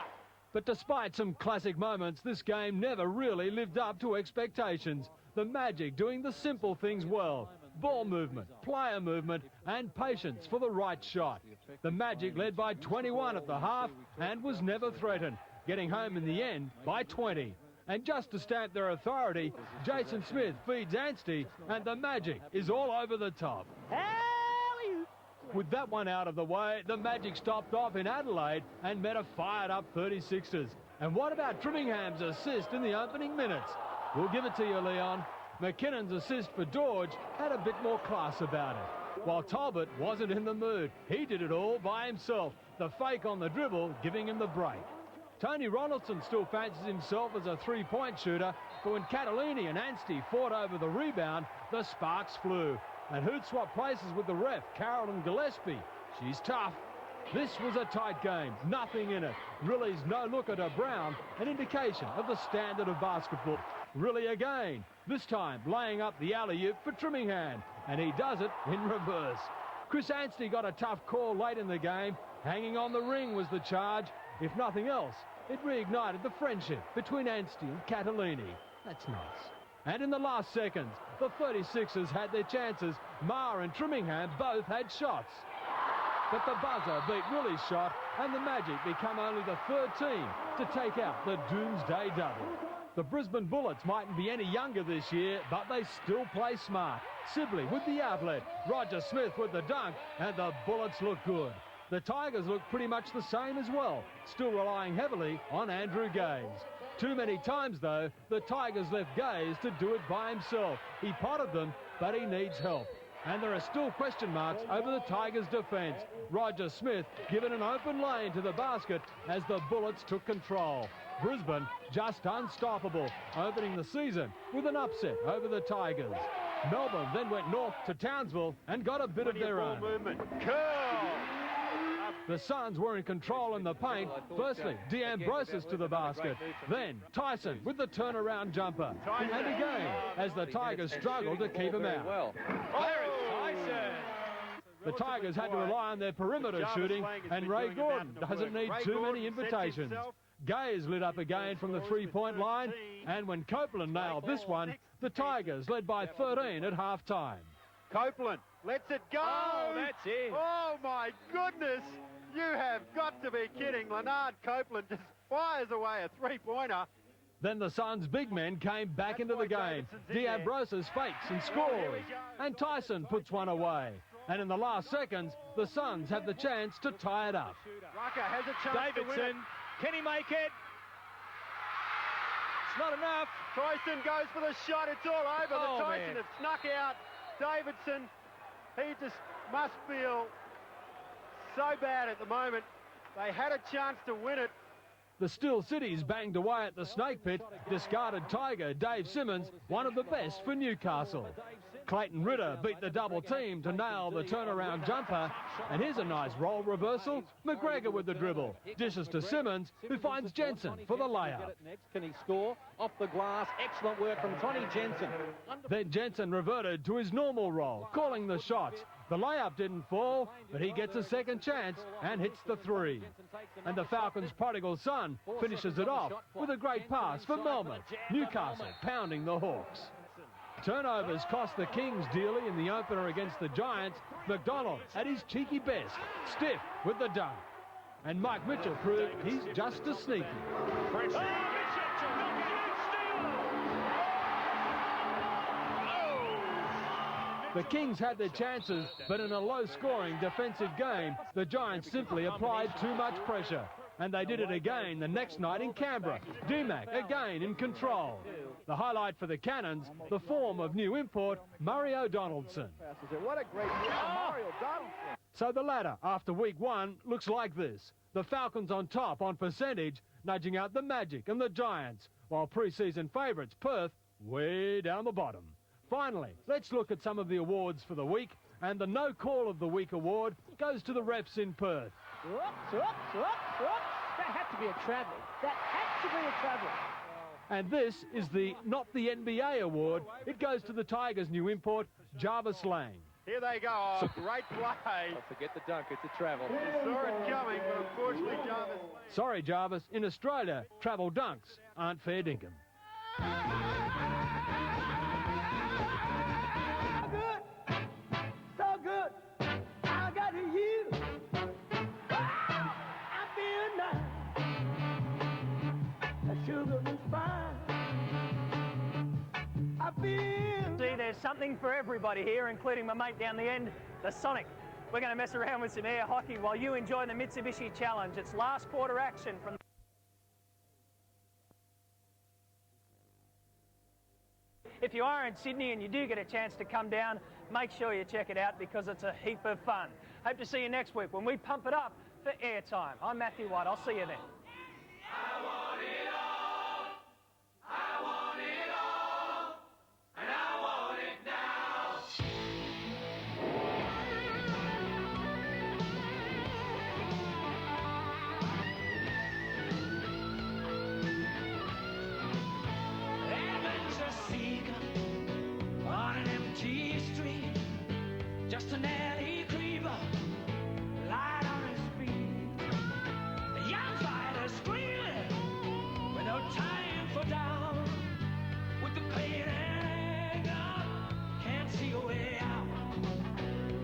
Speaker 12: But despite some classic moments, this game never really lived up to expectations. The Magic doing the simple things well. Ball movement, player movement and patience for the right shot. The Magic led by 21 at the half and was never threatened, getting home in the end by 20. And just to stamp their authority, Jason Smith feeds Anstey and the Magic is all over the top. With that one out of the way, the Magic stopped off in Adelaide and met a fired-up 36ers. And what about Trimmingham's assist in the opening minutes? We'll give it to you, Leon. McKinnon's assist for George had a bit more class about it. While Talbot wasn't in the mood. He did it all by himself. The fake on the dribble giving him the break. Tony Ronaldson still fancies himself as a three-point shooter, but when Catalini and Anstey fought over the rebound, the sparks flew. And who'd swap places with the ref, Carolyn Gillespie? She's tough. This was a tight game, nothing in it. Riley's no-looker to Brown, an indication of the standard of basketball. Riley again, this time laying up the alley-oop for Trimmingham, and he does it in reverse. Chris Anstey got a tough call late in the game. Hanging on the ring was the charge. If nothing else, it reignited the friendship between Anstey and Catalini. That's nice. And in the last seconds, the 36ers had their chances. Maher and Trimmingham both had shots. But the buzzer beat Riley's shot, and the Magic become only the third team to take out the Doomsday Double. The Brisbane Bullets mightn't be any younger this year, but they still play smart. Sibley with the outlet, Roger Smith with the dunk, and the Bullets look good. The Tigers look pretty much the same as well, still relying heavily on Andrew Gaze. Too many times, though, the Tigers left Gaze to do it by himself. He potted them, but he needs help. And there are still question marks over the Tigers' defence. Roger Smith given an open lane to the basket as the Bullets took control. Brisbane just unstoppable, opening the season with an upset over the Tigers. Melbourne then went north to Townsville and got a bit of their own. The Suns were in control in the paint. Firstly, D'Ambrosis to the basket. Then Tyson with the turnaround jumper. And again, as the Tigers struggled to keep him out. The Tigers had to rely on their perimeter shooting, and Ray Gordon doesn't need too many invitations. Gaze lit up again from the three-point line, and when Copeland nailed this one, the Tigers led by 13 at half-time.
Speaker 19: Copeland lets it go.
Speaker 10: Oh, that's it.
Speaker 19: Oh, my goodness. You have got to be kidding. Leonard Copeland just fires away a three-pointer.
Speaker 12: Then the Suns' big men came back into the game. D'Ambrosis fakes and scores. And Tyson puts one away. And in the last seconds, the Suns have the chance to tie it up.
Speaker 19: Rucker has a chance to win it.
Speaker 10: Can he make it? It's not enough.
Speaker 19: Tyson goes for the shot. It's all over. The Tyson have snuck out. Davidson, he just must feel so bad at the moment. They had a chance to win it.
Speaker 12: The Steel Cities banged away at the Snake Pit. Discarded Tiger Dave Simmons, one of the best for Newcastle. Clayton Ritter beat the double team to nail the turnaround jumper. And here's a nice roll reversal. McGregor with the dribble. Dishes to Simmons, who finds Jensen for the layup.
Speaker 10: Can he score? Off the glass. Excellent work from Tony Jensen.
Speaker 12: Then Jensen reverted to his normal role, calling the shots. The layup didn't fall, but he gets a second chance and hits the three. And the Falcons' prodigal son finishes it off with a great pass for Melbourne. Newcastle pounding the Hawks. Turnovers cost the Kings dearly in the opener against the Giants. McDonald at his cheeky best, stiff with the dunk. And Mike Mitchell proved he's just as sneaky. The Kings had their chances, but in a low-scoring defensive game, the Giants simply applied too much pressure. And they did it again the next night in Canberra. D-Mac again in control. The highlight for the Cannons, the form of new import, Mario Donaldson.
Speaker 19: What a great Mario Donaldson.
Speaker 12: So the ladder after week one looks like this. The Falcons on top on percentage, nudging out the Magic and the Giants, while pre-season favourites Perth way down the bottom. Finally, let's look at some of the awards for the week, and the No Call of the Week award goes to the refs in Perth.
Speaker 4: That had to be a travel. That had to be a travel.
Speaker 12: And this is the Not the NBA award. It goes to the Tigers' new import, Jarvis Lang.
Speaker 19: Here they go. Oh, great play.
Speaker 2: Don't forget the dunk. It's a travel.
Speaker 19: He saw it coming, but unfortunately Jarvis...
Speaker 12: Sorry, Jarvis. In Australia, travel dunks aren't fair dinkum.
Speaker 4: So good. I got you. I feel nice. That sugar is fine. I feel... See, there's something for everybody here, including my mate down the end, the Sonic. We're going to mess around with some air hockey while you enjoy the Mitsubishi Challenge. It's last quarter action from... If you are in Sydney and you do get a chance to come down, make sure you check it out because it's a heap of fun. Hope to see you next week when we pump it up for airtime. I'm Matthew White. I'll see you then.
Speaker 21: I want it all. I want it all. And I want it now. Heaven's a seeker on an empty street. Just an alley creeper, light on his feet. The young fighter screaming with no time for down. With the pain and anger, can't see a way out.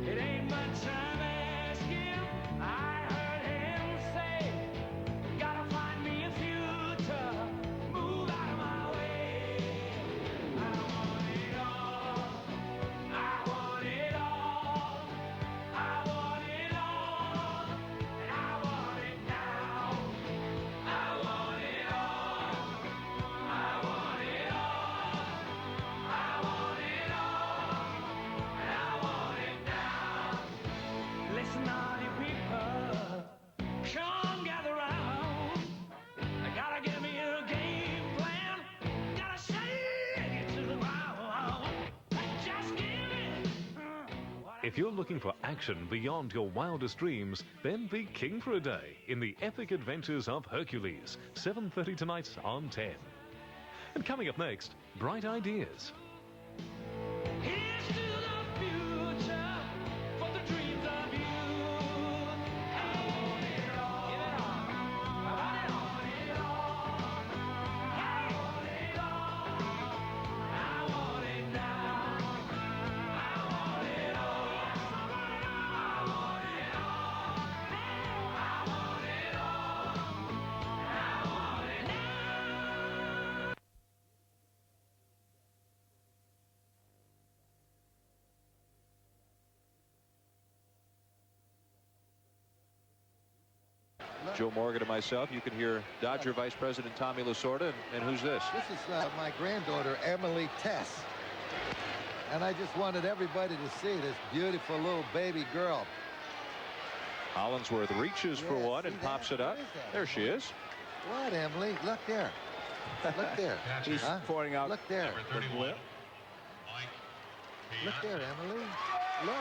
Speaker 21: It ain't much I'm asking. I heard him say, gotta find me a future, move out of my way. I want it all. I want it all. I want it all. And I want it now. I want it all. I want it all. I want it all. And I want it now. Listen, all you people, come gather round. I gotta give me a game plan. Gotta shake it to the ground. Just give it.
Speaker 5: If you're looking for action beyond your wildest dreams, then be king for a day in the epic adventures of Hercules, 7:30 tonight on 10. And coming up next, Bright Ideas.
Speaker 21: Here's to the future for the dreams of you. I want it all. I want it all. I want it all. I want it now. I want it all. I want it all. I want it all. I want it now.
Speaker 16: Joe Morgan and myself. You can hear Dodger Vice President Tommy Lasorda. And who's this?
Speaker 17: This is my granddaughter, Emily Tess. And I just wanted everybody to see this beautiful little baby girl.
Speaker 16: Hollinsworth reaches for one and pops it up. There she is.
Speaker 17: What, Emily? Look there. Look there.
Speaker 16: He's pointing out.
Speaker 17: Look there.
Speaker 16: Number 31.
Speaker 17: Look there, Emily. Look.